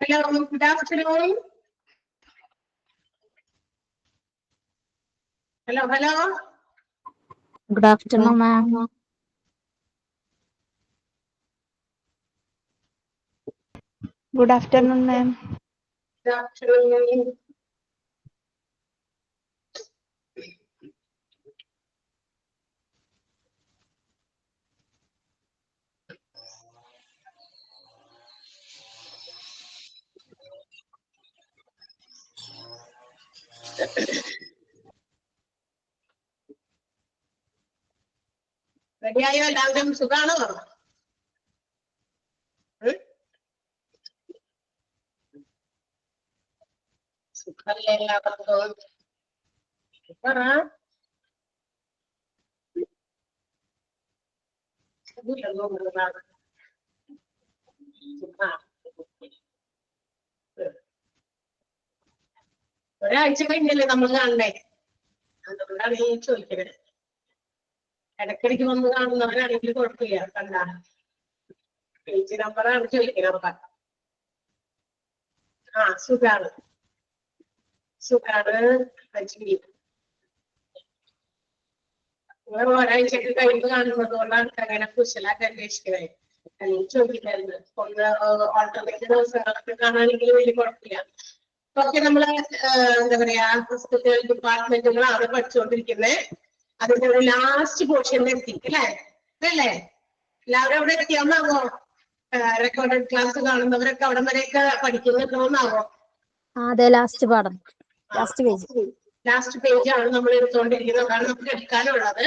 Hello, good afternoon. Hello. Good afternoon, ma'am. Good afternoon, ma'am. Good afternoon. റെഡിയായോ? എല്ലാവരും സുഖാണോ? സുഖല്ലേ എല്ലാവർക്കും? പറ. ഒരാഴ്ച കഴിഞ്ഞല്ലേ നമ്മൾ കാണണ്ടേ? അതുകൊണ്ടാണ് ഈ ചോദിക്കുന്നത്. ഇടയ്ക്കിടയ്ക്ക് വന്ന് കാണുന്നവരാണെങ്കിൽ കുഴപ്പമില്ല. കണ്ട പേജ് നമ്പറാണ് ചോദിക്കുന്നത്. സുഖാണ്. നിങ്ങൾ ഒരാഴ്ചക്ക് കഴിഞ്ഞ് കാണുന്നത് കൊണ്ടാണ് അങ്ങനെ കുശലായിട്ട് അന്വേഷിക്കുന്നത്. അല്ലെങ്കിൽ ചോദിക്കരുത്. ഒന്ന് ഓൾട്ടർനേറ്റ് ദിവസങ്ങളൊക്കെ കാണാനെങ്കിൽ വലിയ കുഴപ്പമില്ല. ഓക്കെ, നമ്മള് എന്താ പറയാ, ഹോസ്പിറ്റൽ ഡിപ്പാർട്ട്മെന്റുകളാണ് പഠിച്ചുകൊണ്ടിരിക്കുന്നത്. അതിന്റെ ഒരു ലാസ്റ്റ് പോർഷനിൽ എത്തി അല്ലേ? എല്ലാവരും അവിടെ എത്തിയാന്നാവോ? റെക്കോർഡഡ് ക്ലാസ് കാണുന്നവരൊക്കെ അവിടെ വരെയൊക്കെ പഠിക്കുന്നുണ്ടോന്നാവോ? അതെ, ലാസ്റ്റ് പാഠം, ലാസ്റ്റ് പേജ് ആണ് നമ്മൾ എടുത്തുകൊണ്ടിരിക്കുന്നത്. അതാണ് നമുക്ക് എടുക്കാനുള്ളത്.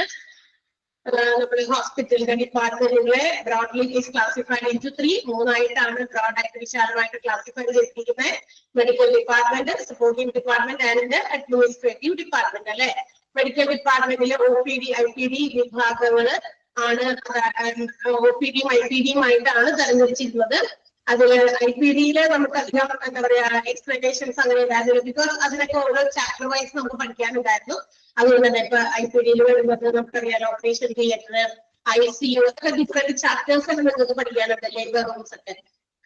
നമ്മുടെ ഹോസ്പിറ്റലിന്റെ ഡിപ്പാർട്ട്മെന്റുകളെ ബ്രോഡ്ലി ഈസ് ക്ലാസിഫൈഡ് ഇൻടു 3. മൂന്നായിട്ടാണ് ബ്രോഡായിട്ട് വിശാലമായിട്ട് ക്ലാസിഫൈ ചെയ്തിരിക്കുന്നത്. Medical department, supporting department and administrative department അല്ലെ. മെഡിക്കൽ ഡിപ്പാർട്ട്മെന്റിലെ OPD IPD വിഭാഗങ്ങള് ആണ് OPD-യും IPD-യും ആയിട്ടാണ് തരംതിരിച്ചിരുന്നത്. അതില് IPD-യില് നമുക്ക് അധികം എന്താ പറയാ എക്സ്പ്ലനേഷൻസ് അങ്ങനെ ഉണ്ടായിരുന്നു. ബിക്കോസ് അതിനൊക്കെ ഓരോ ചാപ്റ്റർ വൈസ് നമുക്ക് പഠിക്കാനുണ്ടായിരുന്നു. അതുകൊണ്ട് തന്നെ ഇപ്പൊ IPD-യിൽ വരുന്നത് നമുക്കറിയാലോ, ഓപ്പറേഷൻ തിയേറ്റർ, ICU ഒക്കെ ഡിഫറെന്റ് ചാപ്റ്റേഴ്സ് ഒക്കെ നിങ്ങൾക്ക് പഠിക്കാനുണ്ട്, ലേബർ റൂംസ് ഒക്കെ.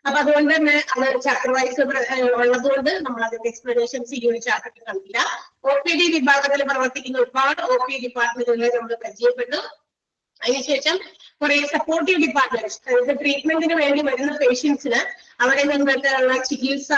അപ്പൊ അതുകൊണ്ട് തന്നെ അത് ചാപ്റ്റർ വൈസ് ഉള്ളതുകൊണ്ട് നമ്മൾ അതിന്റെ എക്സ്പ്ലനേഷൻസ് ഈ ഒരു ചാപ്റ്ററിൽ കണ്ടില്ല. OPD വിഭാഗത്തിൽ പ്രവർത്തിക്കുന്ന ഒരുപാട് OP ഡിപ്പാർട്ട്മെന്റുകളെ നമ്മൾ പരിചയപ്പെട്ടു. അതിനുശേഷം കുറെ സപ്പോർട്ടീവ് ഡിപ്പാർട്ട്മെന്റ്സ്, അതായത് ട്രീറ്റ്മെന്റിന് വേണ്ടി വരുന്ന പേഷ്യൻസിന് അവിടെ നിന്നിട്ടുള്ള ചികിത്സ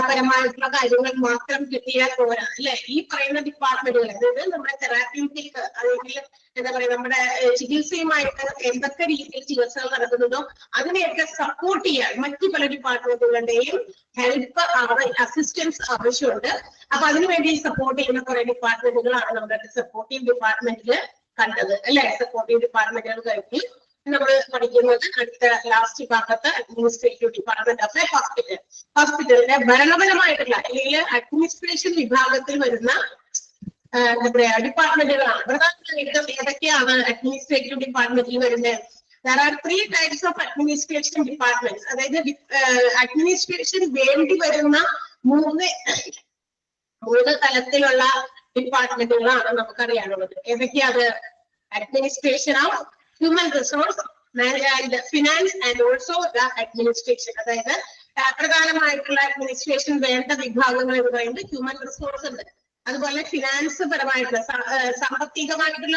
പരമായിട്ടുള്ള കാര്യങ്ങൾ മാത്രം കിട്ടിയാൽ പോരാ അല്ലെ. ഈ പറയുന്ന ഡിപ്പാർട്ട്മെന്റുകൾ, അതായത് നമ്മുടെ തെറാപ്യൂട്ടിക് അല്ലെങ്കിൽ എന്താ പറയാ നമ്മുടെ ചികിത്സയുമായിട്ട് എന്തൊക്കെ രീതിയിൽ ചികിത്സകൾ നടക്കുന്നുണ്ടോ അതിനെയൊക്കെ സപ്പോർട്ട് ചെയ്യാൻ മറ്റു പല ഡിപ്പാർട്ട്മെന്റുകളുടെയും ഹെൽപ്പ് അസിസ്റ്റൻസ് ആവശ്യമുണ്ട്. അപ്പൊ അതിനുവേണ്ടി സപ്പോർട്ട് ചെയ്യുന്ന കുറെ ഡിപ്പാർട്ട്മെന്റുകളാണ് നമ്മുടെ സപ്പോർട്ടീവ് ഡിപ്പാർട്ട്മെന്റില് കണ്ടത് അല്ലെ. സപ്പോർട്ടീവ് ഡിപ്പാർട്ട്മെന്റുകൾ കഴിഞ്ഞ് നമ്മൾ പഠിക്കുന്നത് അടുത്ത ലാസ്റ്റ് ഭാഗത്ത് അഡ്മിനിസ്ട്രേറ്റീവ് ഡിപ്പാർട്ട്മെന്റ് ഓഫ് ഹോസ്പിറ്റലിന്റെ ഭരണപരമായിട്ടുള്ള അല്ലെങ്കിൽ അഡ്മിനിസ്ട്രേഷൻ വിഭാഗത്തിൽ വരുന്ന എന്താ പറയാ ഡിപ്പാർട്ട്മെന്റുകളാണ്. പ്രധാനമായിട്ടും ഏതൊക്കെയാണ് അഡ്മിനിസ്ട്രേറ്റീവ് ഡിപ്പാർട്ട്മെന്റിൽ വരുന്നത്? There are 3 types of administration departments. അതായത് അഡ്മിനിസ്ട്രേഷൻ വേണ്ടി വരുന്ന മൂന്ന് തലത്തിലുള്ള ഡിപ്പാർട്ട്മെന്റുകളാണ് നമുക്കറിയാനുള്ളത്. ഏതൊക്കെയാണ്? Administration of human resource and finance and also the administration. അതായത് പ്രധാനമായിട്ടുള്ള അഡ്മിനിസ്ട്രേഷൻ വേണ്ട വിഭാഗങ്ങൾ എന്ന് പറയുന്നത് ഹ്യൂമൻ റിസോഴ്സ് ഉണ്ട്, അതുപോലെ ഫിനാൻസ് പരമായിട്ടുള്ള സാമ്പത്തികമായിട്ടുള്ള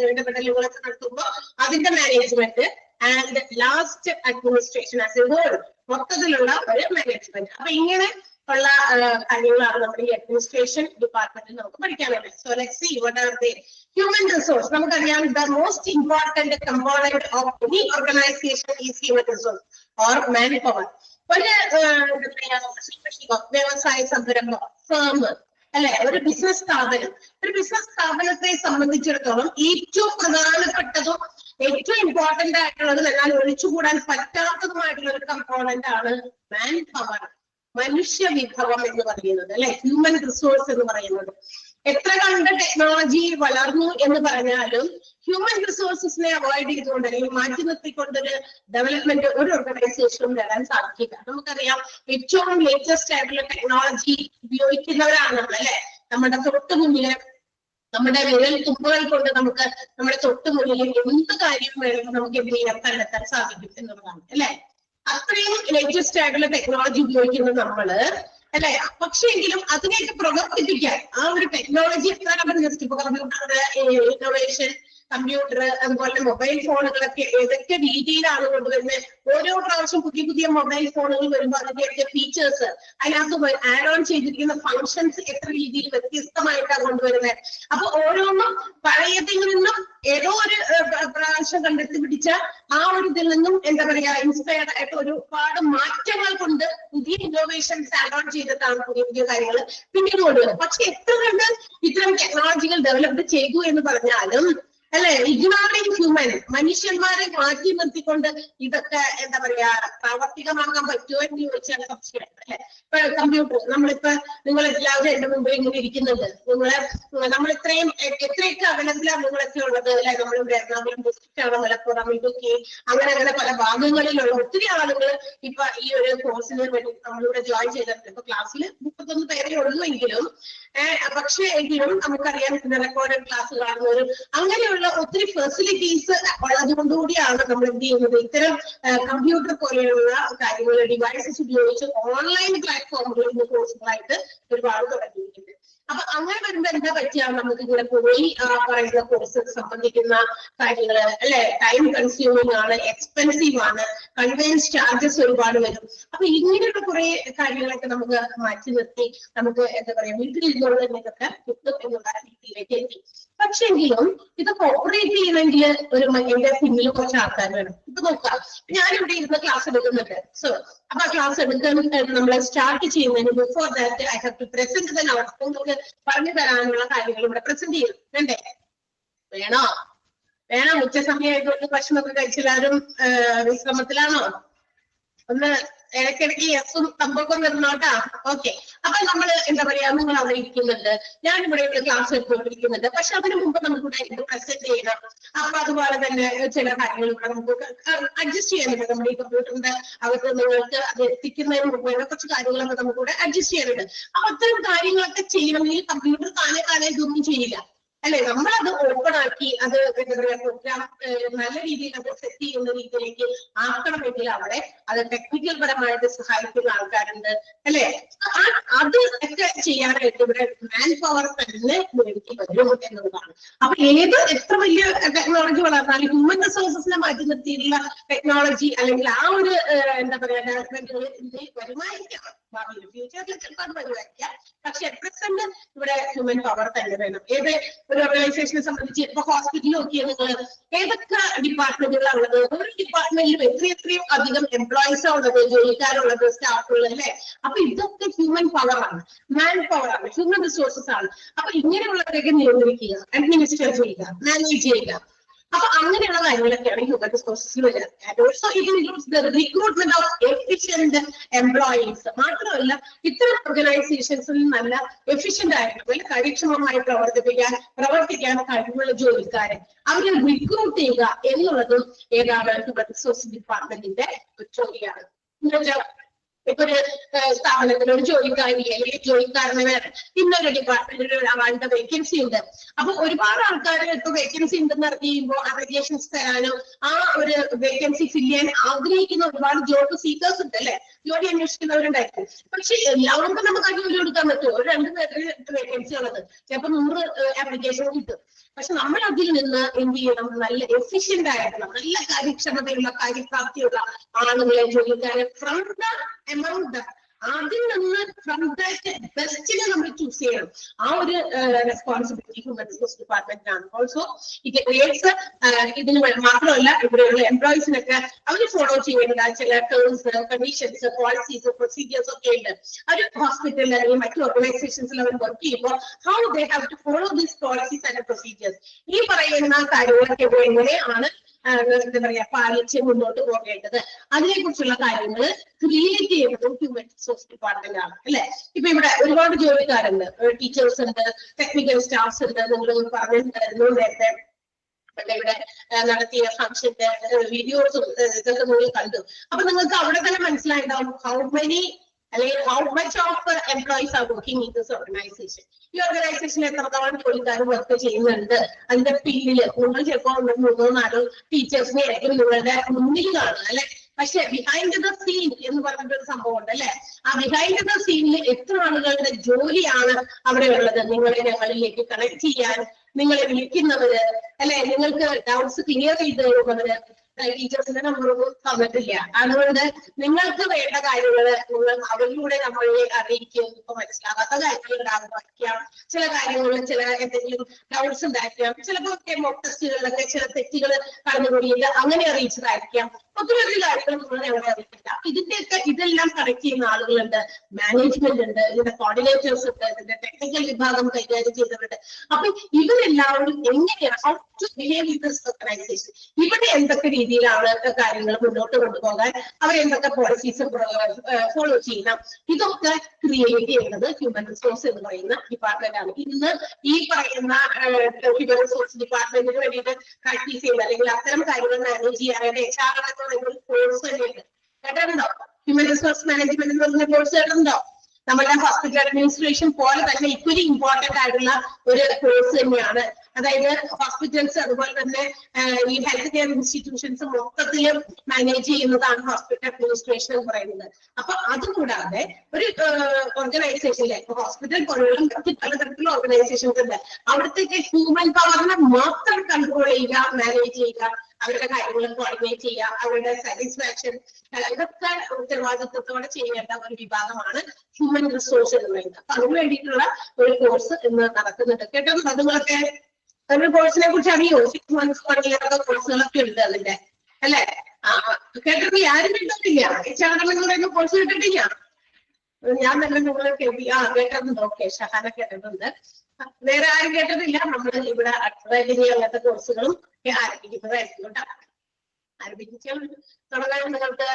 ഇടപെടലുകളൊക്കെ നടത്തുമ്പോൾ അതിന്റെ management and last administration as a whole, മൊത്തത്തിലുള്ള ഒരു മാനേജ്മെന്റ്. അപ്പൊ ഇങ്ങനെ ഉള്ള കാര്യങ്ങളാണ് നമ്മുടെ ഈ അഡ്മിനിസ്ട്രേഷൻ ഡിപ്പാർട്ട്മെന്റിൽ നമുക്ക് പഠിക്കാനുള്ളത്. So let's see what are the human resource. നമുക്കറിയാം the most important component of any organisation is human resource or manpower. ഒരു വ്യവസായ സംരംഭം, ഫേം അല്ലെ, ഒരു ബിസിനസ് സ്ഥാപനത്തെ സംബന്ധിച്ചിടത്തോളം ഏറ്റവും പ്രധാനപ്പെട്ടതും ഏറ്റവും ഇമ്പോർട്ടന്റ് ആയിട്ടുള്ളത്, എന്നാൽ ഒഴിച്ചുകൂടാൻ പറ്റാത്തതുമായിട്ടുള്ള ഒരു കമ്പോണന്റ് ആണ് മാൻ പവർ, മനുഷ്യ വിഭവം എന്ന് പറയുന്നത് അല്ലെ, ഹ്യൂമൻ റിസോഴ്സ് എന്ന് പറയുന്നത്. എത്ര കണ്ട് ടെക്നോളജി വളർന്നു എന്ന് പറഞ്ഞാലും ഹ്യൂമൻ റിസോഴ്സസിനെ അവോയ്ഡ് ചെയ്തുകൊണ്ട് അല്ലെങ്കിൽ മാറ്റി നിർത്തിക്കൊണ്ടൊരു ഡെവലപ്മെന്റ് ഒരു ഓർഗനൈസേഷനും വരാൻ സാധിക്കില്ല. നമുക്കറിയാം ഏറ്റവും ലേറ്റസ്റ്റ് ആയിട്ടുള്ള ടെക്നോളജി ഉപയോഗിക്കുന്നവരാണ് നമ്മൾ അല്ലെ. നമ്മുടെ തൊട്ട് മുന്നില്, നമ്മുടെ വിരൽ തുമ്പുകൾ കൊണ്ട് നമുക്ക് നമ്മുടെ തൊട്ട് മുന്നിൽ എന്ത് കാര്യം വേണമെങ്കിൽ നമുക്ക് എന്ത് ചെയ്യാൻ കണ്ടെത്താൻ സാധിക്കും എന്നുള്ളതാണ് അല്ലെ. അത്രയും ലേറ്റസ്റ്റ് ആയിട്ടുള്ള ടെക്നോളജി ഉപയോഗിക്കുന്ന നമ്മള് അല്ലെ. പക്ഷെ എങ്കിലും അതിനെയൊക്കെ പ്രവർത്തിപ്പിക്കാൻ ആ ഒരു ടെക്നോളജി എത്ര നമ്മൾ ജസ്റ്റ് ഇപ്പൊ കമ്പ്യൂട്ടർ ഇന്നോവേഷൻ, കമ്പ്യൂട്ടർ, അതുപോലെ മൊബൈൽ ഫോണുകളൊക്കെ ഏതൊക്കെ രീതിയിലാണ് കൊണ്ടുവരുന്നത്. ഓരോ പ്രാവശ്യം പുതിയ പുതിയ മൊബൈൽ ഫോണുകൾ വരുമ്പോൾ അതിന്റെയൊക്കെ ഫീച്ചേഴ്സ്, അതിനകത്ത് ആഡ് ഓൺ ചെയ്തിരിക്കുന്ന ഫങ്ഷൻസ് എത്ര രീതിയിൽ വ്യത്യസ്തമായിട്ടാണ് കൊണ്ടുവരുന്നത്. അപ്പൊ ഓരോന്നും പഴയതിൽ നിന്നും ഏതോ ഒരു പ്രാവശ്യം കണ്ടെത്തി പിടിച്ച ആ ഒരു ഇതിൽ നിന്നും എന്താ പറയാ ഇൻസ്പയർഡ് ആയിട്ട് ഒരുപാട് മാറ്റങ്ങൾ കൊണ്ട് പുതിയ ഇന്നോവേഷൻസ് ആഡ് ഓൺ ചെയ്തിട്ടാണ് പുതിയ പുതിയ കാര്യങ്ങൾ പിന്നീട് കൊണ്ടുവരുന്നത്. പക്ഷെ എത്ര കണ്ട് ഇത്തരം ടെക്നോളജികൾ ഡെവലപ്പ് ചെയ്തു എന്ന് പറഞ്ഞാലും അല്ലെ, ഇഗ്നോറിംഗ് ഹ്യൂമൻ, മനുഷ്യന്മാരെ മാറ്റി നിർത്തിക്കൊണ്ട് ഇതൊക്കെ എന്താ പറയാ പ്രാവർത്തികമാക്കാൻ പറ്റുമോ എന്ന് ചോദിച്ചാൽ സംശയമാണ് അല്ലെ. ഇപ്പൊ കമ്പ്യൂട്ടർ നമ്മളിപ്പോ നിങ്ങൾ എല്ലാവരും എന്റെ മുമ്പ് ഇങ്ങനെ ഇരിക്കുന്നുണ്ട്. നമ്മൾ ഇത്രയും എത്രയൊക്കെ അവൈലബിളാണ് നിങ്ങളൊക്കെ ഉള്ളത് അല്ലെ. നമ്മളിവിടെ എറണാകുളം ഡിസ്ട്രിക്റ്റ് ആണ്, മലപ്പുറം, ഇടുക്കി, അങ്ങനെ പല ഭാഗങ്ങളിലുള്ള ഒത്തിരി ആളുകൾ ഇപ്പൊ ഈ ഒരു കോഴ്സിന് വേണ്ടി നമ്മളിവിടെ ജോയിൻ ചെയ്തിട്ടുണ്ട്. ഇപ്പൊ ക്ലാസ്സിൽ 31 പേരേ ഉള്ളൂ എങ്കിലും പക്ഷേ എങ്കിലും നമുക്കറിയാം റെക്കോർഡഡ് ക്ലാസ് കാണുന്നവരും അങ്ങനെയുള്ള ഒത്തിരി ഫെസിലിറ്റീസ് ഉള്ളത് കൊണ്ടുകൂടിയാണ് നമ്മൾ എന്ത് ചെയ്യുന്നത്, ഇത്തരം കമ്പ്യൂട്ടർ പോലെയുള്ള കാര്യങ്ങൾ ഡിവൈസസ് ഉപയോഗിച്ച് ഓൺലൈൻ പ്ലാറ്റ്ഫോമുകളിൽ നിന്ന് കോഴ്സുകളായിട്ട് ഒരുപാട് തുടങ്ങിയിട്ടുണ്ട്. അപ്പൊ അങ്ങനെ വരുമ്പോ എന്താ പറ്റിയാണ് നമുക്ക് ഇങ്ങനെ പോയി പറയുന്ന കോഴ്സ് സംബന്ധിക്കുന്ന കാര്യങ്ങള് അല്ലെ, ടൈം കൺസ്യൂമിംഗ് ആണ്, എക്സ്പെൻസീവ് ആണ്, കൺവെയൻസ് ചാർജസ് ഒരുപാട് വരും. അപ്പൊ ഇങ്ങനെയുള്ള കുറെ കാര്യങ്ങളൊക്കെ നമുക്ക് മാറ്റി നിർത്തി നമുക്ക് എന്താ പറയാ വീട്ടിലിരുന്നുള്ള ഇതൊക്കെ കിട്ടും എന്നുള്ള രീതിയിലേക്ക് എത്തി. പക്ഷെങ്കിലും ഇതൊക്കെ ഓപ്പറേറ്റ് ചെയ്യണമെങ്കിൽ ഒരു എന്റെ പിന്നിൽ കുറച്ച് ആൾക്കാർ വേണം. ഇപ്പൊ നോക്കാം, ഞാനിവിടെ ഇരുന്ന് ക്ലാസ് എടുക്കുന്നുണ്ട്. സോ അപ്പൊ ആ ക്ലാസ് എടുക്കാൻ നമ്മൾ സ്റ്റാർട്ട് ചെയ്യുന്നതിന് before that I have to present the notes. നിങ്ങൾക്ക് പറഞ്ഞു തരാനുള്ള കാര്യങ്ങൾ ഇവിടെ പ്രസന്റ് ചെയ്യും വേണ്ടേ? വേണോ? ഉച്ച സമയമായതുകൊണ്ട് ഭക്ഷണമൊക്കെ കഴിച്ചെല്ലാവരും വിശ്രമത്തിലാണോ? ഒന്ന് ഇടയ്ക്കിടയ്ക്ക് യെസും തമ്പൊക്കെ വരുന്നോട്ടാ. ഓക്കെ. അപ്പൊ നമ്മൾ എന്താ പറയാ, നിങ്ങൾ അവിടെ ഇരിക്കുന്നുണ്ട്, ഞാനിവിടെ ക്ലാസ് എടുത്തുകൊണ്ടിരിക്കുന്നുണ്ട്. പക്ഷെ അതിനു മുമ്പ് നമുക്കിവിടെ ഇത് പ്രസന്റ് ചെയ്യണം. അപ്പൊ അതുപോലെ തന്നെ ചില കാര്യങ്ങൾ ഇവിടെ നമുക്ക് അഡ്ജസ്റ്റ് ചെയ്യാനുണ്ട്. നമ്മുടെ ഈ കമ്പ്യൂട്ടറിന്റെ അകത്ത് നിങ്ങൾക്ക് അത് എത്തിക്കുന്നതിന് മുമ്പ് കുറച്ച് കാര്യങ്ങളൊക്കെ നമുക്കിവിടെ അഡ്ജസ്റ്റ് ചെയ്യാനുണ്ട്. അപ്പൊ അത്തരം കാര്യങ്ങളൊക്കെ ചെയ്യണമെങ്കിൽ കമ്പ്യൂട്ടർ താനെ ഇതൊന്നും ചെയ്യില്ല അല്ലെ. നമ്മളത് ഓപ്പൺ ആക്കി അത് എന്താ പറയാ പ്രോഗ്രാം നല്ല രീതിയിൽ അത് സെറ്റ് ചെയ്യുന്ന രീതിയിലേക്ക് ആക്കണമെങ്കിൽ അവിടെ അത് ടെക്നിക്കൽ പരമായിട്ട് സഹായിക്കുന്ന ആൾക്കാരുണ്ട് അല്ലെ. അത് ഒക്കെ ചെയ്യാനായിട്ട് ഇവിടെ മാൻ പവർ തന്നെ വേണ്ടി വരും എന്നുള്ളതാണ്. അപ്പൊ എത്ര വലിയ ടെക്നോളജി വളർന്നാലും ഹ്യൂമൻ റിസോഴ്സസിനെ മാറ്റി നിർത്തിയിട്ടുള്ള ടെക്നോളജി അല്ലെങ്കിൽ ആ ഒരു എന്താ പറയാ ഡെവലപ്മെന്റുകൾ ഇതിൽ വരുമായിരിക്കാം. ഭാവിയിൽ ഫ്യൂച്ചറിൽ ചിലപ്പോൾ അത് വരുമായിരിക്കാം. പക്ഷെ പ്രസന്റ് ഇവിടെ ഹ്യൂമൻ പവർ തന്നെ വേണം. ഏത് ഒരു ഓർഗനൈസേഷനെ സംബന്ധിച്ച് ഇപ്പൊ ഹോസ്പിറ്റലിൽ നോക്കിയാൽ നിങ്ങൾ ഏതൊക്കെ ഡിപ്പാർട്ട്മെന്റുകളാണ് ഉള്ളത്? ഒരു ഡിപ്പാർട്ട്മെന്റിലും എത്രയും അധികം എംപ്ലോയീസാണ് ഉള്ളത്, ജോലിക്കാരുള്ളത്, സ്റ്റാഫുകൾ അല്ലെ. അപ്പൊ ഇതൊക്കെ ഹ്യൂമൻ പവറാണ്, മാൻ പവറാണ്, ഹ്യൂമൻ റിസോഴ്സസ് ആണ്. അപ്പൊ ഇങ്ങനെയുള്ളവരൊക്കെ നിയന്ത്രിക്കുക, അഡ്മിനിസ്റ്റർ ചെയ്യുക, മാനേജ് ചെയ്യുക. അപ്പൊ അങ്ങനെയുള്ള കാര്യങ്ങളൊക്കെയാണ് ഹ്യൂമൻ റിസോഴ്സസിൽ വരിക. And also it includes the recruitment of efficient employees. മാത്രമല്ല ഇത്തരം ഓർഗനൈസേഷൻസിൽ നല്ല എഫിഷ്യന്റ് ആയിട്ടുള്ള കാര്യക്ഷമമായി പ്രവർത്തിക്കാൻ കഴിവുള്ള ജോലിക്കാരെ അവരെ റിക്രൂട്ട് ചെയ്യുക എന്നുള്ളതും ഏതാണ് ഹ്യൂമൻ റിസോഴ്സ് ഡിപ്പാർട്ട്മെന്റിന്റെ ഒരു ജോലിയാണ്. ഇപ്പൊ ഒരു സ്ഥാപനത്തിൽ ഒരു ജോലിക്കാരി അല്ലെങ്കിൽ ജോലിക്കാരന് വേണം ഇന്നൊരു ഡിപ്പാർട്ട്മെന്റിൽ ഒരാളുടെ വേക്കൻസി ഉണ്ട്. അപ്പൊ ഒരുപാട് ആൾക്കാർ ഇപ്പൊ വേക്കൻസി ഉണ്ടെന്ന് അറിയുമ്പോൾ അപ്ലിക്കേഷൻസ് തരാനോ ആ ഒരു വേക്കൻസി ഫില്ല് ചെയ്യാൻ ആഗ്രഹിക്കുന്ന ഒരുപാട് ജോബ് സീക്കേഴ്സ് ഉണ്ട് അല്ലെ, ജോലി അന്വേഷിക്കുന്നവരുണ്ടായിരിക്കും. പക്ഷെ എല്ലാവർക്കും നമുക്ക് ആ ജോലി കൊടുക്കാൻ പറ്റുമോ? ഒരു 2 പേർക്ക് വേക്കൻസി ഉള്ളത് ചിലപ്പോൾ 100 ആപ്ലിക്കേഷൻ കിട്ടും. പക്ഷെ നമ്മൾ അതിൽ നിന്ന് എന്ത് ചെയ്യണം, നല്ല എഫിഷ്യന്റ് ആയിട്ടുള്ള നല്ല കാര്യക്ഷമതയുള്ള കാര്യപ്രാപ്തിയുള്ള ആളുകളെ ജോലിക്കാരെ ഫ്രം ദ എമൗണ്ട് അതിൽ നിന്ന് ഫ്രം ദാറ്റ് ബെസ്റ്റിനെ നമ്മൾ ചൂസ് ചെയ്യണം. ആ ഒരു റെസ്പോൺസിബിലിറ്റി ഹ്യൂമൻ റിസോഴ്സ് ഡിപ്പാർട്ട്മെന്റിനാണ്. ഓൾസോ ഇത് ക്രിയേറ്റ്സ് ഇതിന് മാത്രമല്ല ഇവിടെയുള്ള എംപ്ലോയീസിനൊക്കെ അവർ ഫോളോ ചെയ്യേണ്ട ചില ടേംസ്, കണ്ടീഷൻസ്, പോളിസീസ്, പ്രൊസീജിയേഴ്സ് ഒക്കെ ഉണ്ട്. ഒരു ഹോസ്പിറ്റലിൽ അല്ലെങ്കിൽ മറ്റു ഓർഗനൈസേഷൻസിൽ അവർ വർക്ക് ചെയ്യുമ്പോൾ how they have to follow these policies and procedures. ഈ പറയുന്ന കാര്യങ്ങളൊക്കെ എങ്ങനെയാണ് എന്താ പറയാ പാലിച്ച് മുന്നോട്ട് പോകേണ്ടത്, അതിനെക്കുറിച്ചുള്ള കാര്യങ്ങൾ ക്രിയേറ്റ് ചെയ്യുന്നതും ഹ്യൂമൻ റിസോഴ്സ് ഡിപ്പാർട്ട്മെന്റ് ആണ് അല്ലെ. ഇപ്പൊ ഇവിടെ ഒരുപാട് ജോലിക്കാരുണ്ട്, ടീച്ചേഴ്സ് ഉണ്ട്, ടെക്നിക്കൽ സ്റ്റാഫ്സ് ഉണ്ട്. നിങ്ങൾ പറഞ്ഞിട്ടുണ്ടായിരുന്നു നേരത്തെ ഇവിടെ നടത്തിയ ഫംഗ്ഷന്റെ വീഡിയോസും ഇതൊക്കെ നിങ്ങൾ കണ്ടു. അപ്പൊ നിങ്ങൾക്ക് അവിടെ തന്നെ മനസ്സിലായിട്ടുണ്ടാവും ഹൗ മെനി അല്ലെങ്കിൽ how much of employees are working in this organisation. ഈ ഓർഗനൈസേഷനിൽ എത്രത്തോളം ജോലിക്കാർ വർക്ക് ചെയ്യുന്നുണ്ട്, അതിന്റെ പിന്നില് നിങ്ങൾ ചിലപ്പോൾ 3-4 ടീച്ചേഴ്സിനെ ആയിരിക്കും നിങ്ങളുടെ മുന്നിൽ കാണുക അല്ലെ. പക്ഷെ ബിഹൈൻഡ് ദ സീൻ എന്ന് പറഞ്ഞിട്ടൊരു സംഭവം ഉണ്ട് അല്ലെ. ആ ബിഹൈൻഡ് ദ സീനിൽ എത്ര ആളുകളുടെ ജോലിയാണ് അവിടെ ഉള്ളത്? നിങ്ങളെ ഞങ്ങളിലേക്ക് കണക്ട് ചെയ്യാൻ, നിങ്ങളെ വിളിക്കുന്നവര് അല്ലെ, നിങ്ങൾക്ക് ഡൗട്ട്സ് ക്ലിയർ ചെയ്ത് തരുന്നവര്. ടീച്ചേഴ്സിന്റെ നമ്മളൊന്നും തന്നിട്ടില്ല. അതുകൊണ്ട് നിങ്ങൾക്ക് വേണ്ട കാര്യങ്ങള് നിങ്ങൾ അവരിലൂടെ നമ്മളെ അറിയിക്കും. ഇപ്പൊ മനസ്സിലാകാത്ത കാര്യങ്ങൾ ഉണ്ടാകാം, ചില കാര്യങ്ങൾ ചില എന്തെങ്കിലും ഡൗട്ട്സ് ഉണ്ടായിരിക്കാം, ചിലപ്പോൾ മോക്ക് ടെസ്റ്റുകളിലൊക്കെ ചില തെറ്റുകൾ കടന്നുകൂടിയില്ല, അങ്ങനെ അറിയിച്ചതായിരിക്കാം. ഒത്തിരി കാര്യങ്ങൾ നിങ്ങൾ ഞങ്ങളെ അറിയിക്കില്ല. ഇതെല്ലാം കണക്ട് ചെയ്യുന്ന ആളുകളുണ്ട്, മാനേജ്മെന്റ് ഉണ്ട്, ഇതിന്റെ കോർഡിനേറ്റേഴ്സ് ഉണ്ട്, ഇതിന്റെ ടെക്നിക്കൽ വിഭാഗം കൈകാര്യം ചെയ്തവരുണ്ട്. അപ്പൊ ഇവരെല്ലാവരും എങ്ങനെയാണ് how to behave with this organisation, ഇവിടെ എന്തൊക്കെ രീതിയിലാണ് കാര്യങ്ങൾ മുന്നോട്ട് കൊണ്ടുപോകാൻ, അവരെന്തൊക്കെ പോളിസീസ് ഫോളോ ചെയ്യണം, ഇതൊക്കെ ക്രിയേറ്റ് ചെയ്യുന്നത് ഹ്യൂമൻ റിസോഴ്സ് എന്ന് പറയുന്ന ഡിപ്പാർട്ട്മെന്റ് ആണ്. ഇന്ന് ഈ പറയുന്ന ഹ്യൂമൻ റിസോഴ്സ് ഡിപ്പാർട്ട്മെന്റിന് വേണ്ടിയിട്ട് പ്രാക്ടീസ് ചെയ്യുന്ന അല്ലെങ്കിൽ അത്തരം കാര്യങ്ങൾ മാനേജ് ചെയ്യാനായിട്ട് HR എന്നൊരു കോഴ്സ് തന്നെയുണ്ട്. കേട്ടിട്ടുണ്ടോ? ഹ്യൂമൻ റിസോഴ്സ് മാനേജ്മെന്റ് എന്ന് പറഞ്ഞ കോഴ്സ് കേട്ടിട്ടുണ്ടോ? നമ്മുടെ ഹോസ്പിറ്റൽ അഡ്മിനിസ്ട്രേഷൻ പോലെ തന്നെ ഇക്വലി ഇമ്പോർട്ടന്റ് ആയിട്ടുള്ള ഒരു കോഴ്സ് തന്നെയാണ്. അതായത് ഹോസ്പിറ്റൽസ് അതുപോലെ തന്നെ ഈ ഹെൽത്ത് കെയർ ഇൻസ്റ്റിറ്റ്യൂഷൻസ് മൊത്തത്തിലും മാനേജ് ചെയ്യുന്നതാണ് ഹോസ്പിറ്റൽ അഡ്മിനിസ്ട്രേഷൻ എന്ന് പറയുന്നത്. അപ്പൊ അതുകൂടാതെ ഒരു ഓർഗനൈസേഷനിലെ ഹോസ്പിറ്റൽ പോലുള്ള മറ്റ് പലതരത്തിലുള്ള ഓർഗനൈസേഷൻസ് ഉണ്ട്. അവിടത്തേക്ക് ഹ്യൂമൻ പവറിനെ മാത്രം കൺട്രോൾ ചെയ്യുക, മാനേജ് ചെയ്യുക, അവരുടെ കാര്യങ്ങൾ കോർഡിനേറ്റ് ചെയ്യുക, അവരുടെ സാറ്റിസ്ഫാക്ഷൻ, ഇതൊക്കെ ഉത്തരവാദിത്വത്തോടെ ചെയ്യേണ്ട ഒരു വിഭാഗമാണ് ഹ്യൂമൻ റിസോഴ്സ് എന്ന് പറയുന്നത്. അപ്പൊ അതിന് വേണ്ടിയിട്ടുള്ള ഒരു കോഴ്സ് ഇന്ന് നടക്കുന്നുണ്ട്. കേട്ടോ? അതുങ്ങളൊക്കെ ഒരു കോഴ്സിനെ കുറിച്ച് അറിയോ? 6 months 1 year കോഴ്സുകളൊക്കെ ഉണ്ട് അതിന്റെ അല്ലെ? കേട്ടിട്ടില്ല? ആരും കേട്ടിട്ടില്ല? HR എന്ന് പറയുന്ന കോഴ്സ് കേട്ടിട്ടില്ല? ഞാൻ തന്നെ നിങ്ങൾ കേട്ടിട്ടുണ്ട്. ഓക്കെ, ഷഹാന കേട്ടിട്ടുണ്ട്. വേറെ ആരും കേട്ടിട്ടില്ല? നമ്മൾ ഇവിടെ അഡ്വൈസറി അങ്ങനത്തെ കോഴ്സുകളും ആരംഭിക്കുന്നതായിരിക്കും കേട്ടോ. ആരംഭിക്കാൻ തുടങ്ങാൻ നിങ്ങൾക്ക്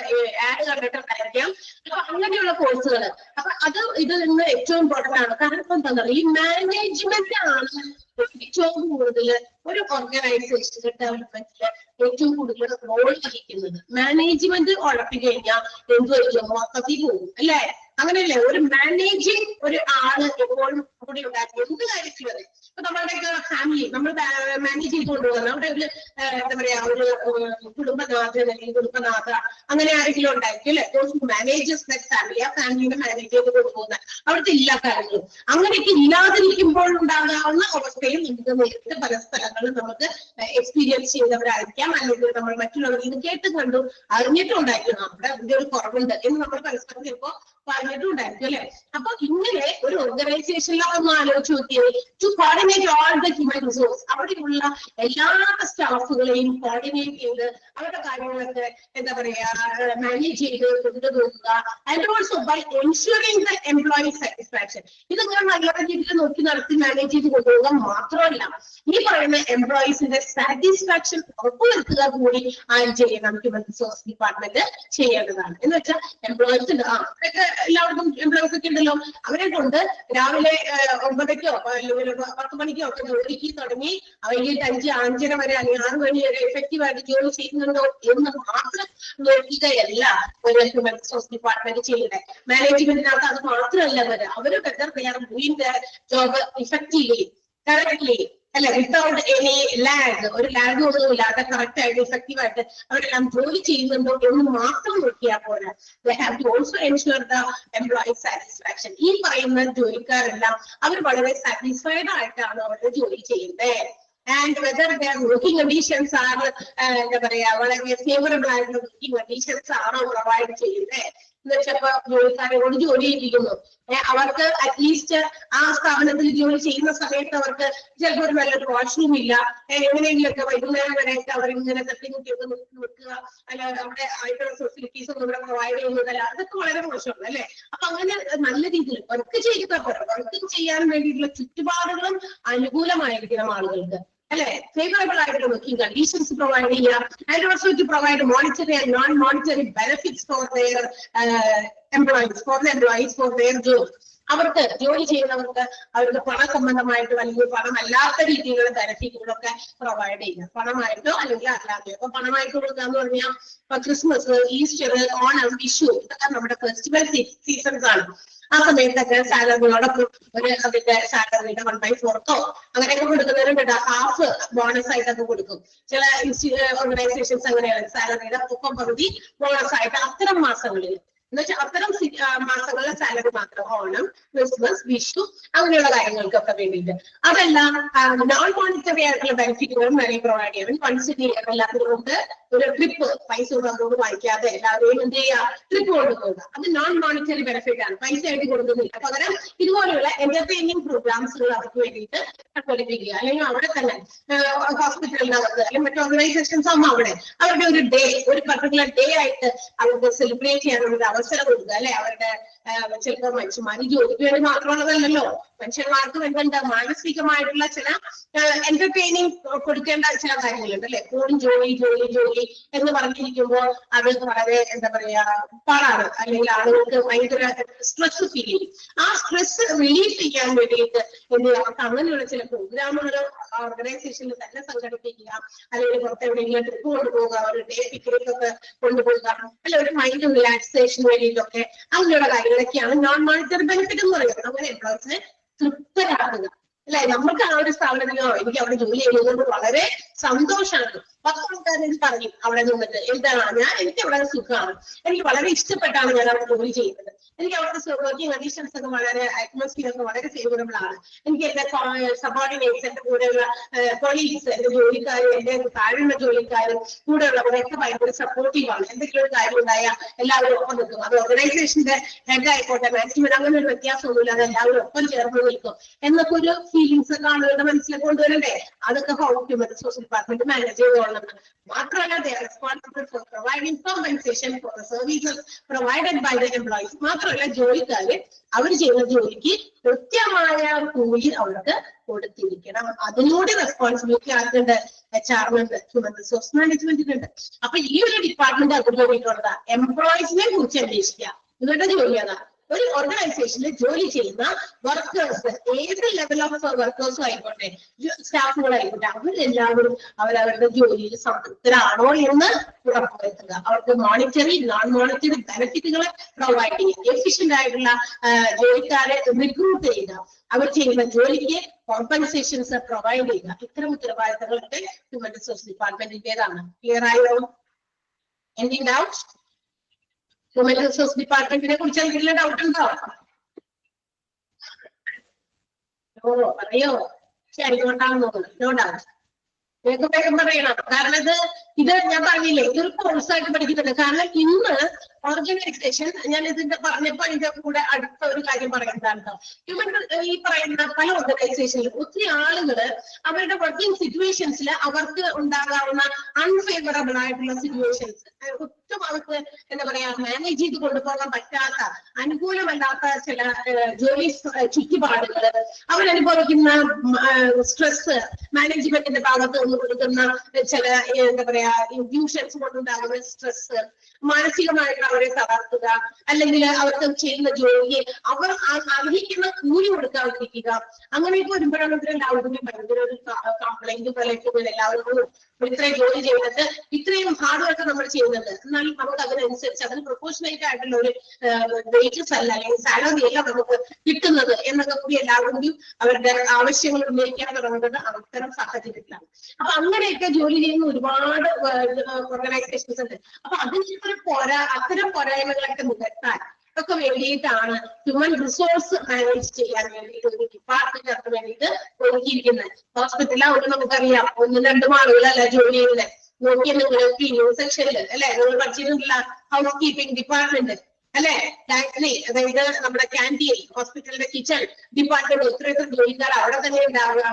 ആഡ് കണ്ടിട്ടുണ്ടായിരിക്കാം. അപ്പൊ അങ്ങനെയുള്ള കോഴ്സുകൾ, അപ്പൊ അത് ഇത് ഇന്ന് ഏറ്റവും ഇമ്പോർട്ടന്റ് ആണ്. കാരണം ഇപ്പൊ എന്താ പറയുക, ഈ മാനേജ്മെന്റ് ആണ് ഏറ്റവും കൂടുതൽ ഒരു ഓർഗനൈസേഷന്റെ ഡെവലപ്മെന്റില് ഏറ്റവും കൂടുതൽ റോൾ വഹിക്കുന്നത്. മാനേജ്മെന്റ് ഉഴപ്പി കഴിഞ്ഞാൽ എന്ത് വയ്ക്കും? മൊത്തത്തിൽ പോകും അല്ലെ? അങ്ങനെയല്ലേ? ഒരു മാനേജിങ് ഒരു ആള് എപ്പോഴും കൂടി ഉണ്ടാക്കി എന്ത് കാര്യത്തിലും അതെ. ഇപ്പൊ നമ്മളുടെയൊക്കെ ഫാമിലി നമ്മൾ മാനേജ് ചെയ്ത് കൊണ്ടുപോകുന്നത് അവിടെ ഒരു എന്താ പറയാ ഒരു കുടുംബനാഥൻ അല്ലെങ്കിൽ കുടുംബനാഥ അങ്ങനെ ആരെങ്കിലും ഉണ്ടായിരിക്കും അല്ലെ? മാനേജേഴ്സ് ദാറ്റ് ഫാമിലി, ആ ഫാമിലിനെ മാനേജ് ചെയ്ത് കൊണ്ടുപോകുന്ന അവിടുത്തെ എല്ലാ കാര്യങ്ങളും അങ്ങനെയൊക്കെ ഇല്ലാതിരിക്കുമ്പോൾ ഉണ്ടാകാവുന്ന അവസ്ഥയും നമുക്ക് നേരിട്ട് പല സ്ഥലങ്ങളും നമുക്ക് എക്സ്പീരിയൻസ് ചെയ്തവരായിരിക്കാം, അല്ലെങ്കിൽ നമ്മൾ മറ്റുള്ളവർ ഇത് കേട്ട് കണ്ടു അറിഞ്ഞിട്ടും ഉണ്ടായിരിക്കും നമ്മുടെ അതിന്റെ ഒരു കുറവുണ്ട് എന്ന് നമ്മൾ പരസ്പരം ചിലപ്പോ പറഞ്ഞിട്ടുണ്ടായിരിക്കും അല്ലെ? അപ്പൊ ഇങ്ങനെ ഒരു ഓർഗനൈസേഷനിലൊന്ന് ആലോചിച്ച് നോക്കിയേ, to coordinate all the human resource, അവിടെയുള്ള എല്ലാ സ്റ്റാഫുകളെയും കോർഡിനേറ്റ് ചെയ്ത് അവരുടെ കാര്യങ്ങളൊക്കെ എന്താ പറയാ മാനേജ് ചെയ്ത് കൊണ്ടുപോകുക. And also by ensuring the employee satisfaction, ഇതിങ്ങനെ നല്ല രീതിയിൽ നോക്കി നടത്തി മാനേജ് ചെയ്ത് കൊണ്ടുപോകുക മാത്രമല്ല, ഈ പറയുന്ന എംപ്ലോയീസിന്റെ സാറ്റിസ്ഫാക്ഷൻ ഉറപ്പുവരുത്തുക കൂടി ആരും ചെയ്യണം. ഹ്യൂമൻ റിസോഴ്സ് ഡിപ്പാർട്ട്മെന്റ് ചെയ്യേണ്ടതാണ്. എന്ന് വെച്ചാൽ എംപ്ലോയീസ് എല്ലാവർക്കും എംപ്ലോയീസ് ഒക്കെ ഉണ്ടല്ലോ, അവരെ കൊണ്ട് രാവിലെ 9-ക്കോ 10 മണിക്കോ ഒക്കെ ജോലിക്ക് തുടങ്ങി വൈകിട്ട് 5-5:30 വരെ അല്ലെങ്കിൽ 6 മണി വരെ എഫക്റ്റീവ് ആയിട്ട് ജോലി ചെയ്യുന്നുണ്ടോ എന്ന് മാത്രം നോക്കുകയല്ല ഒരു ഹ്യൂമൻ റിസോഴ്സ് ഡിപ്പാർട്ട്മെന്റ് ചെയ്യണേ. മാനേജ്മെന്റിനകത്ത് അത് മാത്രമല്ല വരിക, അവര് whether they are doing the job effectively correctly അല്ലെ, വിത്തൗട്ട് എനി ലാഗ്, ഒരു ലാഗ് ഒന്നുമില്ലാതെ കറക്റ്റ് ആയിട്ട് ഇഫക്റ്റീവ് ആയിട്ട് അവരെല്ലാം ജോലി ചെയ്യുന്നുണ്ടോ എന്ന് മാത്രം നോക്കിയാൽ പോരാ. They have to also ensure the employee satisfaction. ഈ പറയുന്ന ജോലിക്കാരെല്ലാം അവർ വളരെ സാറ്റിസ്ഫൈഡ് ആയിട്ടാണ് അവരുടെ ജോലി ചെയ്യുന്നത്. And whether their working conditions are എന്താ പറയാ വളരെ ഫേവറബിൾ ആയിട്ടുള്ള വർക്കിംഗ് കണ്ടീഷൻസ് ആണോ പ്രൊവൈഡ് ചെയ്യുന്നത് എന്ന് വെച്ചപ്പോ ജോലിക്കാരോട് ജോലി ചെയ്യിപ്പിക്കുന്നു. അവർക്ക് അറ്റ്ലീസ്റ്റ് ആ സ്ഥാപനത്തിൽ ജോലി ചെയ്യുന്ന സമയത്ത് അവർക്ക് ചിലപ്പോൾ ഒരു നല്ലൊരു വാഷ്റൂം ഇല്ല, എങ്ങനെയെങ്കിലൊക്കെ വൈകുന്നേരം വരെയൊക്കെ അവരിങ്ങനെ തട്ടിമുട്ടിയൊക്കെ നിൽക്കുക, അല്ല അവിടെ ആയിട്ടുള്ള ഫെസിലിറ്റീസ് ഒന്നും ഇവിടെ പ്രൊവൈഡ് ചെയ്യുന്നതല്ല, അതൊക്കെ വളരെ മോശമാണ് അല്ലെ? അപ്പൊ അങ്ങനെ നല്ല രീതിയിൽ വർക്ക് ചെയ്യുക, വർക്ക് ചെയ്യാൻ വേണ്ടിയിട്ടുള്ള ചുറ്റുപാടുകളും അനുകൂലമായിരിക്കണം ആളുകൾക്ക് അല്ലെ? ഫേവറബിൾ ആയിട്ടുള്ള വർക്കിംഗ് കണ്ടീഷൻസ് പ്രൊവൈഡ് ചെയ്യുക, and also to provide monetary and non monetary benefits for their employees, for the employees, for their job. അവർക്ക് ജോലി ചെയ്യുന്നവർക്ക് അവർക്ക് പണ സംബന്ധമായിട്ട് വലിയ പണമല്ലാത്ത രീതിയിലുള്ള ബെനിഫിറ്റുകളൊക്കെ പ്രൊവൈഡ് ചെയ്യുക. പണമായിട്ടോ അല്ലെങ്കിൽ അല്ലാതെയോ. അപ്പൊ പണമായിട്ട് കൊടുക്കുക എന്ന് പറഞ്ഞാൽ ഇപ്പൊ ക്രിസ്മസ്, ഈസ്റ്റർ, ഓണം, വിഷു ഇതൊക്കെ നമ്മുടെ ഫെസ്റ്റിവൽ സീസൺസ് ആണ്. ആ സമയത്തൊക്കെ സാലറിയോടൊപ്പം അതിന്റെ സാലറിയുടെ 1/4 അങ്ങനെയൊക്കെ കൊടുക്കുന്നവരുണ്ട്. ഹാഫ് ബോണസ് ആയിട്ടൊക്കെ കൊടുക്കും. ചില ഓർഗനൈസേഷൻസ് അങ്ങനെയാണ്, സാലറിയുടെ ഒപ്പം പകുതി ബോണസ് ആയിട്ട് അത്തരം മാസങ്ങളിൽ എന്നുവെച്ചാൽ അത്തരം മാസങ്ങളിലെ സാലറി മാത്രം. ഓണം, ക്രിസ്മസ്, വിഷു അങ്ങനെയുള്ള കാര്യങ്ങൾക്കൊക്കെ വേണ്ടിയിട്ട്. അതെല്ലാം നോൺ മോണിറ്ററി ആയിട്ടുള്ള ബെനിഫിറ്റുകളും വേണമെങ്കിൽ പ്രൊവൈഡ് ചെയ്യാം. കൺസിഡർ ചെയ്യാം. എല്ലാത്തിനും കൊണ്ട് ഒരു ട്രിപ്പ് പൈസ ഉള്ളവരോട് വാങ്ങിക്കാതെ എല്ലാവരെയും എന്ത് ചെയ്യുക, ട്രിപ്പ് കൊണ്ടുപോകുക. അത് നോൺ മോണിറ്ററി ബെനിഫിറ്റ് ആണ്, പൈസ ആയിട്ട് കൊടുക്കുന്നില്ല. പകരം ഇതുപോലെയുള്ള എന്റർടൈനിങ് പ്രോഗ്രാംസുകൾ അവർക്ക് വേണ്ടിയിട്ട് സംഘടിപ്പിക്കുക. അല്ലെങ്കിൽ അവിടെ തന്നെ ഹോസ്പിറ്റലിനകത്ത് അല്ലെങ്കിൽ മറ്റു ഓർഗനൈസേഷൻസ് ആകുമ്പോൾ അവിടെ അവരുടെ ഒരു ഡേ, ഒരു പർട്ടിക്കുലർ ഡേ ആയിട്ട് അവർക്ക് സെലിബ്രേറ്റ് ചെയ്യാനുള്ള അവസരം കൊടുക്കുക. അല്ലെ, അവരുടെ ചിലപ്പോൾ മനുഷ്യന്മാർ ജോലിക്ക് വേണ്ടി മാത്രമുള്ളതല്ലല്ലോ, മനുഷ്യന്മാർക്ക് വേണ്ട മാനസികമായിട്ടുള്ള ചില എന്റർടൈനിങ് കൊടുക്കേണ്ട ചില കാര്യങ്ങളുണ്ട്. അല്ലെ, എപ്പോഴും ജോലി ജോലി ജോലി എന്ന് പറഞ്ഞിരിക്കുമ്പോൾ അത് വളരെ എന്താ പറയാ പാടാണ്. അല്ലെങ്കിൽ ആളുകൾക്ക് ഭയങ്കര സ്ട്രെസ് ഫീൽ ചെയ്യും. ആ സ്ട്രെസ് റിലീഫ് ചെയ്യാൻ വേണ്ടിയിട്ട് എന്ത് ചെയ്യാം, അവർക്ക് അങ്ങനെയുള്ള ചില പ്രോഗ്രാമുകൾ ഓർഗനൈസേഷനിൽ തന്നെ സംഘടിപ്പിക്കുക. അല്ലെങ്കിൽ പുറത്തെവിടെയെങ്കിലും ട്രിപ്പ് കൊണ്ടുപോകുക, ഒരു ഡേ പിക്നിക് ഒക്കെ കൊണ്ടുപോകുക, അല്ലെ ഒരു മൈൻഡ് റിലാക്സേഷന് വേണ്ടിയിട്ടൊക്കെ അങ്ങനെയുള്ള കാര്യങ്ങളൊക്കെയാണ് നോൺ മോണിറ്ററി ബെനിഫിറ്റ് എന്ന് പറയുന്നത്. അങ്ങനെ എംപ്ലോയീസിനെ തൃപ്തരാക്കുക. അല്ലെ, നമുക്ക് ആ ഒരു സ്ഥാപനത്തിലോ എനിക്ക് അവിടെ ജോലി ചെയ്യുന്നത് വളരെ സന്തോഷമാണ്. 10 ആൾക്കാർ പറയും അവിടെ നിന്നിട്ട് എന്താണ്, എനിക്ക് അവിടെ സുഖമാണ്, എനിക്ക് വളരെ ഇഷ്ടപ്പെട്ടാണ് ഞാൻ അവിടെ ജോലി ചെയ്യുന്നത്, എനിക്ക് അവിടുത്തെ വർക്കിംഗ് കണ്ടീഷൻസ് ഒക്കെ വളരെ അറ്റ്മോസ്ഫിയർ ഒക്കെ വളരെ ഫേവറബിൾ ആണ്, എനിക്ക് എന്റെ സബോർഡിനേറ്റ്സ്, എന്റെ കൂടെയുള്ള കൊളീഗ്സ്, എന്റെ ജോലിക്കാരും എന്റെ താഴെയുള്ള ജോലിക്കാരും കൂടെയുള്ളവരൊക്കെ ഭയങ്കര സപ്പോർട്ടീവ് ആണ്. എന്തെങ്കിലും ഒരു കാര്യം ഉണ്ടായാൽ എല്ലാവരും ഒപ്പം നിൽക്കും. അത് ഓർഗനൈസേഷന്റെ ഹെഡ് ആയിക്കോട്ടെ, മാക്സിമം അങ്ങനെ ഒരു വ്യത്യാസമൊന്നുമില്ല, അത് എല്ലാവരും ഒപ്പം ചേർന്ന് നിൽക്കും എന്നൊക്കെ ഒരു ഫീലിങ്സ് ആളുകളുടെ മനസ്സിലേക്ക് കൊണ്ടുവരണ്ടേ. അതൊക്കെ ഹ്യൂമൻ റിസോഴ്സ് ഡിപ്പാർട്ട്മെന്റ് മാനേജ് ചെയ്തോളണം. മാത്രമല്ല, they are responsible for providing compensation for the services provided by the employees. മാത്രമല്ല, ജോലിക്കാര് അവർ ചെയ്യുന്ന ജോലിക്ക് കൃത്യമായ കൂലി അവർക്ക് കൊടുത്തിരിക്കണം. അതിലൂടെ റെസ്പോൺസിബിലിറ്റി ആർക്കുണ്ട്? HR-നുണ്ട്, ഹ്യൂമൻ റിസോഴ്സ് മാനേജ്മെന്റിനുണ്ട്. അപ്പൊ ഈ ഒരു ഡിപ്പാർട്ട്മെന്റ് അതിന് വേണ്ടിയിട്ടുള്ളതാ. എംപ്ലോയീസിനെ കുറിച്ച് അന്വേഷിക്കുക. ഇവരുടെ ജോലിയാണ് ഒരു ഓർഗനൈസേഷനിൽ ജോലി ചെയ്യുന്ന വർക്കേഴ്സ്, ഏത് ലെവൽ ഓഫ് വർക്കേഴ്സും ആയിക്കോട്ടെ, സ്റ്റാഫുകളായിക്കോട്ടെ, അവരെല്ലാവരും അവരവരുടെ ജോലിയിൽ സംതൃപ്തരാണോ എന്ന് ഉറപ്പുവരുത്തുക. അവർക്ക് മോണിറ്ററി, നോൺ മോണിറ്ററി ബെനിഫിറ്റുകൾ പ്രൊവൈഡ് ചെയ്യുക. എഫിഷ്യന്റ് ആയിട്ടുള്ള ജോലിക്കാരെ റിക്രൂട്ട് ചെയ്യുക. അവർ ചെയ്യുന്ന ജോലിക്ക് കോമ്പൻസേഷൻസ് പ്രൊവൈഡ് ചെയ്യുക. ഇത്തരം ഉത്തരവാദിത്തങ്ങളൊക്കെ ഹ്യൂമൻ റിസോഴ്സ് ഡിപ്പാർട്ട്മെന്റിന്റേതാണ്. ക്ലിയർ ആയോ? Any doubt? ഹ്യൂമൻ റിസോഴ്സ് ഡിപ്പാർട്ട്മെന്റിനെ കുറിച്ച് എന്തെങ്കിലും ഡൗട്ട് ഉണ്ടോ? പറയോ? ശരികൊണ്ടാണെന്ന് തോന്നുന്നു. No doubt. നിങ്ങൾക്ക് വേഗം പറയണം. കാരണം ഇത് ഞാൻ പറഞ്ഞില്ലേ, ഇതൊരു കോഴ്സായിട്ട് പഠിക്കുന്നുണ്ട്. കാരണം ഇന്ന് ഓർഗനൈസേഷൻ, ഞാൻ ഇതിന്റെ പറഞ്ഞപ്പോ ഇതിന്റെ കൂടെ അടുത്ത ഒരു കാര്യം പറയുന്നതാണ്. ഈ പറയുന്ന പല ഓർഗനൈസേഷനിലും ഒത്തിരി ആളുകള് അവരുടെ വർക്കിംഗ് സിറ്റുവേഷൻസിൽ അവർക്ക് ഉണ്ടാകാവുന്ന അൺഫേവറബിൾ ആയിട്ടുള്ള സിറ്റുവേഷൻസ്, ഒട്ടും അവർക്ക് എന്താ പറയാ മാനേജ് ചെയ്ത് കൊണ്ടുപോകാൻ പറ്റാത്ത, അനുകൂലമല്ലാത്ത ചില ജോലി ചുറ്റുപാടുകൾ, അവരനുഭവിക്കുന്ന സ്ട്രെസ്, മാനേജ്മെന്റിന്റെ ഭാഗത്ത് നിന്ന് കൊടുക്കുന്ന ചില എന്താ പറയാ ഇൻഫ്യൂഷൻസ് കൊണ്ടുണ്ടാകുന്ന സ്ട്രെസ്, മാനസികമായിട്ട് അവരെ തളർത്തുക, അല്ലെങ്കിൽ അവർക്ക് ചെയ്യുന്ന ജോലിയെ അവർ അർഹിക്കുന്ന കൂലി കൊടുക്കാതിരിക്കുക, അങ്ങനെയൊക്കെ വരുമ്പോഴാണ് ഇവരെല്ലാവരും ഭയങ്കര ഒരു കംപ്ലൈന്റ് പോലെ എല്ലാവരും ഇത്രയും ജോലി ചെയ്യുന്നത്, ഇത്രയും ഹാർഡ് വർക്ക് നമ്മൾ ചെയ്യുന്നത്, എന്നാൽ നമുക്ക് അതിനനുസരിച്ച് അതിന് പ്രൊപ്പോർഷനേറ്റ് ആയിട്ടുള്ള ഒരു വേജസ് അല്ല, അല്ലെങ്കിൽ സാലറി അല്ല നമുക്ക് കിട്ടുന്നത് എന്നൊക്കെ കൂടി എല്ലാവരും കൂടി അവരുടെ ആവശ്യങ്ങൾ ഉന്നയിക്കാൻ തുടങ്ങുന്നത് അത്തരം സാഹചര്യത്തിലാണ്. അപ്പൊ അങ്ങനെയൊക്കെ ജോലി ചെയ്യുന്ന ഒരുപാട് ഓർഗനൈസേഷൻസ് ഉണ്ട്. അപ്പൊ അതിനൊരു അത്തരം പോരായ്മകളൊക്കെ നികത്താൻ ഒക്കെ വേണ്ടിയിട്ടാണ് ഹ്യൂമൻ റിസോഴ്സ് മാനേജ് ചെയ്യാൻ വേണ്ടിയിട്ട് ഒരു ഡിപ്പാർട്ട്മെന്റ് അതിന് വേണ്ടിയിട്ട് ഒരുക്കിയിരിക്കുന്നത്. ഹോസ്പിറ്റലിൽ നമുക്കറിയാം 1-2 ആളുകളല്ല ജോലി ചെയ്യുന്നത്. നോക്കിയാൽ നിങ്ങൾ ക്ലീനിങ് സെക്ഷനിൽ അല്ലെ, നിങ്ങൾ പഠിച്ചിട്ടുള്ള ഹൗസ് കീപ്പിംഗ് ഡിപ്പാർട്ട്മെന്റ് അല്ലെ, അതായത് നമ്മുടെ ക്യാൻറ്റീൻ, ഹോസ്പിറ്റലിന്റെ കിച്ചൺ ഡിപ്പാർട്ട്മെന്റ്, എത്ര ജോലിക്കാർ അവിടെ തന്നെ ഉണ്ടാവുക.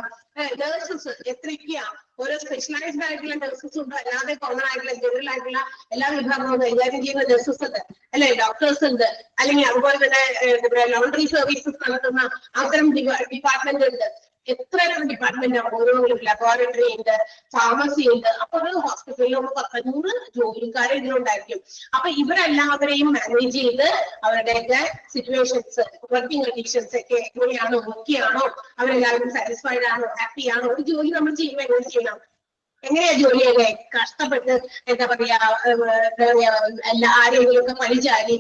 നഴ്സസ് എത്രയൊക്കെയാ, ഓരോ സ്പെഷ്യലൈസ്ഡ് ആയിട്ടുള്ള നഴ്സസ് ഉണ്ട്, അല്ലാതെ കോമൺ ആയിട്ടുള്ള ജനറൽ ആയിട്ടുള്ള എല്ലാ വിഭാഗവും കൈകാര്യം ചെയ്യുന്ന നഴ്സസ് ഉണ്ട് അല്ലെ, ഡോക്ടേഴ്സ് ഉണ്ട്, അല്ലെങ്കിൽ അതുപോലെ തന്നെ ലോണ്ടറി സർവീസസ് നടത്തുന്ന അത്തരം ഡിപ്പാർട്ട്മെന്റ് ഉണ്ട്. എത്ര ഡിപ്പാർട്ട്മെന്റ് ഓരോന്നും ലബോറട്ടറി ഉണ്ട്, ഫാർമസി ഉണ്ട്. അപ്പൊ ഒരു ഹോസ്പിറ്റലിൽ 500 ജോലിക്കാരെ ഇതിലുണ്ടായിരിക്കും. അപ്പൊ ഇവരെല്ലാവരെയും മാനേജ് ചെയ്ത് അവരുടെയൊക്കെ സിറ്റുവേഷൻസ്, വർക്കിംഗ് കണ്ടീഷൻസ് ഒക്കെ എങ്ങനെയാണോ, ഓക്കെ ആണോ, അവരെല്ലാവരും സാറ്റിസ്ഫൈഡ് ആണോ, ഹാപ്പി ആണോ, ഒരു ജോലി നമ്മൾ ചെയ്യുമ്പോൾ എങ്ങനെ ചെയ്യണം, എങ്ങനെയാ ജോലിയല്ലേ കഷ്ടപ്പെട്ട് എന്താ പറയാ ആരെങ്കിലും ഒക്കെ പഴിചാരി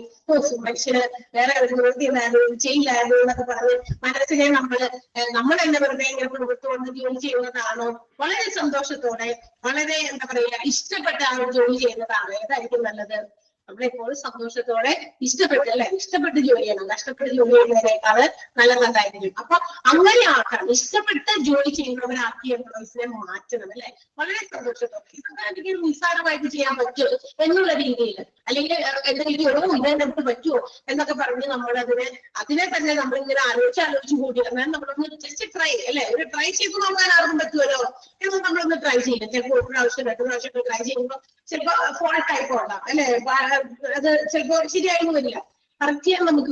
മനുഷ്യന് വേറെ ഒരു നിവൃത്തിയുണ്ടായിരുന്നു ചെയ്യില്ലായിരുന്നു എന്നൊക്കെ പറഞ്ഞ് മനസ്സിനെ നമ്മൾ തന്നെ വെറുതെ ഇങ്ങനെ പ്രവൃത്തികൊണ്ട് ജോലി ചെയ്യുന്നതാണോ, വളരെ സന്തോഷത്തോടെ വളരെ എന്താ പറയാ ഇഷ്ടപ്പെട്ട ആ ഒരു ജോലി ചെയ്യുന്നതാണോ, ഏതായിരിക്കും നല്ലത്? നമ്മളെപ്പോഴും സന്തോഷത്തോടെ ഇഷ്ടപ്പെട്ട് ജോലി ചെയ്യണം. കഷ്ടപ്പെട്ട് ജോലി ചെയ്യുന്നതിനേക്കാള് നല്ലതായിരിക്കും. അപ്പൊ അങ്ങനെ ആക്കണം, ഇഷ്ടപ്പെട്ട് ജോലി ചെയ്യുന്നവരാക്കി എംപ്ലോയീസിനെ മാറ്റണം അല്ലെ, വളരെ സന്തോഷത്തോടെ. ഇതൊക്കെ നിസ്സാരമായിട്ട് ചെയ്യാൻ പറ്റുമോ എന്നുള്ള രീതിയിൽ, അല്ലെങ്കിൽ എന്തെങ്കിലും ഇതെനിക്ക് പറ്റുമോ എന്നൊക്കെ പറഞ്ഞ് നമ്മൾ അതിനെ തന്നെ നമ്മളിങ്ങനെ ആലോചിച്ച് കൂടി നമ്മളൊന്ന് ജസ്റ്റ് ട്രൈ അല്ലെ, ഒരു ട്രൈ ചെയ്ത് നോക്കാൻ ആർക്കും പറ്റുമല്ലോ എന്ന് നമ്മളൊന്ന് ട്രൈ ചെയ്യും. ചിലപ്പോൾ ഒരു പ്രാവശ്യം 2 പ്രാവശ്യം ട്രൈ ചെയ്യുമ്പോൾ ചിലപ്പോ ഫോൾട്ട് ആയി പോകാം അല്ലെ, അത് ചിലപ്പോ ശരിയായിരുന്നു വരില്ല. കറക്റ്റ് ചെയ്യാൻ നമുക്ക്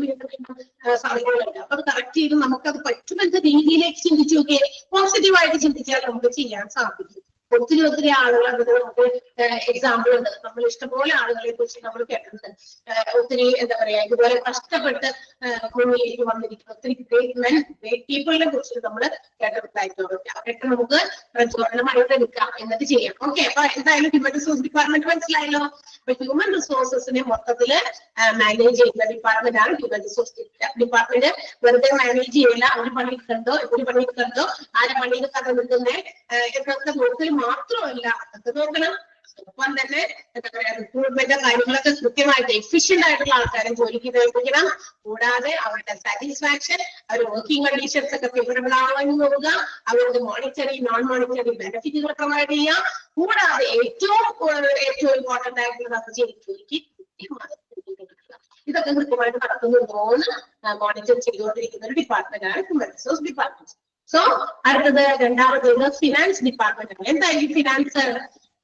സമയങ്ങളുണ്ട്. അപ്പൊ അത് കറക്റ്റ് ചെയ്ത് നമുക്കത് പറ്റുമെന്ന രീതിയിലേക്ക് ചിന്തിച്ചു നോക്കിയേ, പോസിറ്റീവായിട്ട് ചിന്തിച്ചാൽ നമുക്ക് ചെയ്യാൻ സാധിക്കും. ഒത്തിരി ആളുകൾ അതിന് നമുക്ക് എക്സാമ്പിൾ ഉണ്ട്. നമ്മൾ ഇഷ്ടംപോലെ ആളുകളെ കുറിച്ച് നമ്മൾ കേട്ടിട്ടുണ്ട്. ഒത്തിരി എന്താ പറയാ ഇതുപോലെ കഷ്ടപ്പെട്ട് മുന്നിലേക്ക് വന്നിരിക്കുന്ന ഒത്തിരി ഗ്രേറ്റ് പീപ്പിളിനെ കുറിച്ച് നമ്മൾ കേട്ടിട്ടുണ്ടായിട്ടുണ്ട്. അവരൊക്കെ നമുക്ക് പ്രചോദനമായിട്ട് എടുക്കാം, എന്നിട്ട് ചെയ്യാം. ഓക്കെ, അപ്പൊ എന്തായാലും ഹ്യൂമൻ റിസോഴ്സ് ഡിപ്പാർട്ട്മെന്റ് മനസ്സിലായല്ലോ. അപ്പൊ ഹ്യൂമൻ റിസോഴ്സസിനെ മൊത്തത്തില് മാനേജ് ചെയ്യുന്ന ഡിപ്പാർട്ട്മെന്റ് ആണ് ഹ്യൂമൻ റിസോഴ്സ് ഡിപ്പാർട്ട്മെന്റ്. വെറുതെ മാനേജ് ചെയ്യില്ല, ഒരു പണിയെടുക്കണ്ടോ ഒരു പണിയെടുക്കണ്ടോ, ആരെ പണിയെടുക്കാതെ നിൽക്കുന്നേ എന്നൊക്കെ നോക്കൽ മാത്രമല്ല, അതൊക്കെ നോക്കണം. ഒപ്പം തന്നെ എന്താ പറയാ റിക്രൂട്ട്മെന്റ് കാര്യങ്ങളൊക്കെ കൃത്യമായിട്ട് എഫിഷ്യന്റ് ആയിട്ടുള്ള ആൾക്കാരെ ജോലിക്ക് ഏൽപ്പിക്കണം. കൂടാതെ അവരുടെ സാറ്റിസ്ഫാക്ഷൻ, അവരുടെ വർക്കിംഗ് കണ്ടീഷൻസ് ഒക്കെ ഫേവറബിൾ ആണോ എന്ന് നോക്കുക. അവരുടെ മോണിറ്ററി നോൺ മോണിറ്ററി ബെനിഫിറ്റുകൾ പ്രൊവൈഡ് ചെയ്യാം. കൂടാതെ ഏറ്റവും ഇമ്പോർട്ടന്റ് ആയിട്ടുള്ളത് അവർ ജോലിക്ക് ഇതൊക്കെ കൃത്യമായിട്ട് നടക്കുന്നുണ്ടോ എന്ന് മോണിറ്റർ ചെയ്തുകൊണ്ടിരിക്കുന്ന ഒരു ഡിപ്പാർട്ട്മെന്റ് ആണ് ഹ്യൂമൻ റിസോഴ്സ് ഡിപ്പാർട്ട്മെന്റ്. സോ അടുത്തത് രണ്ടാമത്തേത് ഫിനാൻസ് ഡിപ്പാർട്ട്മെന്റ് ആണ്. എന്തായാലും finance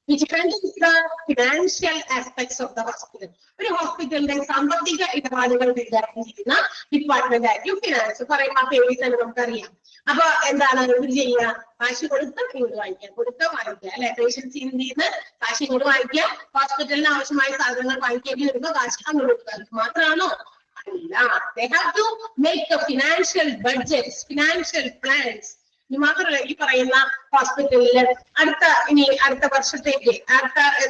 which handles the financial aspects of the hospital. ഒരു ഹോസ്പിറ്റലിന്റെ സാമ്പത്തിക ഇടപാടുകൾ കൈകാര്യം ചെയ്യുന്ന ഡിപ്പാർട്ട്മെന്റ് ആയിരിക്കും ഫിനാൻസ്. പറയുന്ന പേരിൽ തന്നെ നമുക്കറിയാം. അപ്പൊ എന്താണ് ഇവർ ചെയ്യുക? കാശ് കൊടുത്ത് ഇങ്ങോട്ട് വാങ്ങിക്കുക, വാങ്ങിക്കുക അല്ലെ, പേഷ്യൻസിൽ നിന്ന് കാശ് ഇങ്ങോട്ട് വാങ്ങിക്കുക, ഹോസ്പിറ്റലിന് ആവശ്യമായ സാധനങ്ങൾ വാങ്ങിക്കേണ്ടി വരുമ്പോൾ കാശ് അങ്ങോട്ട് കൊടുക്കുക മാത്രമാണോ? They have to make the financial budgets, financial plans. ഇത് മാത്രമല്ല, ഈ പറയുന്ന ഹോസ്പിറ്റലില് അടുത്ത വർഷത്തേക്ക്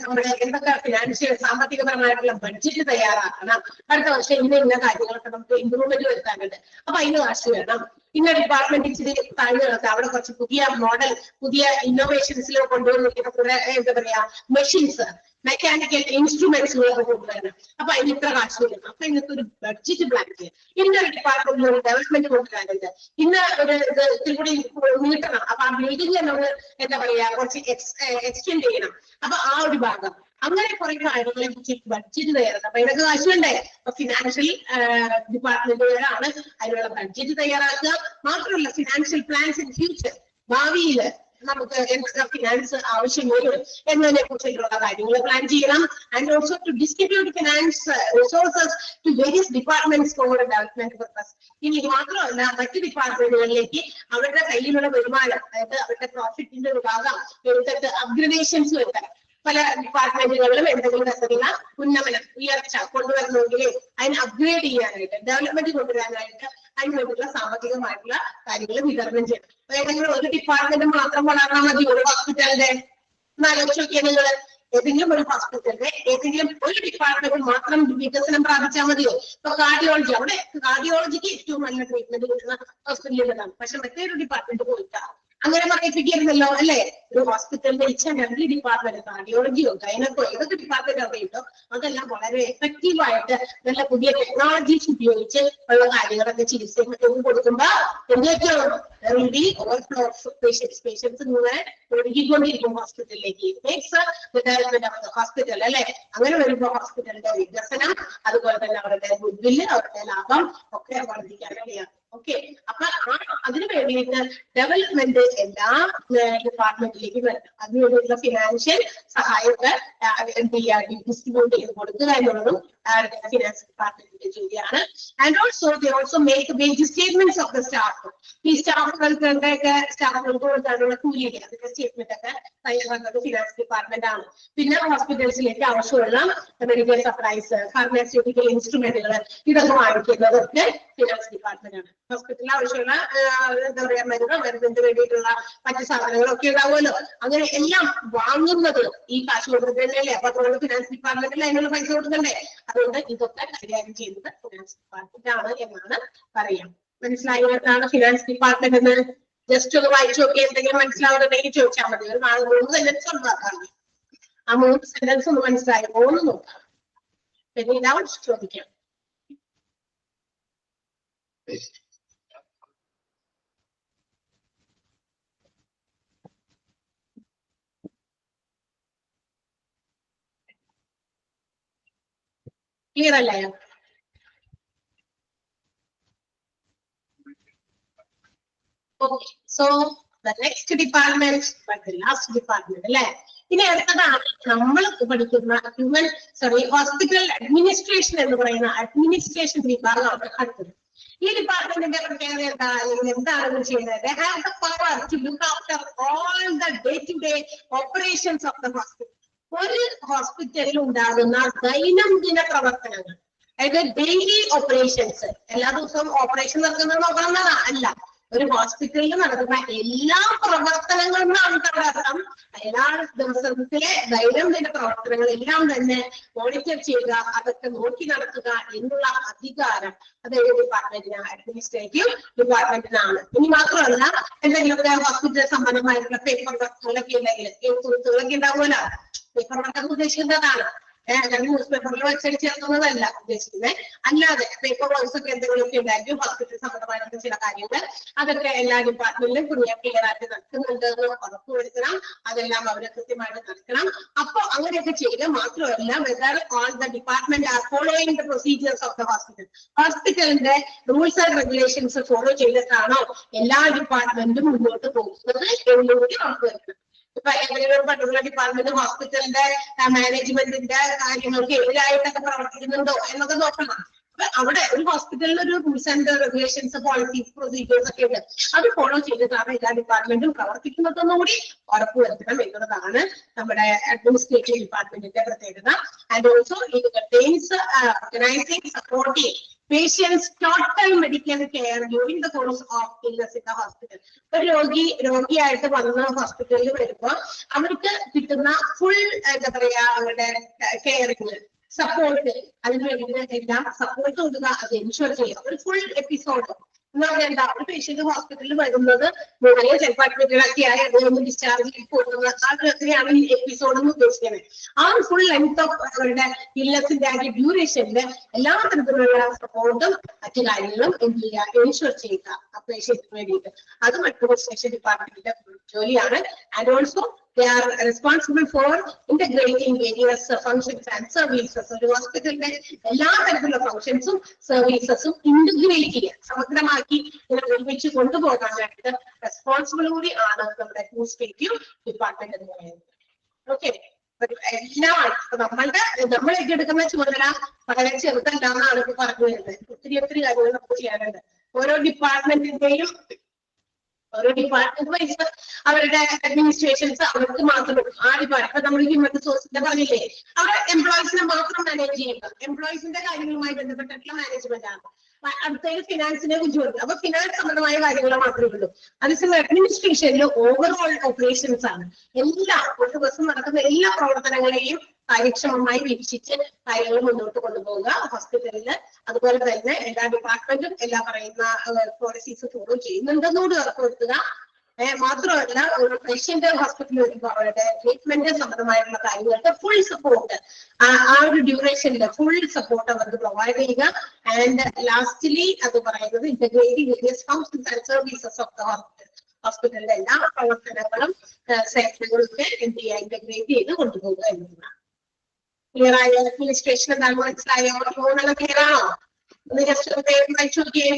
നമ്മുടെ എന്തൊക്കെ ഫിനാൻഷ്യൽ സാമ്പത്തികപരമായിട്ടുള്ള ബഡ്ജറ്റ് തയ്യാറാക്കണം. അടുത്ത വർഷം ഇന്ന കാര്യങ്ങളൊക്കെ നമുക്ക് ഇമ്പ്രൂവ്മെന്റ് വരുത്താനുണ്ട്. അപ്പൊ അതിന് കാശ് വേണം. ഇന്ന ഡിപ്പാർട്ട്മെന്റ് ഇച്ചിരി താഴ്ന്നു കിടക്കുക, അവിടെ കുറച്ച് പുതിയ മോഡൽ, പുതിയ ഇന്നോവേഷൻസിൽ കൊണ്ടുവന്നിരിക്കുന്ന കുറെ എന്താ പറയാ മെഷീൻസ്, മെക്കാനിക്കൽ ഇൻസ്ട്രുമെന്റ്സുകളൊക്കെ കൊണ്ടുവരണം. അപ്പൊ അതിന് ഇത്ര കാശ് വരും. അപ്പൊ ഇന്നത്തെ ഒരു ബഡ്ജറ്റ് പ്ലാൻ ചെയ്യും. ഇന്നൊരു ഡിപ്പാർട്ട്മെന്റിൽ ഒരു ഡെവലപ്മെന്റ് കൊണ്ടുവരാനുണ്ട്, ഇന്ന ഒരു ഇത്തിരി കൂടി നീട്ടണം. അപ്പൊ ആ ബിൽഡിംഗ് നമ്മൾ എന്താ പറയാ കുറച്ച് എക്സ്റ്റെൻഡ് ചെയ്യണം. അപ്പൊ ആ ഒരു ഭാഗം, അങ്ങനെ കുറെ കാര്യങ്ങളെ കുറിച്ച് ബഡ്ജറ്റ് തയ്യാറാക്കാം. അപ്പൊ ഇതൊക്കെ കാശ് വേണ്ടേ? അപ്പൊ ഫിനാൻഷ്യൽ ഡിപ്പാർട്ട്മെന്റുകളാണ് അതിനുള്ള ബഡ്ജറ്റ് തയ്യാറാക്കുക. മാത്രമല്ല ഫിനാൻഷ്യൽ പ്ലാൻസ് ഇൻ ഫ്യൂച്ചർ, ഭാവിയില് നമുക്ക് എന്തൊക്കെ ഫിനാൻസ് ആവശ്യം വരും എന്നതിനെ കുറിച്ചുള്ള കാര്യങ്ങൾ പ്ലാൻ ചെയ്യണം. And also to distribute finance resources to various departments for development purpose. ഇനി ഇത് മാത്രമല്ല, മറ്റ് ഡിപ്പാർട്ട്മെന്റുകളിലേക്ക് അവരുടെ കയ്യിലുള്ള വരുമാനം, അതായത് അവരുടെ പ്രോഫിറ്റിന്റെ ഒരു ഭാഗം എടുത്തിട്ട് അപ്ഗ്രഡേഷൻസ് വരുത്താൻ പല ഡിപ്പാർട്ട്മെന്റുകളിലും എന്തെങ്കിലും തരത്തിലുള്ള ഉയർച്ച കൊണ്ടുവരണമെങ്കിൽ അതിന് അപ്ഗ്രേഡ് ചെയ്യാനായിട്ട്, ഡെവലപ്മെന്റ് കൊണ്ടുവരാനായിട്ട് അതിനുവേണ്ടിയുള്ള സാമ്പത്തികമായിട്ടുള്ള കാര്യങ്ങൾ വിതരണം ചെയ്യണം. ഏതെങ്കിലും ഒരു ഡിപ്പാർട്ട്മെന്റ് മാത്രം വളർന്നാൽ മതി ഒരു ഹോസ്പിറ്റലിന്റെ? എന്നാലോചിച്ച് നോക്കിയാൽ നിങ്ങൾ, ഏതെങ്കിലും ഒരു ഹോസ്പിറ്റലിന്റെ ഏതെങ്കിലും ഒരു ഡിപ്പാർട്ട്മെന്റ് മാത്രം വികസനം പ്രാപിച്ചാൽ മതിയോ? ഇപ്പൊ കാർഡിയോളജി, അവിടെ കാർഡിയോളജിക്ക് ഏറ്റവും നല്ല ട്രീറ്റ്മെന്റ് കിട്ടുന്ന ഹോസ്പിറ്റലുകളാണ്. പക്ഷെ മറ്റൊരു ഡിപ്പാർട്ട്മെന്റ് പോയിട്ടാ അങ്ങനെ പറയിപ്പിക്കരുതല്ലോ അല്ലെ. ഒരു ഹോസ്പിറ്റലിന്റെ എവറി ഡിപ്പാർട്ട്മെന്റ്, കാർഡിയോളജിയോ ഗൈനക്കോ ഏതൊക്കെ ഡിപ്പാർട്ട്മെന്റ് അറിയിട്ടോ അതെല്ലാം വളരെ എഫക്റ്റീവ് ആയിട്ട് നല്ല പുതിയ ടെക്നോളജീസ് ഉപയോഗിച്ച് ഉള്ള കാര്യങ്ങളൊക്കെ ചികിത്സയും മറ്റും കൊടുക്കുമ്പോ എന്തൊക്കെയാണ് ഓവർഫ്ലോ ഓഫ് പേഷ്യൻസ് ഇങ്ങനെ ഒഴുകിക്കൊണ്ടിരിക്കും ഹോസ്പിറ്റലിലേക്ക്. ഹോസ്പിറ്റൽ അല്ലെ. അങ്ങനെ വരുമ്പോ ഹോസ്പിറ്റലിന്റെ വികസനം, അതുപോലെ തന്നെ അവരുടെ ഗുഡ്വില്ല്, അവരുടെ ലാഭം ഒക്കെ വർദ്ധിക്കാൻ കഴിയാം. ഓക്കെ, അപ്പൊ അതിന് വേണ്ടിയിട്ട് ഡെവലപ്മെന്റ് എല്ലാ ഡിപ്പാർട്ട്മെന്റിലേക്കും വരണം. അതിനുവേണ്ടിയുള്ള ഫിനാൻഷ്യൽ സഹായമൊക്കെ ഡിസ്ട്രിബ്യൂട്ട് ചെയ്ത് കൊടുക്കുക എന്നുള്ളതും ഫിനാൻസ് ഡിപ്പാർട്ട്മെന്റിന്റെ ജോലിയാണ്. And also they also make wage statements of the staff. ഈ സ്റ്റാഫുകൾക്കൊക്കെ സ്റ്റാഫുകൾക്ക് കൊടുക്കാനുള്ള കൂലിയില്ല, അതിന്റെ സ്റ്റേറ്റ്മെന്റ് ഒക്കെ തയ്യാറാക്കുന്നത് ഫിനാൻസ് ഡിപ്പാർട്ട്മെന്റ് ആണ്. പിന്നെ ഹോസ്പിറ്റൽസിലേക്ക് ആവശ്യമുള്ള മെഡിക്കൽ സപ്ലൈസ്, ഫാർമസ്യൂട്ടിക്കൽ ഇൻസ്ട്രുമെന്റുകൾ ഇതൊക്കെ വാങ്ങിക്കുന്നതൊക്കെ ഫിനാൻസ് ഡിപ്പാർട്ട്മെന്റ് ആണ്. ഹോസ്പിറ്റലിൽ ആവശ്യമുള്ള എന്താ പറയാ മരുന്നിന് വേണ്ടിയിട്ടുള്ള മറ്റു സാധനങ്ങളൊക്കെ ഉണ്ടാവുമല്ലോ, അങ്ങനെ എല്ലാം വാങ്ങുന്നത് ഈ കാശ് കൊടുക്കുന്നതല്ലേ. അപ്പൊ അതുകൊണ്ട് ഫിനാൻസ് ഡിപ്പാർട്ട്മെന്റിൽ അതിനുള്ള പൈസ കൊടുക്കണ്ടേ. അതുകൊണ്ട് ഇതൊക്കെ കൈകാര്യം ചെയ്യുന്നത് ഫിനാൻസ് ഡിപ്പാർട്ട്മെന്റ് ആണ് എന്നാണ് പറയാം. മനസ്സിലായോ എന്താണ് ഫിനാൻസ് ഡിപ്പാർട്ട്മെന്റ് എന്ന്? ജസ്റ്റ് ഒന്ന് വായിച്ചു നോക്കി, എന്തെങ്കിലും മനസ്സിലാവുന്നുണ്ടെങ്കിൽ ചോദിച്ചാൽ മതി. ഒരു 3 സെന്റൻസ് ഉണ്ടാക്കാണ്. ആ 3 സെന്റൻസ് ഒന്ന് മനസ്സിലായോ എന്ന് നോക്കാം. പിന്നെ ഡൗട്ട്സ് ചോദിക്കാം. ക്ലിയർ അല്ലേ? Okay, so the next department, but the last department, അല്ലേ? ഇനി അടുത്തതാണ് നമ്മൾ പഠിക്കുന്ന ഹോസ്പിറ്റൽ അഡ്മിനിസ്ട്രേഷൻ എന്ന് പറയുന്ന അഡ്മിനിസ്ട്രേഷൻ വിഭാഗമാണ് അടുത്തത്. ഈ ഡിപ്പാർട്ട്മെന്റിന്റെ പ്രത്യേകത എന്താ, അല്ലെങ്കിൽ എന്താണ് ചെയ്യുന്നത്? They have the power to look after all the day-to-day operations of the hospital. ഒരു ഹോസ്പിറ്റലിൽ ഉണ്ടാകുന്ന ദൈനംദിന പ്രവർത്തനങ്ങൾ, അതായത് ഡെയിലി ഓപ്പറേഷൻസ്. എല്ലാ ദിവസവും ഓപ്പറേഷൻ നടക്കുന്നത് നോക്കണമെന്നല്ല, അല്ല, ഒരു ഹോസ്പിറ്റലിൽ നടക്കുന്ന എല്ലാ പ്രവർത്തനങ്ങളും അർത്ഥം. എല്ലാ ദിവസത്തിലെ ദൈനംദിന പ്രവർത്തനങ്ങൾ എല്ലാം തന്നെ മോണിറ്റർ ചെയ്യുക, അതൊക്കെ നോക്കി നടത്തുക എന്നുള്ള അധികാരം അതായത് ഡിപ്പാർട്ട്മെന്റിന്, അഡ്മിനിസ്ട്രേറ്റീവ് ഡിപ്പാർട്ട്മെന്റിനാണ്. ഇനി മാത്രമല്ല, എന്തെങ്കിലും ഹോസ്പിറ്റൽ സംബന്ധമായിട്ടുള്ള പേപ്പർ വർക്കുകളൊക്കെ ഉണ്ടെങ്കിൽ, എഴുത്തുകളൊക്കെ ഉണ്ടാവുമല്ലോ. പേപ്പർ വർക്ക് ഉദ്ദേശിക്കുന്നതാണ് ന്യൂസ് പേപ്പറിൽ വെച്ചടി ചേർക്കുന്നതല്ല ഉദ്ദേശിക്കുന്നത്. അല്ലാതെ പേപ്പർ വർക്ക്സ് ഒക്കെ എന്തെങ്കിലുമൊക്കെ ഉണ്ടായിരിക്കും, ഹോസ്പിറ്റൽ സംബന്ധമായിട്ടുള്ള ചില കാര്യങ്ങൾ, അതൊക്കെ എല്ലാ ഡിപ്പാർട്ട്മെന്റിലും ക്ലിയർ ആയിട്ട് നടക്കുന്നുണ്ട് എന്ന് ഉറപ്പുവരുത്തണം. അതെല്ലാം അവരെ കൃത്യമായിട്ട് നടക്കണം. അപ്പൊ അങ്ങനെയൊക്കെ ചെയ്യുക മാത്രമല്ല, whether all the department are following the procedures of the hospital. ഹോസ്പിറ്റലിന്റെ റൂൾസ് ആൻഡ് റെഗുലേഷൻസ് ഫോളോ ചെയ്തിട്ടാണോ എല്ലാ ഡിപ്പാർട്ട്മെന്റും മുന്നോട്ട് പോകുന്നത് എന്നുകൂടി ഉറപ്പുവരുത്തണം. ഇപ്പൊ ഏതെങ്കിലും പർട്ടിക്കുലർ ഡിപ്പാർട്ട്മെന്റ് ഹോസ്പിറ്റലിന്റെ മാനേജ്മെന്റിന്റെ കാര്യങ്ങൾക്ക് എതിരായിട്ടൊക്കെ പ്രവർത്തിക്കുന്നുണ്ടോ എന്നൊക്കെ നോക്കണം. അപ്പൊ അവിടെ ഒരു ഹോസ്പിറ്റലിൽ ഒരു rules and regulations, policies, procedures ഒക്കെ ഉണ്ട്. അത് ഫോളോ ചെയ്തിട്ടാണ് എല്ലാ ഡിപ്പാർട്ട്മെന്റും പ്രവർത്തിക്കുന്നതെന്നും കൂടി ഉറപ്പുവരുത്തണം എന്നുള്ളതാണ് നമ്മുടെ അഡ്മിനിസ്ട്രേറ്റീവ് ഡിപ്പാർട്ട്മെന്റിന്റെ പ്രത്യേകത. ആൻഡ് ഓൾസോ ഇത് contains organising, supporting patients total medical care during the course of illness in the hospital. ഒരു രോഗിയായിട്ട് വന്ന ഹോസ്പിറ്റലിൽ വരുമ്പോ അവർക്ക് കിട്ടുന്ന ഫുൾ എന്താ പറയാ അവരുടെ കെയറിങ്, സപ്പോർട്ട്, അതിന് വേണ്ടി എല്ലാം സപ്പോർട്ട് കൊടുക്കുക, അത് എൻഷുർ ചെയ്യുക. ഒരു ഫുൾ എപ്പിസോഡ് എന്ന് പറഞ്ഞാൽ എന്താ, ഒരു പേഷ്യന്റ് ഹോസ്പിറ്റലിൽ വരുന്നത് മുതലേ ചിലപ്പോൾ അഡ്മിറ്റഡൊക്കെ ആയി അതൊന്ന് ഡിസ്ചാർജ് ചെയ്ത് പോകുന്നത്, അതൊക്കെയാണ് ഈ എപ്പിസോഡ് എന്ന് ഉദ്ദേശിക്കുന്നത്. ആ ഫുൾ ലെങ്ത് ഓഫ് അവരുടെ ഇല്ലസിന്റെ ആ ഡ്യൂറേഷനില് എല്ലാ തരത്തിലുള്ള സപ്പോർട്ടും മറ്റു കാര്യങ്ങളും എന്ത് ചെയ്യുക, എൻഷുർ ചെയ്യുക ആ പേഷ്യന്റിന് വേണ്ടിയിട്ട്. അത് അഡ്മിനിസ്ട്രേഷൻ ഡിപ്പാർട്ട്മെന്റിന്റെ ജോലിയാണ്. And also they are responsible for integrating various functions and services. ഒരു ഹോസ്പിറ്റലിന്റെ എല്ലാ തരത്തിലുള്ള ഫംഗ്ഷൻസും സർവീസസും ഇന്റഗ്രേറ്റ് ചെയ്യുക, സമഗ്രമാക്കി ഒരുമിച്ച് കൊണ്ടുപോകാനായിട്ട് റെസ്പോൺസിബിൾ കൂടി ആണ് നമ്മുടെ അഡ്മിനിസ്ട്രേറ്റീവ് ഡിപ്പാർട്ട്മെന്റ് എന്ന് പറയുന്നത്. ഓക്കെ, എല്ലാമാണ് നമ്മൾ ഏറ്റെടുക്കുന്ന ചുമതല വളരെ ചെറുതല്ലാന്നാണ് ഇപ്പൊ പറഞ്ഞു വരുന്നത്. ഒത്തിരി കാര്യങ്ങൾ നമുക്ക് ചെയ്യാനുണ്ട്. ഓരോ ഡിപ്പാർട്ട്മെന്റിന്റെയും വൈസ് അവരുടെ അഡ്മിനിസ്ട്രേഷൻസ് അവർക്ക് മാത്രം ആ ഡിപ്പാർട്ട്മെന്റ്. നമ്മൾ ഹ്യൂമൻ റിസോഴ്സിന്റെ പറഞ്ഞില്ലേ, അവർ എംപ്ലോയീസിനെ മാത്രം മാനേജ് ചെയ്യുക, എംപ്ലോയീസിന്റെ കാര്യങ്ങളുമായി ബന്ധപ്പെട്ടിട്ടുള്ള മാനേജ്മെന്റ് ആണ്. അടുത്തത് ഫിനാൻസിനെ കുറിച്ച് കൊടുക്കുക. അപ്പൊ ഫിനാൻസ് സംബന്ധമായ കാര്യങ്ങൾ മാത്രമേ ഉള്ളൂ. അതേസമയം അഡ്മിനിസ്ട്രേഷനിൽ ഓവറോൾ ഓപ്പറേഷൻസ് ആണ്. ഒരു ദിവസം നടക്കുന്ന എല്ലാ പ്രവർത്തനങ്ങളെയും കാര്യക്ഷമമായി വീക്ഷിച്ച് കാര്യങ്ങൾ മുന്നോട്ട് കൊണ്ടുപോകുക ഹോസ്പിറ്റലില്. അതുപോലെ തന്നെ എല്ലാ ഡിപ്പാർട്ട്മെന്റും എല്ലാ പറയുന്ന പോളിസീസ് ഫോളോ ചെയ്യുന്നുണ്ടെന്നുകൂടി ഉറപ്പുവരുത്തുക. മാത്രമല്ല, ഒരു പേഷ്യന്റ് ഹോസ്പിറ്റലിൽ വരുമ്പോൾ അവരുടെ ട്രീറ്റ്മെന്റ് സംബന്ധമായിട്ടുള്ള കാര്യങ്ങൾക്ക് ഫുൾ സപ്പോർട്ട്, ആ ഒരു ഡ്യൂറേഷനിൽ ഫുൾ സപ്പോർട്ട് അവർക്ക് പ്രൊവൈഡ് ചെയ്യുക. ആൻഡ് ലാസ്റ്റ്ലി അത് പറയുന്നത് integrating various functions and services of the hospital. ഹോസ്പിറ്റലിന്റെ എല്ലാ പ്രവർത്തനങ്ങളും സേവനങ്ങളും ഒക്കെ എന്ത് ചെയ്യുക, ഇന്റഗ്രേറ്റ് ചെയ്ത് കൊണ്ടുപോകുക എന്നതാണ്. ക്ലിയർ ആയോ? അഡ്മിനിസ്ട്രേഷൻ എന്താണ് മനസ്സിലായോ? ക്ലിയർ ആണോ? ഒന്ന് ജസ്റ്റ് വായിച്ചു നോക്കിയേ.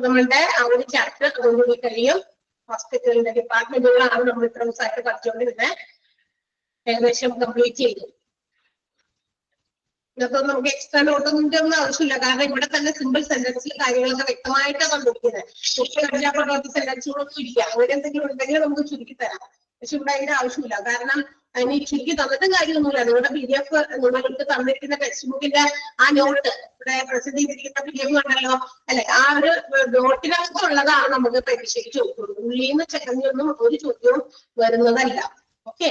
നമ്മളുടെ ആ ഒരു ചാപ്റ്റർ അതോടുകൂടി കഴിയും. ഹോസ്പിറ്റലിന്റെ ഡിപ്പാർട്ട്മെന്റുകളാണ് നമ്മൾ ഇത്ര ദിവസമായിട്ട് പഠിച്ചുകൊണ്ടിരുന്നത്. ഏകദേശം കംപ്ലീറ്റ് ചെയ്തു. ഇതൊക്കെ നമുക്ക് എക്സ്ട്രാ നോട്ടൊന്നും ആവശ്യമില്ല. കാരണം ഇവിടെ തന്നെ സിമ്പിൾ സെന്റൻസിൽ കാര്യങ്ങളൊക്കെ വ്യക്തമായിട്ടാണ് കണ്ടുപിടിക്കുന്നത്. സെന്റൻസുകളൊന്നും ഇല്ല. അങ്ങനെ എന്തെങ്കിലും ഉണ്ടെങ്കിൽ നമുക്ക് ചുരുക്കി തരാം. പക്ഷെ ഇവിടെ അതിന്റെ ആവശ്യമില്ല. കാരണം അതിന് ചുരുക്കി തന്നിട്ടും കാര്യമൊന്നുമില്ല. നിങ്ങളുടെ PDF നിങ്ങൾക്ക് തന്നിരിക്കുന്ന ടെക്സ്റ്റ് ബുക്കിന്റെ ആ നോട്ട് ഇവിടെ പ്രസന്റ് ചെയ്തിരിക്കുന്ന PDF കണ്ടല്ലോ അല്ലെ, ആ ഒരു നോട്ടിനകത്തുള്ളതാണ് നമുക്ക് പരീക്ഷയ്ക്ക് ചോദിക്കുന്നത്. ഉള്ളിന്ന് ചെറിയൊന്നും ഒരു ചോദ്യവും വരുന്നതല്ല. ഓക്കെ,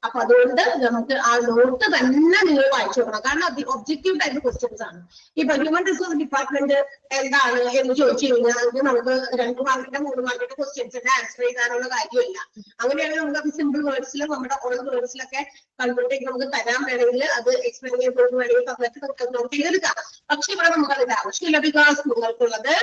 അപ്പൊ അതുകൊണ്ട് നമുക്ക് ആ നോട്ട് തന്നെ നിങ്ങൾ വായിച്ചു നോക്കണം. കാരണം അത് ഒബ്ജക്റ്റീവ് ടൈപ്പ് ക്വസ്റ്റ്യൻസ് ആണ്. ഇപ്പൊ ഹ്യൂമൻ റിസോഴ്സ് ഡിപ്പാർട്ട്മെന്റ് എന്താണ് എന്ന് ചോദിച്ചു കഴിഞ്ഞാൽ നമുക്ക് 2 മാർക്കിന്റെ 3 മാർക്കിന്റെ ക്വസ്റ്റ്യൻസിന്റെ ആൻസർ ചെയ്താനുള്ള കാര്യമില്ല. അങ്ങനെയാണെങ്കിൽ നമുക്ക് സിമ്പിൾ വേർഡ്സിലും നമ്മുടെ ഓൾഡ് വേർഡ്സിലൊക്കെ കണ്ടുപിടിച്ച് നമുക്ക് തരാൻ വേണമെങ്കിൽ അത് എക്സ്പ്ലെയിൻ ചെയ്ത് വേണമെങ്കിൽ തന്നിട്ട് നമുക്ക് നോട്ട് ചെയ്തെടുക്കാം. പക്ഷെ ഇവിടെ നമുക്ക് അതിന്റെ ആവശ്യമില്ല. ബിക്കോസ് നിങ്ങൾക്കുള്ളത്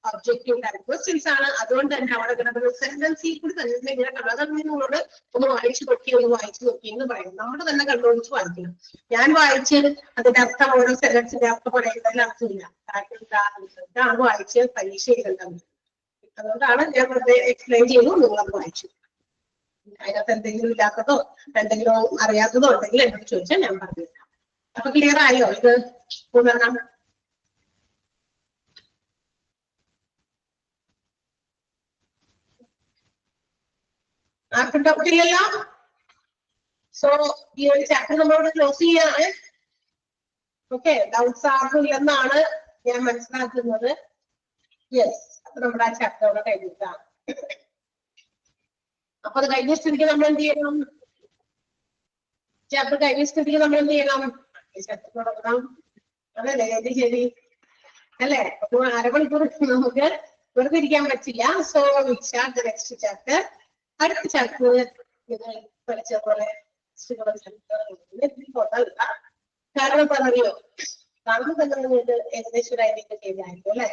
ഒബ്ജക്റ്റീവ് ടൈപ്പ് ക്വസ്റ്റ്യൻസ് ആണ്. അതുകൊണ്ട് തന്നെ അവിടെ കിടക്കുന്ന സെന്റൻസിൽ കൂടി തന്നെ ഇങ്ങനെ കണ്ടത് നിങ്ങളോട് ഒന്ന് വായിച്ചു നോക്കി എന്ന് പറയും. നമ്മുടെ തന്നെ കണ്ടുപിടിച്ച് വായിക്കണം. ഞാൻ വായിച്ച് അതിന്റെ അർത്ഥം ഓരോ സെന്റൻസിന്റെ അർത്ഥം പറയുന്നതിൽ അർത്ഥമില്ല. ഇതാണ് വായിച്ച് പരീക്ഷ എഴുതേണ്ടത്. അതുകൊണ്ടാണ് ഞാൻ വെറുതെ എക്സ്പ്ലെയിൻ ചെയ്തു, നിങ്ങളത് വായിച്ചു. അതിനകത്ത് എന്തെങ്കിലും ഇല്ലാത്തതോ എന്തെങ്കിലും അറിയാത്തതോ ഉണ്ടെങ്കിൽ എന്നോട് ചോദിച്ചാൽ ഞാൻ പറഞ്ഞുതരാം. അപ്പൊ ക്ലിയർ ആയോ ഇത്? മൂന്നെണ്ണം ആർക്കും ഡൗട്ട് ഇല്ലല്ലോ? സോ ഈ ഒരു ചാപ്റ്റർ നമ്മളോട് ക്ലോസ് ചെയ്യാണ്. ഓക്കെ, ഡൗട്ട്സ് ആർക്കും ഇല്ലെന്നാണ് ഞാൻ മനസ്സിലാക്കുന്നത്. യെസ്, അപ്പൊ നമ്മുടെ ആ ചാപ്റ്റർ അവിടെ കഴിഞ്ഞിട്ടാണ്. അപ്പൊ അത് കഴിഞ്ഞ സ്ഥിതിക്ക് നമ്മൾ എന്ത് ചെയ്യണം? ചാപ്റ്റർ കഴിഞ്ഞ സ്ഥിതിക്ക് നമ്മൾ എന്ത് ചെയ്യണം? ചാപ്റ്റർ തുടങ്ങണം. അതല്ലേ എന്റെ ശരി അല്ലേ? അപ്പൊ അരമണിക്കൂർ നമുക്ക് വെറുതെ ഇരിക്കാൻ പറ്റില്ല. സോ നെക്സ്റ്റ് ചാപ്റ്റർ, അടുത്ത ചാപ്റ്റർ പഠിച്ച പോലെ കാരണം പറഞ്ഞോ, കാരണം തന്നെ ഏകദേശം ഒരു ഐഡിയ ചെയ്തായിരിക്കും അല്ലെ?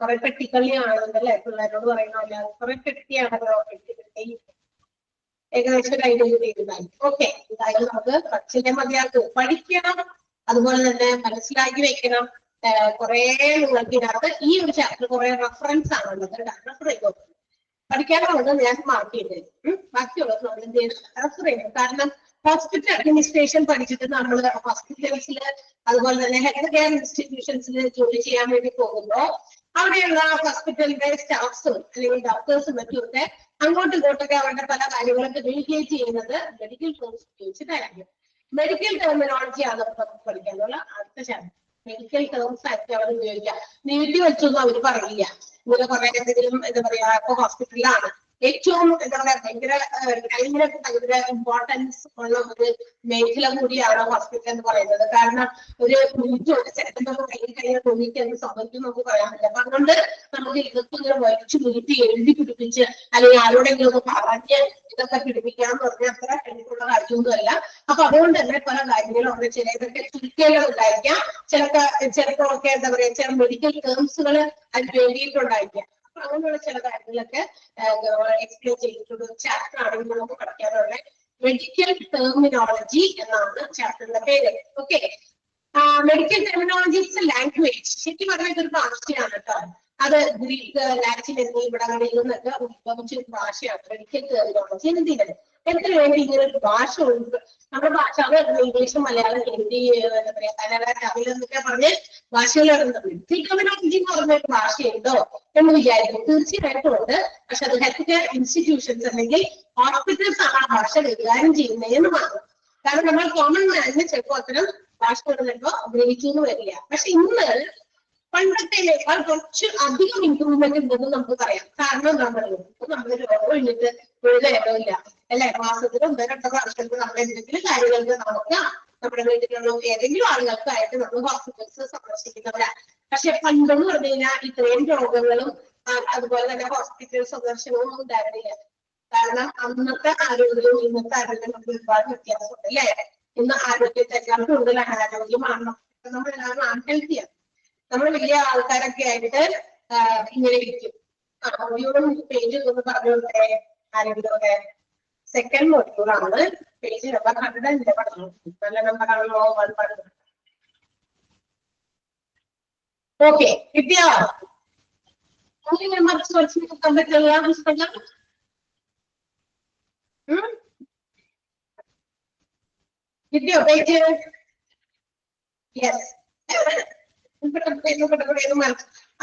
കുറെ പെട്ടിക്കളിയാണെന്നല്ലേ പിള്ളേരോട് പറയുന്നില്ല, കുറെ പെട്ടിയാണല്ലോ പെട്ടി ഏകദേശം ഒരു ഐഡിയ ചെയ്തതായിരിക്കും. ഓക്കെ, എന്തായാലും നമുക്ക് പഠിച്ചില്ലേ മതിയാക്കും, പഠിക്കണം. അതുപോലെ തന്നെ മനസ്സിലാക്കി വെക്കണം. കുറെ നിങ്ങൾക്ക് ഇതിനകത്ത് ഈ ഒരു ചാപ്റ്റർ കുറെ റെഫറൻസ് ആണുള്ളത്. റെഫർ ചെയ്തോ, പഠിക്കാനുള്ളത് ഞാൻ മാർക്ക് ചെയ്തത്. ബാക്കിയുള്ളത് നമ്മൾ എന്ത് ചെയ്യണം? റെഫർ ചെയ്യണം. കാരണം ഹോസ്പിറ്റൽ അഡ്മിനിസ്ട്രേഷൻ പഠിച്ചിട്ട് നമ്മൾ ഹോസ്പിറ്റൽസിൽ അതുപോലെ തന്നെ ഹെൽത്ത് കെയർ ഇൻസ്റ്റിറ്റ്യൂഷൻസിൽ ജോലി ചെയ്യാൻ വേണ്ടി പോകുമ്പോൾ അവിടെയുള്ള ഹോസ്പിറ്റലിന്റെ സ്റ്റാഫ്സും അല്ലെങ്കിൽ ഡോക്ടേഴ്സും മറ്റുമൊക്കെ അങ്ങോട്ടും ഇങ്ങോട്ടൊക്കെ അവരുടെ പല കാര്യങ്ങളും കമ്മ്യൂണിക്കേറ്റ് ചെയ്യുന്നത് മെഡിക്കൽ ടേംസ് ഉപയോഗിച്ചിട്ടായിരിക്കും. മെഡിക്കൽ ടെർമിനോളജി ആണ് നമുക്ക് പഠിക്കാനുള്ള അടുത്ത ചാപ്റ്റർ. മെഡിക്കൽ ടേംസ് ആയിരിക്കും അവർ ഉപയോഗിക്കുക. നീട്ടി വെച്ചൊന്നും അവർ പറയില്ല. ഇങ്ങനെ കുറെ എന്തെങ്കിലും എന്താ പറയാ, ഇപ്പൊ ഹോസ്പിറ്റലിലാണ് ഏറ്റവും എന്താ പറയാ ഭയങ്കര ഇമ്പോർട്ടൻസ് ഉള്ള ഒരു മേഖല കൂടിയാണ് ഹോസ്പിറ്റൽ എന്ന് പറയുന്നത്. കാരണം ഒരു മിനിറ്റ് സെക്കൻഡ് കഴിഞ്ഞാൽ തോന്നിയിട്ട് എന്ത് സംഭവിക്കും നമുക്ക് പറയാൻ പറ്റില്ല. അപ്പൊ അതുകൊണ്ട് നമുക്ക് ഇതൊക്കെ ഇങ്ങനെ വലിച്ചു നീട്ടി എഴുതി പിടിപ്പിച്ച് അല്ലെങ്കിൽ ആരോടെങ്കിലും ഒക്കെ പറഞ്ഞ് ഇതൊക്കെ പിടിപ്പിക്കാന്ന് പറഞ്ഞാൽ അത്ര എളുപ്പമുള്ള കാര്യമൊന്നുമല്ല. അപ്പൊ അതുകൊണ്ട് തന്നെ പല കാര്യങ്ങളും അവിടെ ചിലതൊക്കെ ചുരുക്കേണ്ടതുണ്ടായിരിക്കാം, ചിലപ്പോഴൊക്കെ എന്താ പറയാ ചില മെഡിക്കൽ ടേംസുകൾ അതിന് വേണ്ടിയിട്ടുണ്ടായിരിക്കാം. അപ്പൊ അങ്ങനെയുള്ള ചില കാര്യങ്ങളൊക്കെ എക്സ്പ്ലെയിൻ ചെയ്തിട്ടുള്ള ചാപ്റ്റർ ആണെങ്കിൽ നമുക്ക് പഠിക്കാനുള്ള മെഡിക്കൽ ടെർമിനോളജി എന്നാണ് ചാപ്റ്ററിന്റെ പേര്. Okay, medical terminology is A language. ശരിക്കും പറഞ്ഞാൽ ഇതൊരു ഭാഷയാണ് കേട്ടോ. അത് ഗ്രീക്ക്, ലാറ്റിൻ എന്നീ ഇവിടങ്ങളിൽ നിന്നൊക്കെ ഉത്ഭവിച്ചൊരു ഭാഷയാണ് മെഡിക്കൽ ടെർമിനോളജി. എന്തിനു വേണ്ടി ഇങ്ങനെ ഒരു ഭാഷ ഉണ്ട്? നമ്മുടെ ഭാഷ അത് ഇംഗ്ലീഷും മലയാളം, ഹിന്ദി, എന്താ പറയാ കന്നഡ, തമിഴ് എന്നൊക്കെ പറഞ്ഞ് ഭാഷകളുണ്ട്. മെഡിക്കൽ ടെർമിനോളജി എന്ന് പറഞ്ഞ ഒരു ഭാഷയുണ്ടോ എന്ന് വിചാരിക്കും. തീർച്ചയായിട്ടും ഉണ്ട്. പക്ഷെ അത് ഹെൽത്ത് കെയർ ഇൻസ്റ്റിറ്റ്യൂഷൻസ് അല്ലെങ്കിൽ ഹോസ്പിറ്റൽസ് ആണ് ആ ഭാഷ കൈകാര്യം ചെയ്യുന്നതെന്ന് പറഞ്ഞു. കാരണം നമ്മൾ കോമൺ മാനിന് ചിലപ്പോൾ അത്തരം ഭാഷകൾ ചിലപ്പോൾ ഉപയോഗിച്ചെന്ന് വരില്ല. പക്ഷെ ഇന്ന് പണ്ടത്തേക്കാൾ കുറച്ച് അധികം ഇമ്പ്രൂവ്മെന്റ് ഉണ്ടെന്ന് നമുക്ക് പറയാം. കാരണം നമ്മൾ രോഗം കഴിഞ്ഞിട്ട് ഒരു നേരമില്ല അല്ലെ, മാസത്തിൽ 1-2 പ്രാവശ്യത്തിൽ നമ്മൾ എന്തെങ്കിലും കാര്യങ്ങൾക്ക് നമുക്ക് നമ്മുടെ വീട്ടിലുള്ള ഏതെങ്കിലും ആളുകൾക്കായിട്ട് നമ്മൾ ഹോസ്പിറ്റൽസ് സന്ദർശിക്കുന്നവരാണ്. പക്ഷെ പണ്ടെന്ന് പറഞ്ഞു കഴിഞ്ഞാൽ ഇത്രയും രോഗങ്ങളും അതുപോലെ തന്നെ ഹോസ്പിറ്റൽ സന്ദർശനവും ഉണ്ടായിരുന്നില്ല. കാരണം അന്നത്തെ ആരോഗ്യവും ഇന്നത്തെ ആരോഗ്യം നമുക്ക് ഒരുപാട് വ്യത്യാസമുണ്ട് അല്ലേ? ഇന്ന് ആരോഗ്യത്തെക്കാൾ കൂടുതൽ അനാരോഗ്യമാണ്. നമ്മളെല്ലാവരും അൺഹെൽത്തിയാണ്. നമ്മൾ വലിയ ആൾക്കാരൊക്കെ ആയിട്ട് ഇങ്ങനെ ഇരിക്കും. പേജ് ഒന്ന് പറഞ്ഞോട്ടെ ആരെങ്കിലുമൊക്കെ. സെക്കൻഡ് മൊഡ്യൂളാണ്, പേജ് നമ്പർ 100 പറഞ്ഞു. നല്ല നമ്പറാണല്ലോ. ഓക്കെ, കിട്ടിയോ? അങ്ങനെ മറിച്ച് കുറച്ച് നോക്കാൻ പറ്റുള്ള പുസ്തകം കിട്ടിയോ പേജ്? യെസ്.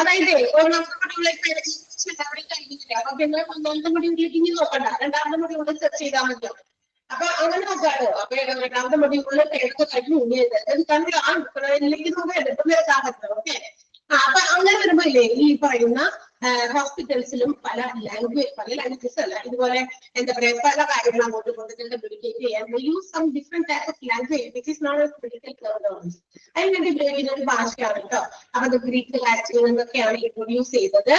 അതായത് ഒന്നാമത്തെ കഴിഞ്ഞില്ല. അപ്പൊ പിന്നെ ഒന്നാമത്തെ മൊഡ്യൂളിലേക്ക് ഇനി നോക്കണ്ട, രണ്ടാമത്തെ മൊഡ്യൂളിൽ സെർച്ച് ചെയ്താൽ മതിയോ? അപ്പൊ അങ്ങനെ നോക്കാട്ടോ. അപ്പൊ രണ്ടാമത്തെ മൊഡ്യൂളിൽ എടുത്ത് കഴിഞ്ഞു ഇതിലേക്ക് നമുക്ക് എടുത്ത് വെക്കാൻ പറ്റും. ഓക്കെ. അപ്പൊ അങ്ങനെ വരുമ്പോ ഇല്ലേ ഈ പറയുന്ന ഹോസ്പിറ്റൽസിലും പല ലാംഗ്വേജസ് അല്ല, ഇതുപോലെ എന്താ പറയാ പല കാര്യങ്ങൾ അങ്ങോട്ട് കൊണ്ട് കമ്മ്യൂണിക്കേറ്റ് ചെയ്യാൻ use some different type of language which is not medical terminology. അതിനുവേണ്ടി ഉപയോഗിക്കുന്ന ഒരു ഭാഷയാണ് കേട്ടോ. അത് ഗ്രീക്ക് ലാറ്റിനിൽ നിന്നൊക്കെയാണ് ഇൻട്രൊഡ്യൂസ് ചെയ്തത്.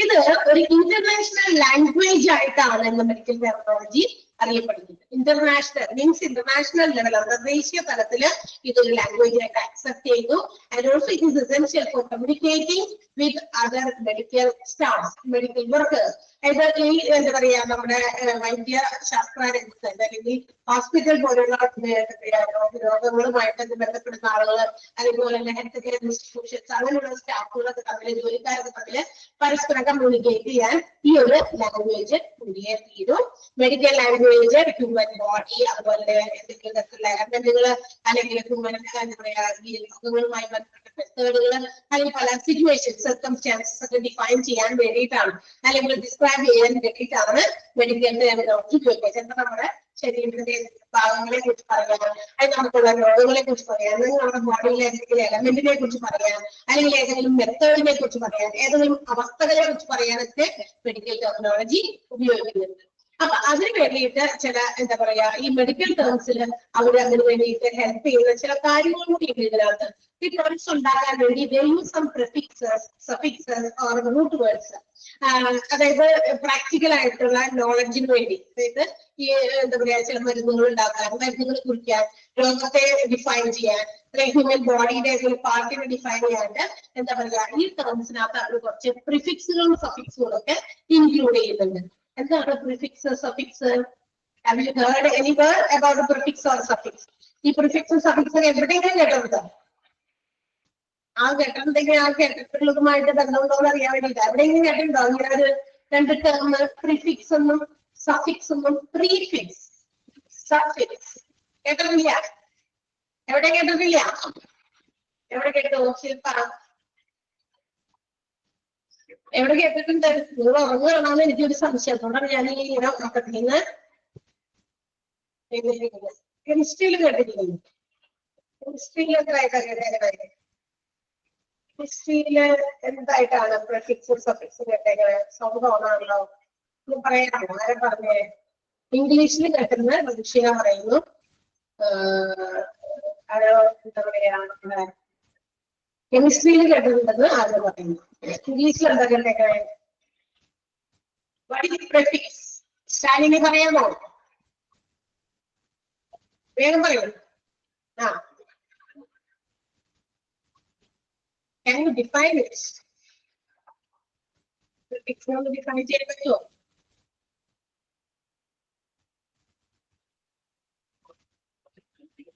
ഇത് ഒരു ഇന്റർനാഷണൽ ലാംഗ്വേജ് ആയിട്ടാണ് ഇന്ന് മെഡിക്കൽ ടെർമിനോളജി അറിയപ്പെടുന്നത്. ഇന്റർനാഷണൽ മീൻസ് ഇന്റർനാഷണൽ ലെവൽ, അന്തർദേശീയ തലത്തിൽ ഇതൊരു ലാംഗ്വേജ് ആയിട്ട് അക്സെപ്റ്റ് ചെയ്തു. And also it is essential for communicating with other medical staffs, medical workers. അതായത് ഈ എന്താ പറയാ നമ്മുടെ വൈദ്യശാസ്ത്ര രംഗത്ത് അല്ലെങ്കിൽ ഹോസ്പിറ്റൽ പോലുള്ള രോഗങ്ങളുമായിട്ട് ബന്ധപ്പെടുന്ന ആളുകൾ, അതുപോലെ തന്നെ ഹെൽത്ത് കെയർ ഇൻസ്റ്റിറ്റ്യൂഷൻസ്, അങ്ങനെയുള്ള സ്റ്റാഫുകളൊക്കെ തമ്മിൽ, ജോലിക്കാരൊക്കെ തമ്മിൽ പരസ്പരം കമ്മ്യൂണിക്കേറ്റ് ചെയ്യാൻ ഈ ഒരു ലാംഗ്വേജ് കൂടിയേ തീരും. മെഡിക്കൽ ലാംഗ്വേജ്, ഹ്യൂമൻ ബോഡി, അതുപോലെ എന്തെങ്കിലും തരത്തിലുള്ള എലമെന്റുകൾ അല്ലെങ്കിൽ ഹ്യൂമൻ എന്താ പറയാ ഈ രോഗങ്ങളുമായി ബന്ധപ്പെട്ട മെത്തേഡുകൾ അല്ലെങ്കിൽ പല സിറ്റുവേഷൻ സർക്കംസ്റ്റാൻസസ് ഒക്കെ ഡിഫൈൻ ചെയ്യാൻ വേണ്ടിയിട്ടാണ്, അല്ലെങ്കിൽ ഡിസ്ക്രൈബ് ചെയ്യാൻ വേണ്ടിയിട്ടാണ് മെഡിക്കൽ ടെർമിനോളജി ഉപയോഗിക്കുന്നത്. ചിലപ്പോൾ നമ്മുടെ ശരീരത്തിന്റെ ഭാഗങ്ങളെ കുറിച്ച് പറയാൻ, അത് നമുക്കുള്ള രോഗങ്ങളെ കുറിച്ച് പറയാൻ, അല്ലെങ്കിൽ നമ്മുടെ ബോഡിയിലെ ഏതെങ്കിലും എലമെന്റിനെ കുറിച്ച് പറയാൻ, അല്ലെങ്കിൽ ഏതെങ്കിലും മെത്തേഡിനെ കുറിച്ച് പറയാൻ, ഏതെങ്കിലും അവസ്ഥകളെ കുറിച്ച് പറയാനൊക്കെ മെഡിക്കൽ ടെർമിനോളജി ഉപയോഗിക്കുന്നുണ്ട്. അപ്പൊ അതിന് വേണ്ടിയിട്ട് ചില എന്താ പറയാ ഈ മെഡിക്കൽ ടേംസിൽ അവർ അതിന് വേണ്ടിയിട്ട് ഹെൽപ്പ് ചെയ്യുന്ന ചില കാര്യങ്ങൾ കൂടി ഇതിനകത്ത്. ഈ ടേംസ് ഉണ്ടാകാൻ വേണ്ടി they use some prefixes, suffixes or root words. അതായത് പ്രാക്ടിക്കൽ ആയിട്ടുള്ള നോളജിന് വേണ്ടി, അതായത് ഈ എന്താ പറയാ ചില മരുന്നുകൾ ഉണ്ടാക്കാൻ, മരുന്നുകൾ കുറിക്കാൻ, രോഗത്തെ ഡിഫൈൻ ചെയ്യാൻ, ഹ്യൂമൻ ബോഡിയുടെ ഒരു പാർട്ടിനെ ഡിഫൈൻ ചെയ്യാണ്ട് എന്താ പറയാ ഈ ടേംസിനകത്ത് അവർ കുറച്ച് പ്രിഫിക്സുകളും സഫിക്സുകളും ഒക്കെ ഇൻക്ലൂഡ് ചെയ്യുന്നുണ്ട്. എന്താണ് prefix, suffix? Have you heard any word about the prefix or suffix? ഈ പ്രിഫിക്സും സഫിക്സും എവിടെയെങ്കിലും കേട്ടോ? ആ കേട്ടിട്ടുണ്ടെങ്കിൽ ആ കേട്ടിട്ടുള്ളതുമായിട്ട് ബന്ധമുണ്ടോ എന്ന് അറിയാൻ വേണ്ടിയിട്ട് എവിടെയെങ്കിലും കേട്ടിട്ടുണ്ടോ ഇങ്ങനെ ഒരു രണ്ട് ടേം, പ്രിഫിക്സ് എന്നും സഫിക്സ് എന്നും? പ്രീഫിക്സ്, സഫിക്സ് കേട്ടിട്ടില്ല? എവിടെ കേട്ടിട്ടില്ല? എവിടെ കേട്ടോ? ശില്പ എവിടെ കേട്ടിട്ടുണ്ട്? നിങ്ങൾ ഉറങ്ങുകയാണെന്ന് എനിക്കൊരു സംശയം. അതുകൊണ്ടാണ് ഞാൻ ഇങ്ങനെ നോക്കത്തിന്ന്. കെമിസ്ട്രിയിൽ കേട്ടിട്ടില്ല? കെമിസ്ട്രിയിൽ എന്തായിട്ടാണ്? ഹിസ്റ്ററിയില് എന്തായിട്ടാണ് പ്രിഫിക്സും സഫിക്സും കേട്ടേക്കുന്നത്? സ്വന്തമാണല്ലോ ഒന്ന് പറയാമോ? ആരെ പറഞ്ഞേ? ഇംഗ്ലീഷിൽ കേട്ടുന്ന ഋഷിക പറയുന്നു. അത് എന്താ പറയാ നമ്മുടെ കെമിസ്ട്രിയിൽ കേട്ടിട്ടുണ്ടെന്ന് ആരോ പറയുന്നു. ഇംഗ്ലീഷിൽ എന്താ കേട്ടേക്കണേ? പ്രിഫിക്സ് സ്റ്റാലിനെ പറയാമോ? വേഗം പറയൂ. ആ, can you define it? Prefix ഒന്ന് ഡിഫൈൻ ചെയ്യാൻ പറ്റുമോ?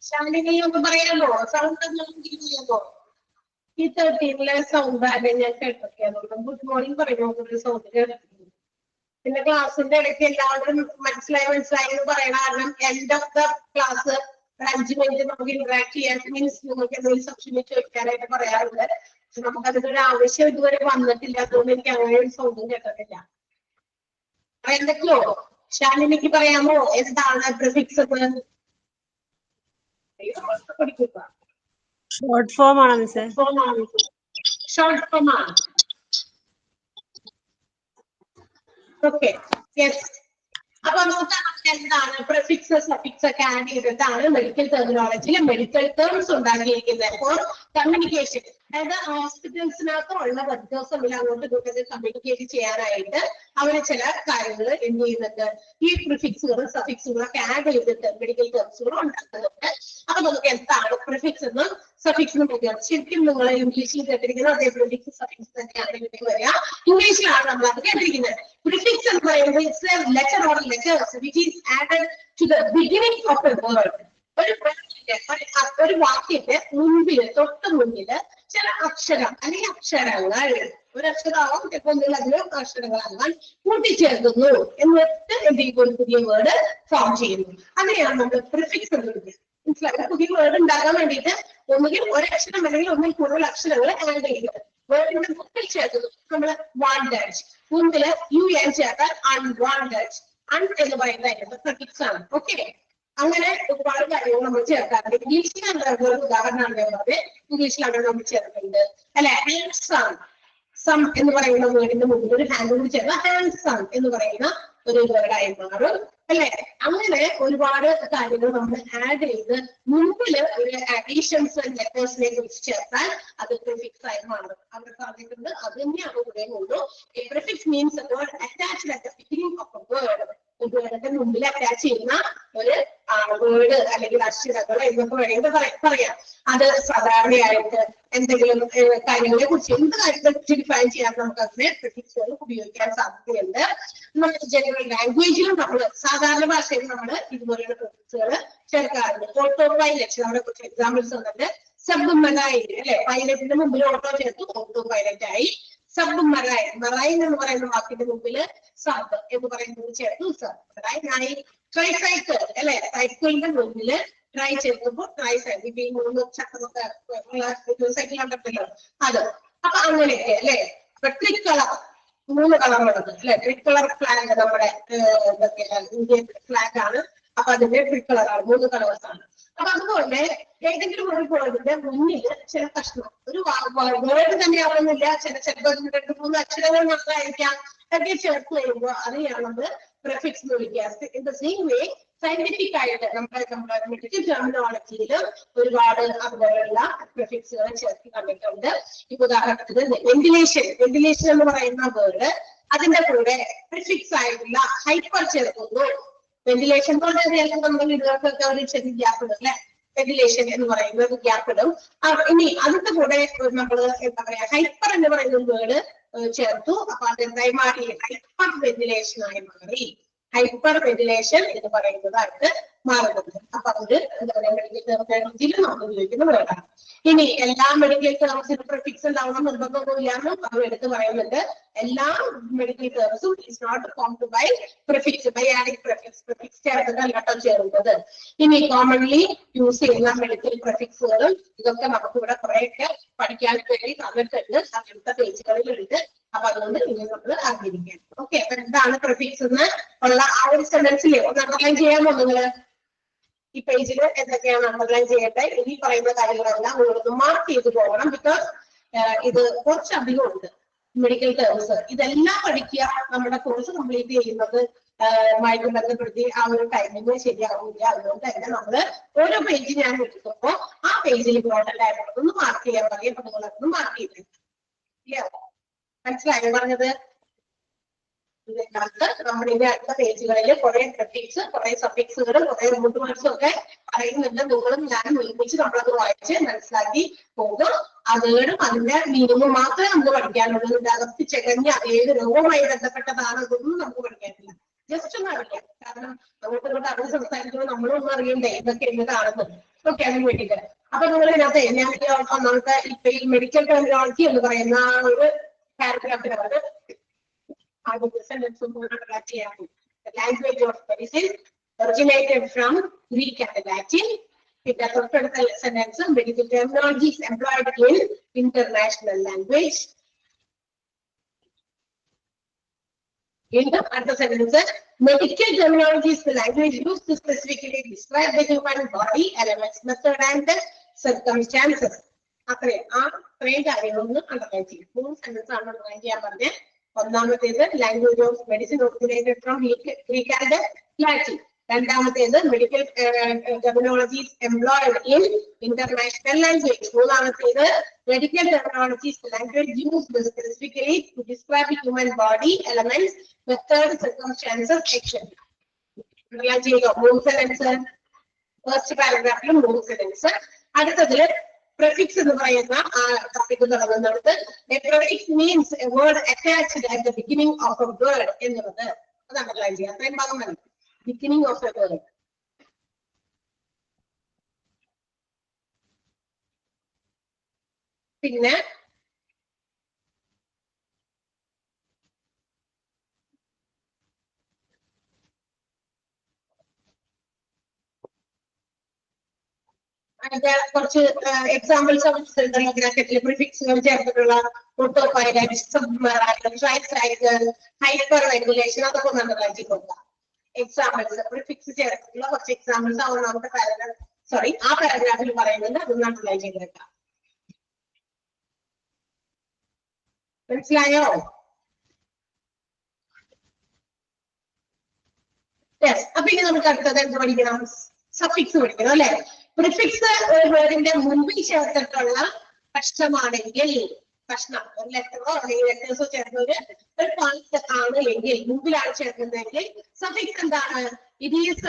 ശാലിനി ഒന്ന് പറയാമോ? സൗണ്ട് ചെയ്യാമോ? ഈ 13 സൗണ്ട് ആകെ ഞാൻ കേട്ടൊക്കെയാണ്. ഗുഡ് മോർണിംഗ് പറയുമോ? സൗണ്ട് കേട്ടിട്ടുണ്ട്. പിന്നെ ക്ലാസ്സിന്റെ ഇടയ്ക്ക് എല്ലാവരും മനസ്സിലായി എന്ന് പറയണ കാരണം എൻഡ് ഓഫ് ദ ക്ലാസ് ഒരു 5 മിനിറ്റ് നമുക്ക് ഇന്ററാക്ട് ചെയ്യാൻ, മീൻസ് നിങ്ങൾക്ക് എന്തെങ്കിലും സംശയം ചോദിക്കാനായിട്ട് പറയാറുണ്ട്. പക്ഷെ നമുക്ക് അതിനൊരു ആവശ്യം ഇതുവരെ വന്നിട്ടില്ലാത്തതുകൊണ്ട് എനിക്ക് അങ്ങനെ ഒരു സൗണ്ടും കേട്ടിട്ടില്ല. എന്തൊക്കെയോ ശാലിനിക്ക് പറയാമോ എന്താണ് പ്രിഫിക്സ് എന്ന്? പഠിക്കുക ഷോർട്ട് ഫോം ആണ് മിസ്സേ. ഷോർട്ട് ഫോം ആണ്. Okay, yes. അപ്പൊ നമുക്ക് എന്താണ് പ്രിഫിക്സ് സഫിക്സ് ഒക്കെ ആഡ് ചെയ്തിട്ടാണ് മെഡിക്കൽ ടെർമിനോളജിയിൽ മെഡിക്കൽ ടേംസ് ഉണ്ടാക്കിയിരിക്കുന്നത് ഫോർ കമ്മ്യൂണിക്കേഷൻ. അതായത് ഹോസ്പിറ്റൽസിനകത്ത് ഉള്ള വർക്കേഴ്സ് തമ്മിൽ അങ്ങോട്ട് ഇങ്ങോട്ട് കമ്മ്യൂണിക്കേറ്റ് ചെയ്യാനായിട്ട് അവര് ചില കാര്യങ്ങൾ എന്ത് ചെയ്യുന്നുണ്ട്, ഈ പ്രിഫിക്സുകളും സഫിക്സുകളും ഒക്കെ ആഡ് ചെയ്തിട്ട് മെഡിക്കൽ ടേംസുകൾ ഉണ്ടാക്കുന്നുണ്ട്. അപ്പൊ നമുക്ക് എന്താണ് പ്രിഫിക്സ് എന്നും സഫിക്സ് എന്നും പറയാം. ശരിക്കും നിങ്ങൾ ഇംഗ്ലീഷിൽ കേട്ടിരിക്കുന്നത് അതേ പ്രിഫിക്സ് സഫിക്സ് തന്നെയാണ് ഇതിലേക്ക് വരിക. ഇംഗ്ലീഷിലാണ് നമ്മൾ അത് കേട്ടിരിക്കുന്നത്. പ്രിഫിക്സ് എന്ന് പറയുന്നത് it's a letter or letters which is added to the beginning of a word. ഒരു വാക്യത്തിന്റെ മുൻപില് തൊട്ട് മുന്നില് ചില അക്ഷരം അല്ലെങ്കിൽ അക്ഷരങ്ങൾ, ഒരു അക്ഷരമാവാം ചിലപ്പോൾ ഒന്നിലധികം അക്ഷരങ്ങളാകാൻ കൂട്ടിച്ചേർക്കുന്നു എന്നിട്ട് എന്ത് ചെയ്യും, ഒരു പുതിയ വേർഡ് ഫോം ചെയ്യുന്നു. അങ്ങനെയാണ് നമ്മൾ പ്രിഫിക്സ് എന്ന് വിളിക്കുന്നത്. മനസ്സിലാക്കുക? പുതിയ വേർഡ് ഉണ്ടാകാൻ വേണ്ടിയിട്ട് ഒന്നുകിൽ ഒരക്ഷരം അല്ലെങ്കിൽ ഒന്നിൽ കൂടുതൽ അക്ഷരങ്ങൾ ആഡ് ചെയ്യുന്നത്. വേർഡിന്റെ മുമ്പിൽ ചേർക്കുന്നു. നമ്മള് വാണ്ടഡ്, മുമ്പില് UN ചേർത്താൽ അൺവാണ്ടഡ്. അൺ എന്ന് പറയുന്നത് പ്രിഫിക്സ് ആണ്. ഓക്കെ, അങ്ങനെ ഒരുപാട് കാര്യങ്ങൾ നമ്മൾ ചേർക്കാറുണ്ട്. ഇംഗ്ലീഷിലാണ് ഉദാഹരണമാണ് ഞാൻ പറഞ്ഞത്. ഇംഗ്ലീഷിലാണ് നമ്മൾ ചേർക്കുന്നത് അല്ലെ. ഹാൻഡ്സം, സം എന്ന് പറയുന്ന വേർഡിന്റെ മുമ്പിൽ ഒരു ഹാൻഡ് കൂടി ചേർത്താൽ ഹാൻഡ്സം എന്ന് പറയുന്ന ഒരു വേർഡായി മാറും അല്ലെ. അങ്ങനെ ഒരുപാട് കാര്യങ്ങൾ നമ്മൾ ആഡ് ചെയ്ത് മുമ്പില് ഒരു അഡീഷൻസ് ലെറ്റേഴ്സിനെ കുറിച്ച് ചേർത്താൽ അത് പ്രിഫിക്സ് ആയി മാറും. അവിടെ പറഞ്ഞിട്ടുണ്ട് അത് തന്നെയാണ് ഇവിടെ ഉള്ളൂ. Prefix means a word attached at the beginning of a word. ഒരു വേർഡിന്റെ മുമ്പിൽ അറ്റാച്ച് ചെയ്യുന്ന ഒരു വേർഡ് അല്ലെങ്കിൽ അക്ഷരങ്ങൾ എന്നൊക്കെ വേണമെങ്കിൽ പറയാം. അത് സാധാരണയായിട്ട് എന്തെങ്കിലും കാര്യങ്ങളെ കുറിച്ച് എന്ത് കാര്യത്തെ കുറിച്ച് ഡിഫൈൻ ചെയ്യാൻ നമുക്ക് അതിനെ പ്രിഫിക്സുകൾ ഉപയോഗിക്കാൻ സാധ്യതയുണ്ട്. നമ്മുടെ ജനറൽ ലാംഗ്വേജിലും നമ്മൾ സാധാരണ ഭാഷയിൽ നമ്മൾ ഇതുപോലെയുള്ള പ്രിഫിക്സുകൾ ചേർക്കാറുണ്ട്. ഓട്ടോ പൈലറ്റ്, നമ്മളെ കുറിച്ച് എക്സാമ്പിൾസ് വന്നിട്ട് സബ് മലൈൻ അല്ലെ. പൈലറ്റിന്റെ മുമ്പിൽ ഓട്ടോ ചേർത്ത് ഓട്ടോ പൈലറ്റ് ആയി. സബ് മറൈൻ, മറൈൻ എന്ന് പറയുന്ന വാക്കിന്റെ മുമ്പിൽ സബ് എന്ന് പറയുന്നത് ചേർത്തു സബ് മറൈൻ ആയി. ട്രൈസൈക്കിൾ അല്ലെ, സൈക്കിളിന്റെ മുമ്പില് ട്രൈ ചേർക്കുമ്പോൾ ട്രൈ സൈക്കിൾ, ഈ 3 ചക്രമൊക്കെ സൈക്കിൾ കണ്ടിട്ടല്ലോ അത്. അപ്പൊ അങ്ങനെയൊക്കെ അല്ലെ. ട്രിക്കളർ, 3 കളറുള്ളത് അല്ലെ. ട്രിക്കളർ ഫ്ലാഗ് നമ്മുടെ ഇന്ത്യൻ ഫ്ലാഗ് ആണ്. അപ്പൊ അതിന്റെ ട്രിക്കളറാണ്, 3 കളേഴ്സ് ആണ്. അപ്പൊ അതുപോലെ ഏതെങ്കിലും ഒരു വേർഡിന്റെ മുന്നിൽ ചില കഷ്ണം, ഒരു വേർഡ് തന്നെ ആവണമെന്നില്ല, ചിലപ്പോൾ 2-3 അക്ഷരങ്ങൾ മാത്രമായിരിക്കാം ഒക്കെ ചേർത്ത് കഴിയുമ്പോൾ അതിനെയാണ് പ്രിഫിക്സ് എന്ന് വിളിക്കുക. In the same way scientific ആയിട്ട് നമ്മുടെ മെഡിക്കൽ ടെർമിനോളജിയിലും ഒരുപാട് അതുപോലെയുള്ള പ്രിഫിക്സുകൾ ചേർത്ത് കണ്ടിട്ടുണ്ട്. ഇപ്പൊ ഉദാഹരണത്തിന് വെന്റിലേഷൻ, വെന്റിലേഷൻ എന്ന് പറയുന്ന വേർഡ് അതിന്റെ കൂടെ പ്രിഫിക്സ് ആയിട്ടുള്ള ഹൈപ്പർ ചേർക്കുന്നു. വെന്റിലേഷൻ പോലെ നമ്മൾ ഇടുകൾക്കൊക്കെ ഒരു ചെറിയ ഗ്യാപ്പ് ഇടും അല്ലെ. വെന്റിലേഷൻ എന്ന് പറയുന്നത് ഗ്യാപ്പ് ഇടും. ഇനി അതിന്റെ കൂടെ നമ്മൾ എന്താ പറയാ ഹൈപ്പർ എന്ന് പറയുന്ന വേർഡ് ചേർത്തു. അപ്പൊ അതെന്തായി മാറി, ഹൈപ്പർ വെന്റിലേഷൻ ആയി മാറി. ഹൈപ്പർ വെന്റിലേഷൻ എന്ന് പറയുന്നതായിട്ട് മാറുന്നുണ്ട്. അപ്പൊ അത് എന്താ പറയാ മെഡിക്കൽ ടെർമിനോളജിയിൽ നമ്മൾ ഉപയോഗിക്കുന്ന വേർഡാണ്. ഇനി എല്ലാ മെഡിക്കൽ ടേംസിനും പ്രിഫിക്സ് ഉണ്ടാവണം നിർബന്ധമൊന്നുമില്ലാന്നും അത് എടുത്ത് പറയുന്നുണ്ട്. എല്ലാ മെഡിക്കൽ ടേംസും is not formed by prefix, by adding prefix. Prefix ചേർത്തിട്ടല്ലോ ചേരുന്നത്. ഇനി കോമൺലി യൂസ് ചെയ്യുന്ന മെഡിക്കൽ പ്രിഫിക്സുകളും ഇതൊക്കെ നമുക്ക് ഇവിടെ കുറെയൊക്കെ പഠിക്കാൻ വേണ്ടി തന്നിട്ടുണ്ട്. അങ്ങനത്തെ പേജുകളിലുണ്ട്. അപ്പൊ അതുകൊണ്ട് ഇനി നമ്മൾ അറിഞ്ഞിരിക്കണം. ഓക്കെ, അപ്പൊ എന്താണ് പ്രിഫിക്സ് എന്ന് ഉള്ള ആ ഒരു സെന്റൻസിൽ ഒന്ന് അണ്ടർലൈൻ ചെയ്യാമോ നിങ്ങള്? ഈ പേജിൽ എന്തൊക്കെയാണ് അണ്ടർലൈൻ ചെയ്യട്ടെ. ഇനി പറയുന്ന കാര്യങ്ങളെല്ലാം നിങ്ങളൊന്ന് മാർക്ക് ചെയ്ത് പോകണം. ബിക്കോസ് ഇത് കുറച്ചധികം ഉണ്ട് മെഡിക്കൽ ടേംസ്. ഇതെല്ലാം പഠിക്കുക. നമ്മുടെ കോഴ്സ് കംപ്ലീറ്റ് ചെയ്യുന്നത് ായിട്ട് ബന്ധപ്പെടുത്തി ആ ഒരു ടൈമിങ് ശരിയാവില്ല. അതുകൊണ്ട് തന്നെ നമ്മള് ഓരോ പേജ് ഞാൻ എടുക്കുമ്പോൾ ആ പേജിൽ ഇമ്പോർട്ടന്റ് ആയിട്ടുള്ളതൊന്ന് മാർക്ക് ചെയ്യാൻ പറയും. അപ്പൊ നിങ്ങളൊന്ന് മാർക്ക് ചെയ്തിട്ട് മനസ്സിലായോ പറഞ്ഞത്? നമ്മുടെ ഇനി അടുത്ത പേജുകളിൽ കുറെ പ്രിഫിക്സ്, കുറെ സഫിക്സുകൾ, കുറെ റൂട്ട് വേർഡ്സും ഒക്കെ പറയുന്നുണ്ട്. നിങ്ങളും ഞാനും ഒരുമിച്ച് നമ്മളത് വായിച്ച് മനസ്സിലാക്കി പോകും. അതുകളും അതിന്റെ മീനിങ് മാത്രമേ നമുക്ക് പഠിക്കാനുള്ളൂ. ഇതിന്റെ അകത്ത് ചെകഞ്ഞ ഏത് രോഗവുമായി ബന്ധപ്പെട്ടതാണ് അതൊന്നും നമുക്ക് പഠിക്കാനില്ല. ജസ്റ്റ് ഒന്ന് അറിയാം. കാരണം അങ്ങോട്ട് ഇങ്ങോട്ട് അറിഞ്ഞ് സംസാരിക്കുമ്പോൾ നമ്മളും ഒന്നും അറിയണ്ടേ ഇതൊക്കെ എന്നതാണെന്ന്. ഓക്കെ, അതിന് വേണ്ടിയിട്ട് അപ്പൊ നിങ്ങൾ ഇതിനകത്ത് ഞാൻ ഒന്നാമത്തെ ഇപ്പൊ ഈ മെഡിക്കൽ ടെർമിനോളജി എന്ന് പറയുന്ന ഒരു പാരഗ്രാഫിനകത്ത് the language of medicine originated from Greek and Latin. It has a sentence, medical terminology is employed in international language. In the other sentence, medical terminology is the language used to specifically describe the human body, elements, method, and circumstances. അത്രയും കാര്യങ്ങളൊന്ന് underline ചെയ്യും. 3 sentence ആണ് underline ചെയ്യാൻ പറഞ്ഞത്. ഒന്നാമത്തേത് language of medicine originated from Greek and Latin. രണ്ടാമത്തേത് medical terminologies employed in international language. മൂന്നാമത്തേത് medical terminologies language used specifically to describe human body, elements, method, circumstances, etcetera. Underline ചെയ്യുക. 3 sentence. First പാരഗ്രാഫിൽ 3 sentence. അടുത്തതില് prefix എന്ന് പറയുന്ന topic തുടങ്ങുന്നിടത്ത് a prefix means a word attached at the beginning of a word എന്നുള്ളത് അത് underline ചെയ്യാം. അത്രയും ഭാഗം മതി. beginning of a word. പിന്നെ അതിന്റെ കുറച്ച് എക്സാമ്പിൾസ് ഓഫ് സെൻട്രൽ ബ്രാക്കറ്റിൽ പ്രിഫിക്സുകൾ ചേർത്തിട്ടുള്ള ഹൈപ്പർ വെന്റിലേഷൻ അതൊക്കെ നമ്മൾ വായിച്ചു കൊടുക്കാം. എക്സാമ്പിൾസ് പ്രിഫിക്സ് ചേർത്തിട്ടുള്ള കുറച്ച് എക്സാമ്പിൾസ് ഒന്നാമത്തെ പാരഗ്രാഫ് ആ പാരഗ്രാഫിൽ പറയുന്നത് അതൊന്നും അപ്ലൈ ചെയ്തേക്കാം. മനസ്സിലായോ? യെസ്. അപ്പൊ ഇനി നമുക്ക് അടുത്തത് എന്ത് പഠിക്കണം? സഫിക്സ് പഠിക്കണം അല്ലെ? പ്രിഫിക്സ് ഒരു വേർഡിന്റെ മുമ്പിൽ ചേർത്തിട്ടുള്ള കഷ്ണമാണെങ്കിൽ, കഷ്ണം ഒരു ലെറ്ററോ അല്ലെങ്കിൽ ലെറ്റേഴ്സോ ചേർന്നത് ഒരു പാർട്ട് ആണ് എങ്കിൽ, മുമ്പിലാണ് ചേർക്കുന്നതെങ്കിൽ സഫിക്സ് എന്താണ്? It is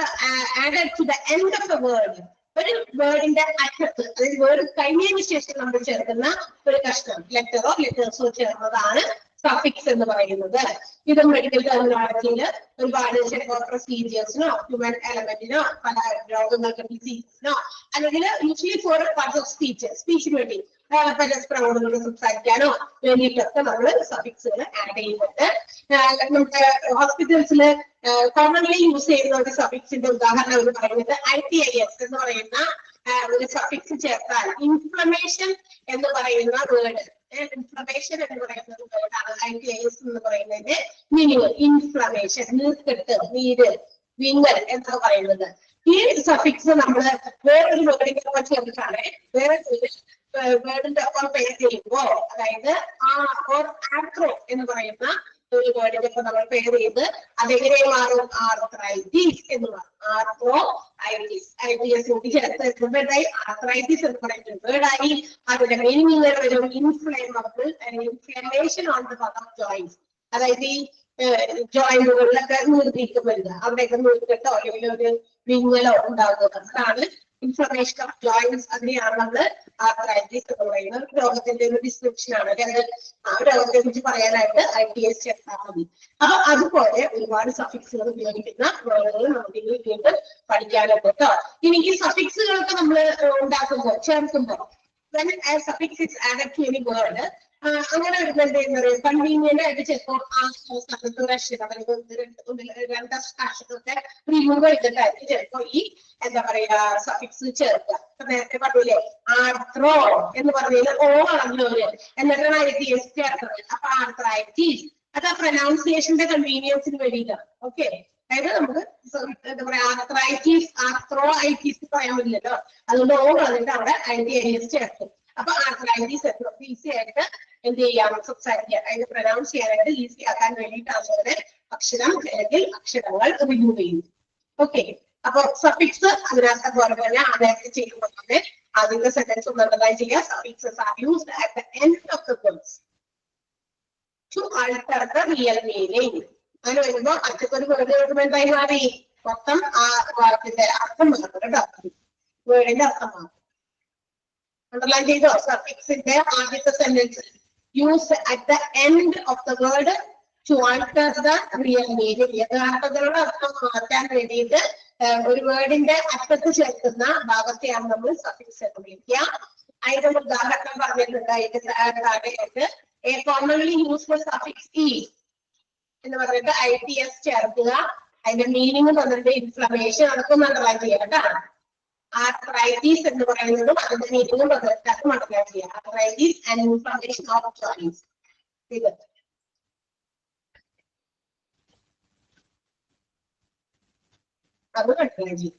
added to the end of a word. ഒരു വേർഡിന്റെ അറ്റത്ത്, അതായത് വേർഡ് കഴിഞ്ഞതിന് ശേഷം നമ്മൾ ചേർക്കുന്ന ഒരു കഷ്ണം ലെറ്ററോ ലെറ്റേഴ്സോ ചേർന്നതാണ് സഫിക്സ് എന്ന് പറയുന്നത്. ഇത് മെഡിക്കൽ ടെർമിനോളജിയിൽ ഒരുപാട് ചിലപ്പോൾ പ്രൊസീജിയേഴ്സിനോ ഹ്യൂമൻ എലമെന്റിനോ പല രോഗങ്ങൾക്ക് ഡിസീസിനോ അല്ലെങ്കിൽ യൂഷ്വലി ഫോർ പാർട്സ് ഓഫ് സ്പീച്ചിന് വേണ്ടി പരസ്പരങ്ങളോട് സംസാരിക്കാനോ വേണ്ടിയിട്ടൊക്കെ നമ്മൾ സഫിക്സുകൾ ആഡ് ചെയ്യുന്നുണ്ട്. നമ്മുടെ ഹോസ്പിറ്റൽസിൽ കോമൺലി യൂസ് ചെയ്യുന്ന ഒരു സഫിക്സിന്റെ ഉദാഹരണം എന്ന് പറയുന്നത് ITIS എന്ന് പറയുന്ന ഒരു സഫിക്സ് ചേർത്താൽ ഇൻഫ്ലമേഷൻ എന്ന് പറയുന്ന വേർഡ്, ഇൻഫ്ലമേഷൻ എന്ന് പറയുന്ന വേർഡാണ് ITIS എന്ന് പറയുന്നതിന്റെ മീനിങ്. ഇൻഫ്ലമേഷൻ, നീർക്കെട്ട്, നീര്, വിങ്ങൽ എന്നൊക്കെ പറയുന്നത്. ഈ സഫിക്സ് നമ്മൾ വേറൊരു വേർഡിന്റെ ഒപ്പം ചേർത്തിട്ടാണ് വേറൊരു വേർഡിന്റെ ഒപ്പം പേര് ചെയ്യുമ്പോൾ, അതായത് ആർത്രോ എന്ന് പറയുന്ന ഒരു വേർഡിന്റെ ഒപ്പം നമ്മൾ പേര് ചെയ്ത് അതെങ്ങനെ മാറും? ആർത്രൈറ്റിസ് എന്ന് മാറും. ITS കൂടി ചേർത്ത് ആർത്രൈറ്റിസ് എന്ന് പറയുന്ന വേർഡായി. അതിന്റെ മീനിങ് വരും inflammable inflammation on the part of joints. അതായത് ഈ ജോയിന്റുകളിലൊക്കെ നീർവീക്കം വരിക, അവിടെയൊക്കെ നീർക്കെട്ടോ അല്ലെങ്കിൽ ഒരു വിങ്ങലോ ഉണ്ടാകുന്നത്, അതാണ് ഇൻഫ്ലമേഷൻ ഓഫ് ജോയിന്റ്സ്. അതിനെയാണ് നമ്മൾ ആർത്രൈറ്റിസ് എന്ന് പറയുന്നത്. രോഗത്തിന്റെ ഒരു ഡിസ്ക്രിപ്ഷൻ ആണ്. ആ രോഗത്തെ കുറിച്ച് പറയാനായിട്ട് ITS ചേർത്താൽ മതി. അപ്പൊ അതുപോലെ ഒരുപാട് സഫിക്സുകൾ ഉപയോഗിക്കുന്ന വേർഡുകൾ നമുക്ക് ഇനി വീണ്ടും പഠിക്കാനുണ്ട് കേട്ടോ. ഇനി ഈ സഫിക്സുകളൊക്കെ നമ്മൾ ഉണ്ടാക്കുമ്പോൾ ചേർക്കുമ്പോൾ when a suffix is added to any word, അങ്ങനെ വരുന്നത് എന്താ പറയുക, കൺവീനിയന്റ് ആയിട്ട് ചിലപ്പോൾ ആ രണ്ടൊക്കെ റിമൂവ് ചെയ്തിട്ടായിരിക്കും ചിലപ്പോൾ ഈ എന്താ പറയാ സഫിക്സ് ചേർക്കുക. നേരത്തെ പറഞ്ഞില്ലേ ആർത്രോ എന്ന് പറഞ്ഞാൽ ഓ ആണല്ലോ എന്നിട്ടാണ് ITS ചേർക്കുന്നത്. അപ്പൊ ആർത്രൈറ്റിസ് അത് ആ പ്രൊനൗൺസിയേഷന്റെ കൺവീനിയൻസിന് വേണ്ടിയിട്ടാണ്. ഓക്കെ, അതായത് നമുക്ക് എന്താ പറയാ ആർത്രൈറ്റിസ് പറയാൻ പറ്റില്ലല്ലോ, അതുകൊണ്ട് ഓ കളഞ്ഞിട്ട് അവിടെ ITIS ചേർക്കും. അപ്പൊ ആർത്രൈറ്റിസ് ഈസി ആയിട്ട് എന്ത് ചെയ്യാം, സംസാരിക്കാം, അതിന് പ്രൊനൗൺസ് ചെയ്യാനായിട്ട് ഈസി ആക്കാൻ വേണ്ടിയിട്ടാണ് അവിടെ അക്ഷരം അല്ലെങ്കിൽ അക്ഷരങ്ങൾ റിമൂവ് ചെയ്യുന്നത്. ഓക്കെ, അപ്പൊ സഫിക്സ് അതിനകത്ത് പോലെ തന്നെ ആദ്യമായിട്ട് ചെയ്യുമ്പോൾ തന്നെ ആദ്യത്തെ സെന്റൻസ് ഒന്നുള്ളതായി ചെയ്യാം. Suffixes are used at the end of the words to alter the real meaning. അങ്ങനെ വരുമ്പോ അറ്റത്തൊരു വേർഡ് വരുമ്പോൾ എന്തായി മാറി? മൊത്തം ആ വാക്കിന്റെ അർത്ഥം മാറും കേട്ടോ, വേർഡിന്റെ അർത്ഥം മാറും. അണ്ടർലൈൻ ചെയ്തോ? സഫിക്സിന്റെ ആദ്യത്തെ sentence use at the end of the word to alter the real meaning. യഥാർത്ഥത്തിലുള്ള അർത്ഥം മാറ്റാൻ വേണ്ടിയിട്ട് ഒരു വേർഡിന്റെ അറ്റത്ത് ചേർക്കുന്ന ഭാഗത്തെയാണ് നമ്മൾ സഫിക്സ് എന്ന് വിളിക്കുക. അതിന്റെ ഉദാഹരണം പറഞ്ഞിട്ടുണ്ട്. അതിന്റെ താഴെയായിട്ട് A commonly used suffix is എന്ന് പറഞ്ഞിട്ട് ITS ചേർക്കുക. അതിന്റെ മീനിങ് പറഞ്ഞിട്ട് ഇൻഫ്ലമേഷൻ, അതൊക്കെ അണ്ടർലൈൻ ചെയ്യാം കേട്ടോ. ആർത്രൈറ്റിസ് എന്ന് പറയുന്നതും അതിന്റെ മീനിങ്ങും പറഞ്ഞിട്ട് അണ്ടർലൈൻ ചെയ്യാം. Arthritis and inflammation of joints. ഇത് അത് അണ്ടർലൈൻ ചെയ്യും.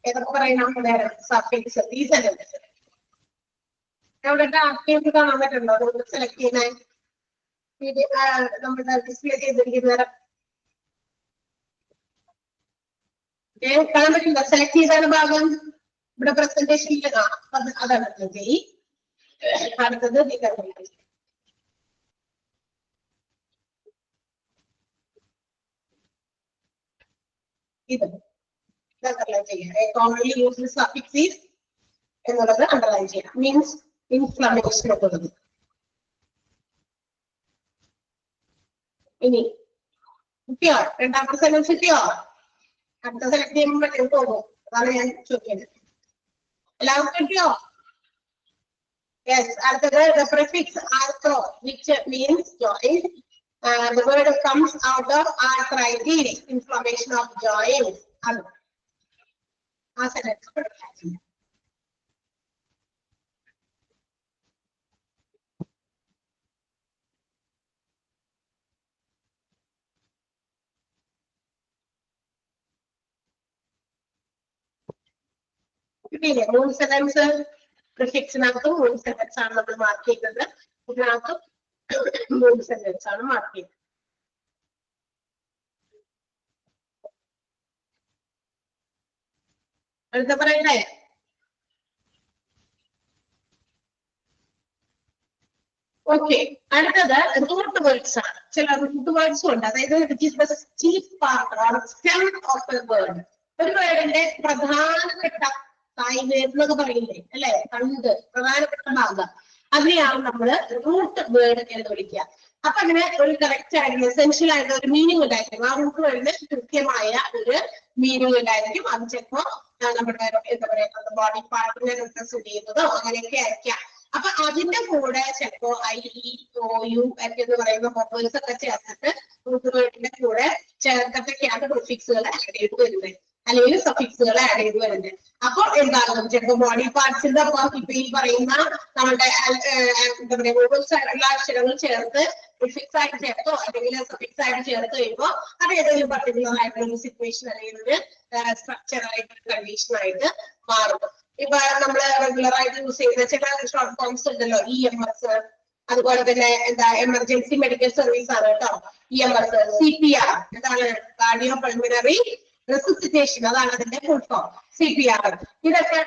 ഏതൊക്കെ പറയണം? സഫിക്സ് ഈ സെന്റൻസ് എവിടെ ആർക്കെയും കാണാൻ പറ്റുണ്ടോ? അതുകൊണ്ട് സെലക്ട് ചെയ്യുന്ന നമ്മുടെ ഡിസ്പ്ലേ ചെയ്തിരിക്കുന്നത് കാണാൻ പറ്റില്ല. സെലക്ട് ചെയ്താണ് ഭാഗം ഇവിടെ പ്രസന്റേഷനിൽ കാണാം. അതാണ് അടുത്തത്. ഇത് അണ്ടർലൈൻ ചെയ്യാം. കോമൺലി യൂസ്ഡ് സഫിക്സ് ഈസ് എന്നുള്ളത് അണ്ടർലൈൻ ചെയ്യാം. മീൻസ് ഇൻഫ്ലമേഷൻ എന്നുള്ളത്. ഇനി കിട്ടിയോ? രണ്ടാമത്തെ സെലക്ട് കിട്ടിയോ? അടുത്ത സെലക്ട് ചെയ്യുമ്പോൾ പോകും. അതാണ് ഞാൻ ചോദിക്കുന്നത്. എല്ലാവർക്കും കിട്ടിയോ? Yes, അടുത്തത് the prefix arthro, which means joint. The word comes out of arthritis, inflammation of joints. മൂന്ന് സെന്റൻസ് പ്രിഫിക്സിനകത്തും മൂന്ന് സെന്റൻസ് ആണ് നമ്മൾ മാർക്ക് ചെയ്യുന്നത്. ഇതിനകത്തും മൂന്ന് സെന്റൻസ് ആണ് മാർക്ക് ചെയ്യുന്നത്. അടുത്ത പറയണ്ടേ? ഓക്കെ, അടുത്തത് റൂട്ട് വേർഡ്സ് ആണ്. ചില റൂട്ട് വേർഡ്സും ഉണ്ട്. അതായത് chief part or stem of a word. ഒരു വേർഡിന്റെ പ്രധാനപ്പെട്ട എന്നൊക്കെ പറയില്ലേ അല്ലെ, തണ്ട്, പ്രധാനപ്പെട്ട ഭാഗം, അതിനെയാണ് നമ്മൾ റൂട്ട് വേർഡ് എന്ന് വിളിക്കുക. അപ്പൊ അങ്ങനെ ഒരു കറക്റ്റ് ആയിട്ടുള്ള എസെൻഷ്യൽ ആയിട്ടുള്ള ഒരു മീനിങ് ഉണ്ടായിരിക്കും. ആ റൂട്ട് വേർഡിന് കൃത്യമായ ഒരു മീനിങ് ഉണ്ടായിരിക്കും. അത് ചിലപ്പോ നമ്മുടെ എന്താ പറയുക ബോഡി പാർട്ടിനെ റിപ്രസെന്റ് ചെയ്യുന്നതോ അങ്ങനെയൊക്കെ ആയിരിക്കാം. അപ്പൊ അതിന്റെ കൂടെ ചിലപ്പോ ഐ, ഇ, ഒ, യു ഒക്കെ എന്ന് പറയുന്ന വൊവൽസ് ഒക്കെ ചേർത്തിട്ട് റൂട്ട് വേർഡിന്റെ കൂടെ ചേർത്തിട്ടൊക്കെയാണ് പ്രിഫിക്സുകൾ ആഡ് ചെയ്ത് വരുന്നത്, അല്ലെങ്കിൽ സഫിക്സുകൾ ആഡ് ചെയ്ത് വരുന്നത്. അപ്പൊ എന്താകും, ചിലപ്പോ ബോഡി പാർട്സിന്റെ ഒപ്പം ഇപ്പൊ ഈ പറയുന്ന നമ്മുടെ എന്താ പറയുക വോവൽസ് ആയിട്ടുള്ള അക്ഷരങ്ങൾ ചേർത്ത് പ്രിഫിക്സ് ആയിട്ട് ചേർത്തോ അല്ലെങ്കിൽ സഫിക്സ് ആയിട്ട് ചേർത്ത് കഴിയുമ്പോൾ അത് ഏതെങ്കിലും പർട്ടിക്കുലർ ആയിട്ടുള്ള ഒരു സിറ്റുവേഷൻ അല്ലെങ്കിൽ ഒരു സ്ട്രക്ചർ ആയിട്ട് കണ്ടീഷൻ ആയിട്ട് മാറും. ഇപ്പൊ നമ്മള് റെഗുലർ ആയിട്ട് യൂസ് ചെയ്യുന്ന ചില ഷോർട്ട് ഫോംസ് ഉണ്ടല്ലോ, EMS, അതുപോലെ തന്നെ എന്താ എമർജൻസി മെഡിക്കൽ സർവീസ് ആണ് കേട്ടോ EMS. CPR എന്താണ്, കാർഡിയോ പൾമിനറി റെസിസിറ്റേഷൻ, അതാണ് അതിന്റെ ഫുൾ ഫോം. CPR ഇതൊക്കെ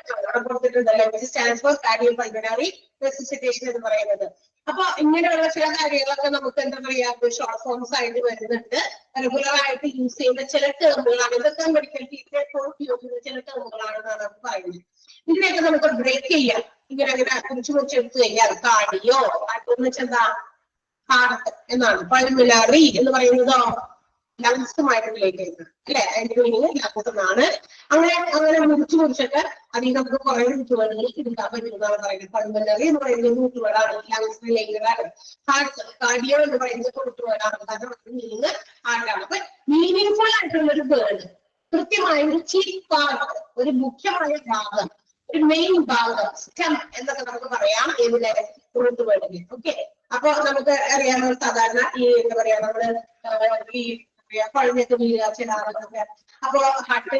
കൊടുത്തിട്ടുണ്ടല്ലോ, stands for cardio pulmonary resuscitation എന്ന് പറയുന്നത്. അപ്പൊ ഇങ്ങനെയുള്ള ചില കാര്യങ്ങളൊക്കെ നമുക്ക് എന്താ പറയാ ഷോർട്ട് ഫോംസ് ആയിട്ട് വരുന്നുണ്ട്. റെഗുലർ ആയിട്ട് യൂസ് ചെയ്യുന്ന ചില ടേമുകളാണ് ഇതൊക്കെ, മെഡിക്കൽ ഫീൽഡിൽ ഉപയോഗിക്കുന്ന ചില ടേമുകളാണെന്നാണ് നമുക്ക് പറയുന്നത്. ഇതിനെയൊക്കെ നമുക്ക് ബ്രേക്ക് ചെയ്യാം. ഇങ്ങനെ അങ്ങനെ കുറിച്ച് എടുത്തു കഴിഞ്ഞാൽ കാർഡിയോ എന്ന് വെച്ചാൽ എന്താ, ഹാർട്ട് എന്നാണ്. പൾമിനറി എന്ന് പറയുന്നതോ ലങ്സുമായിട്ട് റിലേറ്റ് ചെയ്യുന്നത് അല്ലെ, അതിന്റെ മീനിങ് ലങ്സ് എന്നാണ്. അങ്ങനെ മുറിച്ചൊക്കെ അതിൽ നമുക്ക് കുറെ റൂട്ട് വേർഡുകൾ എടുക്കാൻ പറ്റുന്നതാണ് പറയുന്നത്. പൾമിനറി എന്ന് പറയുന്നത് റൂട്ട് വേർഡാണ്, ലങ്സ് റിലേറ്റഡ് ആണ്. ഹാർട്ട്, കാർഡിയോ എന്ന് പറയുന്നത് റൂട്ട് വേർഡാണ്, കാരണം മീനിങ് ഹാർട്ടാണ്. അപ്പൊ മീനിങ് ഫുൾ ആയിട്ടുള്ള ഒരു വേർഡ്, കൃത്യമായ ഒരു ചീഫ് പാർട്ട്, ഒരു മുഖ്യമായ ഭാഗം, ഒരു മെയിൻ ഭാഗം, സ്റ്റെം എന്നൊക്കെ നമുക്ക് പറയാം ഇതിന്റെ റൂട്ട് വേർഡിന്. ഓക്കെ, അപ്പൊ നമുക്ക് അറിയാവുന്ന സാധാരണ ഈ എന്താ പറയാ നമ്മള് ഈ പഴഞ്ഞൊക്കെ വീഴുക ചില ആളുകളൊക്കെ. അപ്പൊ ഹാർട്ട്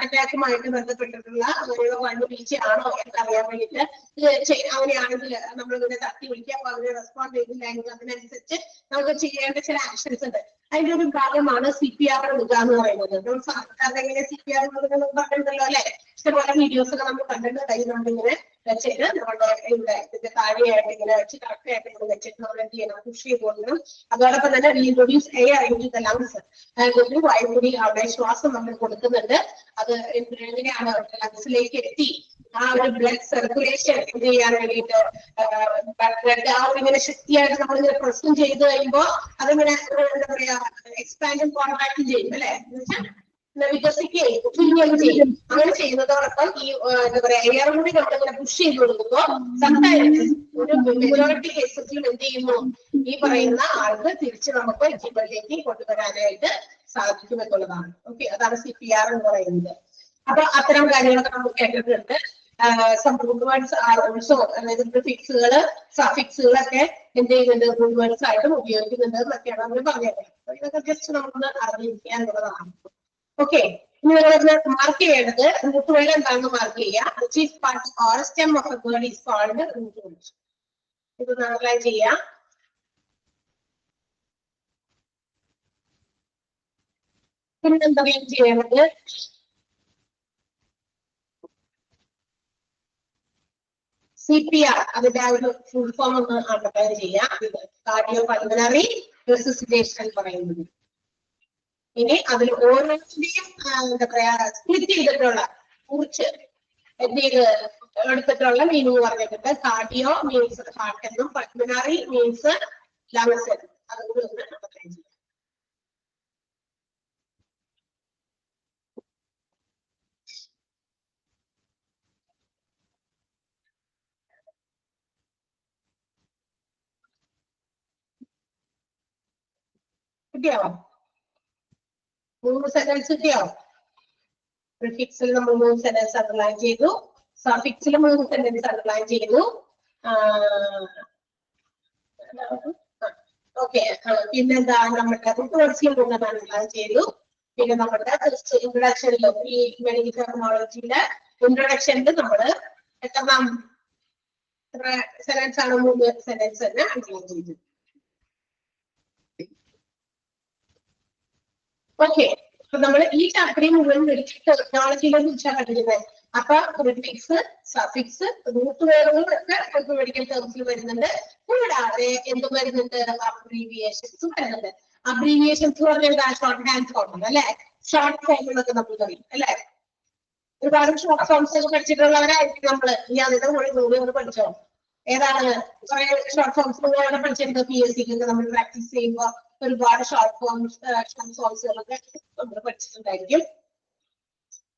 അറ്റാക്കുമായിട്ട് ബന്ധപ്പെട്ടിട്ടുള്ള ഒരു വൺ വീഴ്ചയാണോ എന്നറിയാൻ വേണ്ടിയിട്ട് അങ്ങനെയാണെങ്കിൽ നമ്മളിങ്ങനെ തട്ടി വിളിക്കുക. അപ്പൊ അതിന് റെസ്പോണ്ട് ചെയ്തില്ലെങ്കിൽ അതിനനുസരിച്ച് നമുക്ക് ചെയ്യേണ്ട ചില ആക്ഷൻസ് ഉണ്ട്. അതിന്റെ ഒരു ഭാഗമാണ് CPR എടുക്കുക എന്ന് പറയുന്നത്. സാധാരണ എങ്ങനെ CPR പറഞ്ഞിട്ടുണ്ടല്ലോ അല്ലെ, ഇഷ്ടംപോലെ വീഡിയോസ് ഒക്കെ നമ്മൾ കണ്ടിട്ട് കഴിയുന്നുണ്ട്. ഇങ്ങനെ വെച്ചിട്ട് നമ്മുടെ ഇവിടെ ഇതിന്റെ താഴെയായിട്ട് ഇങ്ങനെ വെച്ച് കറക്റ്റ് ആയിട്ട് ഇങ്ങനെ വെച്ചിട്ട് നമ്മൾ എന്ത് ചെയ്യണം, പുഷ് ചെയ്ത് കൊടുക്കണം. അതോടൊപ്പം തന്നെ reintroduce air into the lungs, ഒരു വായുകൂടി അവിടെ ശ്വാസം നമ്മൾ കൊടുക്കുന്നുണ്ട്. അത് എങ്ങനെയാണ് ലങ്സിലേക്ക് എത്തി ആ ഒരു ബ്ലഡ് സർക്കുലേഷൻ എന്ത് ചെയ്യാൻ വേണ്ടിയിട്ട് ബ്ലഡ് ആ ഒരു ഇങ്ങനെ ശക്തിയായിട്ട് നമ്മളിങ്ങനെ പ്രസ് ചെയ്ത് കഴിയുമ്പോൾ അതിങ്ങനെ എന്താ പറയാ എക്സ്പാൻഡും കോൺട്രാക്റ്റും ചെയ്യും അല്ലെ, എന്ന് വെച്ചാൽ വികസിക്കുകയും ചെയ്യും. അങ്ങനെ ചെയ്യുന്നതോടൊപ്പം ഈ എന്താ പറയാ എയർ കൂടി നമ്മളിങ്ങനെ പുഷ് ചെയ്ത് കൊടുക്കുമ്പോൾ സംടൈംസ് ഒരു മെജോറിറ്റി കേസസിലും എന്ത് ചെയ്യുന്നു, ഈ പറയുന്ന ആൾക്ക് തിരിച്ച് നമുക്ക് ജീവനിലേക്ക് കൊണ്ടുവരാനായിട്ട് സാധിക്കും എന്നുള്ളതാണ്. ഓക്കെ, അതാണ് CPR എന്ന് പറയുന്നത്. അപ്പൊ അത്തരം കാര്യങ്ങളൊക്കെ നമുക്ക് കേട്ടിട്ടുണ്ട്. റൂട്ട് വേർഡ്സ് ആർ ഓൾസോ, അതായത് പ്രിഫിക്സുകള് സഫിക്സുകളൊക്കെ എന്ത് ചെയ്യുന്നുണ്ട്, റൂട്ട് വേർഡ്സ് ആയിട്ടും ഉപയോഗിക്കുന്നുണ്ട് എന്നൊക്കെയാണ് നമ്മൾ പറഞ്ഞത്. ഇതൊക്കെ ജസ്റ്റ് നമുക്ക് അറിഞ്ഞിരിക്കുക എന്നുള്ളതാണ്. ഓക്കെ, ഇനി നമ്മൾ മാർക്ക് ചെയ്യേണ്ടത് റൂട്ട് വേർഡ് എന്താണെന്ന് മാർക്ക് ചെയ്യുക. Chief part or stem of a word is called root word. ഇത് അനലൈസ് ചെയ്യാം. പിന്നെന്താ ചെയ്യേണ്ടത്, CPR അതിന്റെ ആ ഒരു ഫുൾ ഫോം ഒന്ന് അണ്ടർലൈൻ ചെയ്യാം. കാർഡിയോ പൾമിനറി റെസിസിറ്റേഷൻ എന്ന് പറയുന്നത്. ഇനി അതിൽ ഓരോരുത്തരെയും എന്താ പറയാ സ്പ്ലിറ്റ് ചെയ്തിട്ടുള്ള കുറിച്ച് എന്ത് ചെയ്ത് എടുത്തിട്ടുള്ള മീനിങ് പറഞ്ഞിട്ടുണ്ട്. കാർഡിയോ മീൻസ് ഹാർട്ട് എന്നും പൾമിനറി മീൻസ് ലങ്സ് എന്നും. അതുകൂടി ഒന്ന് അണ്ടർലൈൻ ചെയ്യാം. കിട്ടിയോ? 3 സെന്റൻസ് കിട്ടിയോ? പ്രിഫിക്സിൽ നമ്മൾ 3 സെന്റൻസ് അണ്ടർലൈൻ ചെയ്തു, സഫിക്സിൽ 3 സെന്റൻസ് അണ്ടർലൈൻ ചെയ്തു. ഓക്കെ, പിന്നെന്താ നമ്മുടെ വേർഡ്സിൽ 3 അണ്ടർലൈൻ ചെയ്തു. പിന്നെ നമ്മുടെ ഇൻട്രൊഡക്ഷനിലും ഈ മെഡിക്കൽ ടെക്നോളജിയുടെ ഇൻട്രൊഡക്ഷനിൽ നമ്മള് എത്ര സെന്റൻസ് ആണ്? 3 സെന്റൻസ് തന്നെ അണ്ടർലൈൻ ചെയ്തു. ഓക്കെ, അപ്പൊ നമ്മൾ ഈ ചാപ്റ്ററിൽ മുഴുവൻ മെഡിക്കൽ ടെക്നോളജിയെ കുറിച്ചാണ് പഠിക്കുന്നത്. അപ്പൊ പ്രിഫിക്സ്, സഫിക്സ്, റൂട്ട് വേർഡുകൾ ഒക്കെ നമുക്ക് മെഡിക്കൽ ടേംസിൽ വരുന്നുണ്ട്. കൂടാതെ എന്തും വരുന്നുണ്ട്? അബ്രീവിയേഷൻസും വരുന്നുണ്ട്. അബ്രീവിയേഷൻസ് പറഞ്ഞാൽ ഷോർട്ട് ഹാൻഡ് ഫോം അല്ലെ, ഷോർട്ട് ഫോം എന്നൊക്കെ നമ്മൾ പറയും അല്ലെ. ഒരുപാട് ഷോർട്ട് ഫോംസ് ഒക്കെ പഠിച്ചിട്ടുള്ളവരായിരിക്കും നമ്മള്. ഇനി അതിന്റെ കൂടെ ജോലി പഠിച്ചോ? ഏതാണ് കുറെ ഷോർട്ട് ഫോംസ് പഠിച്ചിട്ടുണ്ട്? PSC നമ്മൾ പ്രാക്ടീസ് ചെയ്യുമ്പോൾ ഒരുപാട് ഷോർട്ട് ഫോംസുകളൊക്കെ നമ്മൾ പഠിച്ചിട്ടുണ്ടായിരിക്കും.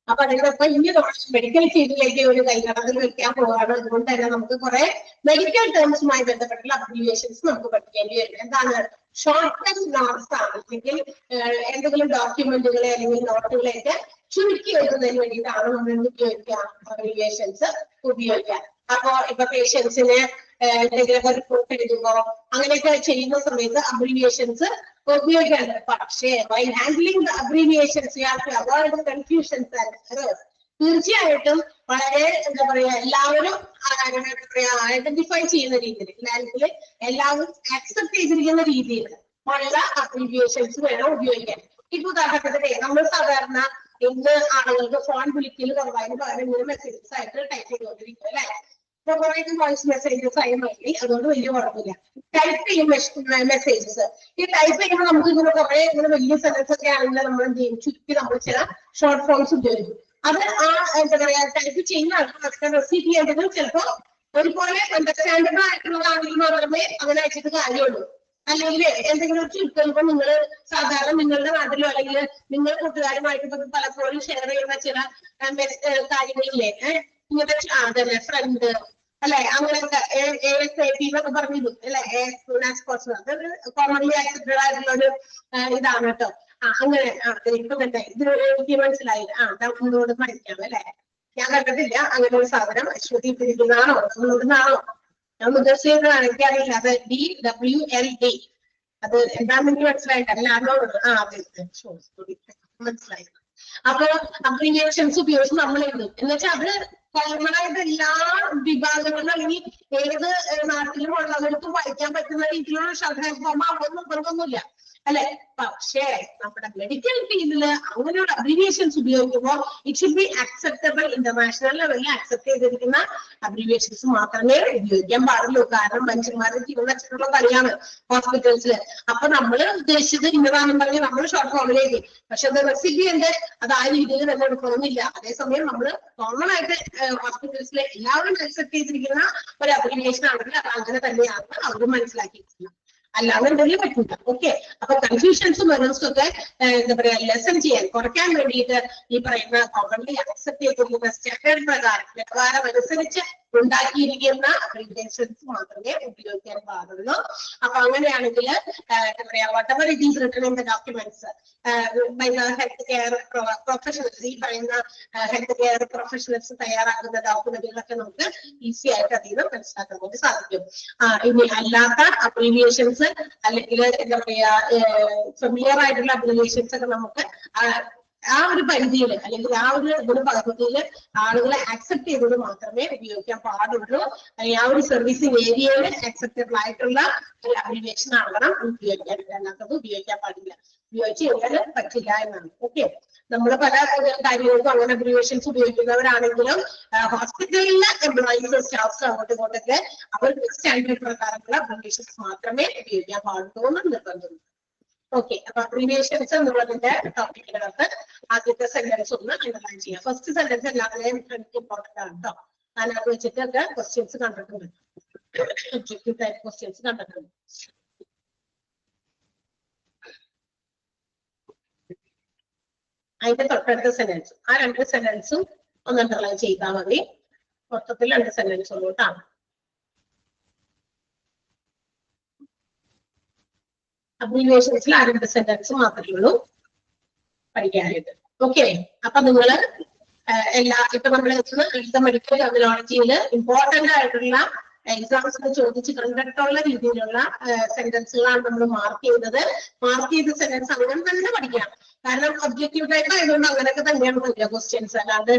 അപ്പൊ അതിനൊപ്പം ഇനി മെഡിക്കൽ ഫീൽഡിലേക്ക് ഒരു കൈകടത്തിൽ വെക്കാൻ പോവാണ്. അതുകൊണ്ട് തന്നെ നമുക്ക് കുറെ മെഡിക്കൽ ടേംസുമായി ബന്ധപ്പെട്ടുള്ള അബ്രീവിയേഷൻസ് നമുക്ക് പഠിക്കേണ്ടി വരും. എന്താണ്? ഷോർട്ട് ടേം നോട്ട്സ് ആണ്, അല്ലെങ്കിൽ എന്തെങ്കിലും ഡോക്യുമെന്റുകളെ അല്ലെങ്കിൽ നോട്ടുകളെയൊക്കെ ചുരുക്കി എഴുതുന്നതിന് വേണ്ടിയിട്ടാണ് നമ്മൾ ഉപയോഗിക്കാം അബ്രീവിയേഷൻസ് ഉപയോഗിക്കാം. അപ്പൊ ഇപ്പൊ പേഷ്യൻസിന് എന്തെങ്കിലും ഒരു റിപ്പോർട്ട് എഴുതുമ്പോ അങ്ങനെയൊക്കെ ചെയ്യുന്ന സമയത്ത് അബ്രീവിയേഷൻസ് ഉപയോഗിക്കാറുണ്ട്. പക്ഷേ why handling the abbreviations you have to avoid confusions and errors. തീർച്ചയായിട്ടും വളരെ എന്താ പറയാ, എല്ലാവരും ഐഡന്റിഫൈ ചെയ്യുന്ന രീതിയിൽ, അല്ലെങ്കിൽ എല്ലാവരും ആക്സെപ്റ്റ് ചെയ്തിരിക്കുന്ന രീതിയിൽ ഉള്ള അബ്രീവിയേഷൻസ് വേണം ഉപയോഗിക്കാൻ. ഇപ്പൊ ഉദാഹരണത്തിന് നമ്മൾ സാധാരണ ഇന്ന് ആളുകൾക്ക് ഫോൺ വിളിക്കൽ കുറവായതിന് പകരം ഇങ്ങനെ മെസ്സേജസ് ആയിട്ട് ടൈപ്പ് ചെയ്തുകൊണ്ടിരിക്കും അല്ലെ. ഇപ്പൊ കുറെ വോയിസ് മെസ്സേജസ് ആയി മതി, അതുകൊണ്ട് വലിയ കുഴപ്പമില്ല. ടൈപ്പ് ചെയ്യും മെസ്സേജസ്. ഈ ടൈപ്പ് ചെയ്യുമ്പോൾ നമുക്ക് ഇങ്ങനെ കുറെ ഇങ്ങനെ വലിയ സെന്റൻസ് ഒക്കെ ആണെങ്കിൽ നമ്മൾ എന്ത് ചെയ്യും? ചുറ്റി നമ്മൾ ചില ഷോർട്ട് ഫോംസ് ഉപയോഗിക്കും. അത് ആ എന്താ പറയാ, ടൈപ്പ് ചെയ്യുന്ന ആൾക്കാർക്ക് റിസീവ് ചെയ്യേണ്ടത് ചിലപ്പോ ഒരുപോലെ അണ്ടർസ്റ്റാൻഡബിൾ ആയിട്ടുള്ളതാണെങ്കിൽ മാത്രമേ അങ്ങനെ അയച്ചിട്ട് കാര്യമുള്ളൂ. അല്ലെങ്കിൽ എന്തെങ്കിലും ചുരുക്കുമ്പോൾ നിങ്ങൾ സാധാരണ നിങ്ങളുടെ നാട്ടിലോ അല്ലെങ്കിൽ നിങ്ങൾ കൂട്ടുകാരുമായിട്ട് പലപ്പോഴും ഷെയർ ചെയ്യുന്ന ചില കാര്യങ്ങളില്ലേ, ഇങ്ങനെ അതല്ലേ ഫ്രണ്ട് അല്ലെ, അങ്ങനെയൊക്കെ എന്നൊക്കെ പറഞ്ഞിരുന്നു അല്ലെ, അതൊരു കോമൺലി ആക്സെപ്റ്റഡ് ആയിട്ടുള്ള ഒരു ഇതാണ് കേട്ടോ. അങ്ങനെ ഇപ്പൊ തന്നെ ഇത് എനിക്ക് മനസ്സിലായി. ഡൗൺലോഡ് പഠിക്കാം അല്ലെ. ഞാൻ കണ്ടിട്ടില്ല അങ്ങനെ ഒരു സാധനം. അശ്വതി ഇട്ടിരിക്കുന്നതാണോ? ഡൗൺലോഡിനാണോ? ഞാൻ ഉദ്ദേശിച്ചതാണ്, എനിക്കറിയില്ല. അത് DWLD, അത് എന്താണെന്ന് എനിക്ക് മനസ്സിലായിട്ടല്ല. മനസ്സിലായി. അപ്പൊ അബ്രീവിയേഷൻസ് ഉപയോഗിച്ച് നമ്മൾ എഴുതും. എന്ന് വെച്ചാൽ അത് കോമൺ ആയിട്ട് എല്ലാ വിഭാഗങ്ങളിലും അല്ലെങ്കിൽ ഏത് നാട്ടിലും ഉള്ളവർക്കും വായിക്കാൻ പറ്റുന്ന രീതിയിലുള്ള ഷോർട്ട് ഹാൻഡ് ഫോം അതൊന്നും നിർബന്ധമൊന്നുമില്ല അല്ലെ. പക്ഷേ നമ്മുടെ മെഡിക്കൽ ഫീൽഡിൽ അങ്ങനെയുള്ള അബ്രീവിയേഷൻസ് ഉപയോഗിക്കുമ്പോൾ it should be acceptable. International ലെവലിൽ അക്സെപ്റ്റ് ചെയ്തിരിക്കുന്ന അബ്രീവിയേഷൻസ് മാത്രമേ ഉപയോഗിക്കാൻ പാടുള്ളൂ. കാരണം മനുഷ്യന്മാരുടെ ജീവൻ വെച്ചിട്ടുള്ള കളിയാണ് ഹോസ്പിറ്റൽസിൽ. അപ്പൊ നമ്മൾ ഉദ്ദേശിച്ചത് ഇന്നതാണെന്ന് പറഞ്ഞ് നമ്മൾ ഷോർട്ട് ഫോമിലേക്ക്, പക്ഷെ അത് റെസിപ്പിയന്റ് അത് ആ രീതിയിൽ തന്നെ എടുക്കണമെന്നില്ല. അതേസമയം നമ്മൾ കോമൺ ആയിട്ട് ഹോസ്പിറ്റൽസിലെ എല്ലാവരും അക്സെപ്റ്റ് ചെയ്തിരിക്കുന്ന ഒരു അബ്രീവിയേഷൻ ആണെങ്കിൽ അത് അങ്ങനെ തന്നെയാണ് അവർ മനസ്സിലാക്കിയിട്ടില്ല. അല്ലാന്നുണ്ടെങ്കിൽ പറ്റില്ല. ഓക്കെ, അപ്പൊ കൺഫ്യൂഷൻസും എറേഴ്സും ഒക്കെ എന്താ പറയാ ലെസൺ ചെയ്യാൻ, കുറയ്ക്കാൻ വേണ്ടിയിട്ട് ഈ പറയുന്ന കോമൺലി അക്സെപ്റ്റ് ചെയ്തിരിക്കുന്ന സ്റ്റാൻഡേർഡ് പ്രകാരം അനുസരിച്ച് ഉണ്ടാക്കിയിരിക്കുന്ന അബ്രീവിയേഷൻസ് മാത്രമേ ഉപയോഗിക്കാൻ പാടുള്ളൂ. അപ്പൊ അങ്ങനെയാണെങ്കിൽ എന്താ പറയാ, whatever it is written in the documents by the health care professionals, ഈ പറയുന്ന ഹെൽത്ത് കെയർ പ്രൊഫഷണൽസ് തയ്യാറാക്കുന്ന ഡോക്യുമെന്റുകളൊക്കെ നമുക്ക് ഈസി ആയിട്ട് അതിൽ നിന്ന് മനസ്സിലാക്കാൻ വേണ്ടി സാധിക്കും. ഇനി അല്ലാത്ത അബ്രീവിയേഷൻസ് അല്ലെങ്കിൽ എന്താ പറയാ ഫെമിലിയർ ആയിട്ടുള്ള അബ്രീവിയേഷൻസ് ഒക്കെ നമുക്ക് ആ ഒരു പരിധിയിൽ അല്ലെങ്കിൽ ആ ഒരു പദ്ധതിയിൽ ആളുകളെ ആക്സെപ്റ്റ് ചെയ്തത് മാത്രമേ ഉപയോഗിക്കാൻ പാടുള്ളൂ. അല്ലെങ്കിൽ ആ ഒരു സർവീസിംഗ് ഏരിയയിൽ ആക്സെപ്റ്റബിൾ ആയിട്ടുള്ള ഒരു അബ്രീവിയേഷൻ ആകണം ഉപയോഗിക്കാൻ. അല്ലാത്തത് ഉപയോഗിക്കാൻ പാടില്ല. ഉപയോഗിച്ച് കഴിഞ്ഞാൽ പറ്റില്ല എന്നാണ്. ഓക്കെ, നമ്മൾ പല കാര്യങ്ങൾക്കും അങ്ങനെ അബ്രീവിയേഷൻസ് ഉപയോഗിക്കുന്നവരാണെങ്കിലും ഹോസ്പിറ്റലിലെ എംപ്ലോയീസ് സ്റ്റാഫ്സ് അങ്ങോട്ടും ഇങ്ങോട്ടൊക്കെ അവർക്ക് സ്റ്റാൻഡേർഡ് പ്രകാരമുള്ള അബ്രീവിയേഷൻസ് മാത്രമേ ഉപയോഗിക്കാൻ പാടുള്ളൂ എന്ന് നിർബന്ധമുണ്ട്. ഓക്കെ, അപ്പൊ അബ്രീവിയേഷൻസ് എന്നുള്ളതിന്റെ ടോപ്പിക്കിനകത്ത് ആദ്യത്തെ സെന്റൻസ് ഒന്ന് അണ്ടർലൈൻ ചെയ്യാം. ഫസ്റ്റ് സെന്റൻസ് എല്ലാവരെയും ഇമ്പോർട്ടന്റ് ആണ് കേട്ടോ. അതിനകത്ത് വെച്ചിട്ടൊക്കെ ക്വസ്റ്റ്യൻസ് കണ്ടിട്ടുണ്ട്, ഒബ്ജക്റ്റീവ് ടൈപ്പ് ക്വസ്റ്റ്യൻസ് കണ്ടിട്ടുണ്ട്. അതിന്റെ തൊട്ടടുത്ത സെന്റൻസ്, ആ 2 സെന്റൻസും ഒന്ന് അണ്ടർലൈൻ ചെയ്താൽ മതി. മൊത്തത്തിൽ 2 സെന്റൻസ് ഉള്ളൂട്ടാണ്. അബ്രീവിയേഷൻസിൽ ആ 2 സെന്റൻസ് മാത്രമേ ഉള്ളൂ പഠിക്കാനായിട്ട്. ഓക്കെ, അപ്പൊ നിങ്ങള് ഇപ്പൊ നമ്മൾ അടുത്ത മെഡിക്കൽ ടെർമിനോളജിയിൽ ഇമ്പോർട്ടന്റ് ആയിട്ടുള്ള എക്സാംസിന് ചോദിച്ച് കണ്ടിട്ടുള്ള രീതിയിലുള്ള സെന്റൻസുകളാണ് നമ്മൾ മാർക്ക് ചെയ്തത്. മാർക്ക് ചെയ്ത സെന്റൻസ് അങ്ങനെ തന്നെ പഠിക്കാം. കാരണം ഒബ്ജക്റ്റീവ് ടൈപ്പ് ആയതുകൊണ്ട് അങ്ങനെയൊക്കെ തന്നെയാണ് വരിക ക്വസ്റ്റ്യൻസ്, അല്ലാതെ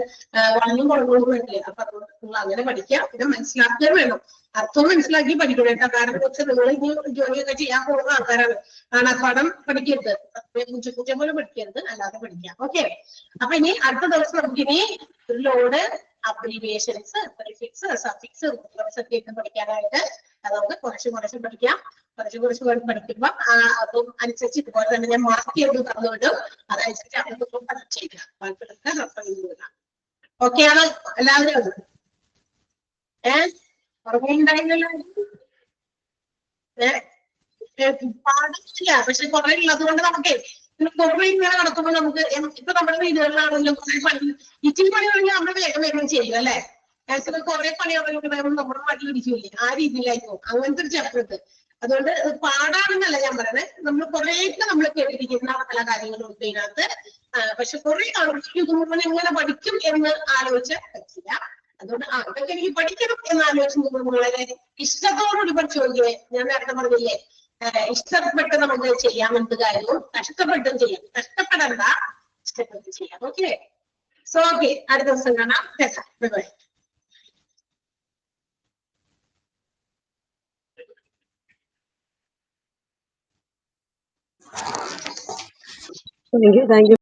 വളഞ്ഞും കുഴപ്പമൊന്നും വരില്ല. അപ്പൊ അതുകൊണ്ട് നിങ്ങൾ അങ്ങനെ പഠിക്കാം. പിന്നെ മനസ്സിലാക്കുകയും വേണം, അർത്ഥവും മനസ്സിലാക്കി പഠിക്കണം കേട്ടോ. കാരണം വെച്ചാൽ നിങ്ങൾ ഇനി ജോലിയൊക്കെ ചെയ്യാൻ പോകുന്ന ആൾക്കാരാണ്. കാണാപ്പാഠം പഠിക്കരുത്, കുഞ്ച പോലെ പഠിക്കരുത്, അല്ലാതെ പഠിക്കാം. ഓക്കെ, അപ്പൊ ഇനി അടുത്ത ദിവസം നമുക്കിനി ഒരു ലോഡ് അബ്രീവിയേഷൻസ്, പ്രിഫിക്സ്, സഫിക്സ്, ഒക്കെ പഠിക്കാനായിട്ട് അത് നമുക്ക് കുറച്ച് പഠിക്കാം. കുറച്ച് പഠിക്കുമ്പോ അതും അനുസരിച്ച് ഇതുപോലെ തന്നെ ഞാൻ മാർക്ക് ചെയ്ത് തന്നുവിടും. അതനുസരിച്ച് അതൊന്നും പഠിച്ചില്ല. ഓക്കെ ആണ് എല്ലാവരും? ഉറങ്ങുണ്ടായിരുന്നല്ലോ. പാടില്ല, പക്ഷെ കുറെ ഉള്ളത് കൊണ്ട് നമുക്ക് കുറെ ഇങ്ങനെ നടക്കുമ്പോ നമുക്ക് ഇപ്പൊ നമ്മുടെ വീടുകളിലാണെങ്കിലും ഇച്ചിരി പണി തുടങ്ങി നമ്മൾ വേഗം ചെയ്യും അല്ലെ. കുറെ പണി തുടങ്ങുമ്പോൾ നമ്മുടെ നാട്ടിൽ ഇരിക്കില്ലേ, ആ രീതിയിലായിരിക്കും. അങ്ങനത്തെ ഒരു ചാപ്റ്റർ. അതുകൊണ്ട് പാടാണെന്നല്ല ഞാൻ പറയുന്നത്, നമ്മൾ കുറേയൊക്കെ നമ്മൾ കേട്ടിരിക്കുന്ന പല കാര്യങ്ങളും ഉണ്ട് ഇതിനകത്ത്. പക്ഷെ കുറെ ആളുകൾ എങ്ങനെ പഠിക്കും എന്ന് ആലോചിച്ച് പറ്റില്ല. അതുകൊണ്ട് അതൊക്കെ എനിക്ക് പഠിക്കണം എന്ന് ആലോചിച്ച് വളരെ ഇഷ്ടത്തോടുകൂടി പഠിച്ചോളേ. ഞാൻ നേരത്തെ പറഞ്ഞില്ലേ, ഇഷ്ടപ്പെട്ട് നമുക്ക് ചെയ്യാം എന്ത് കാര്യവും, കഷ്ടപ്പെട്ടും ചെയ്യാം. കഷ്ടപ്പെടണ്ട, ഇഷ്ടപ്പെട്ട് ചെയ്യാം. ഓക്കെ, സോ ഓക്കെ, അടുത്ത ദിവസം കാണാം. ബൈ. Thank you.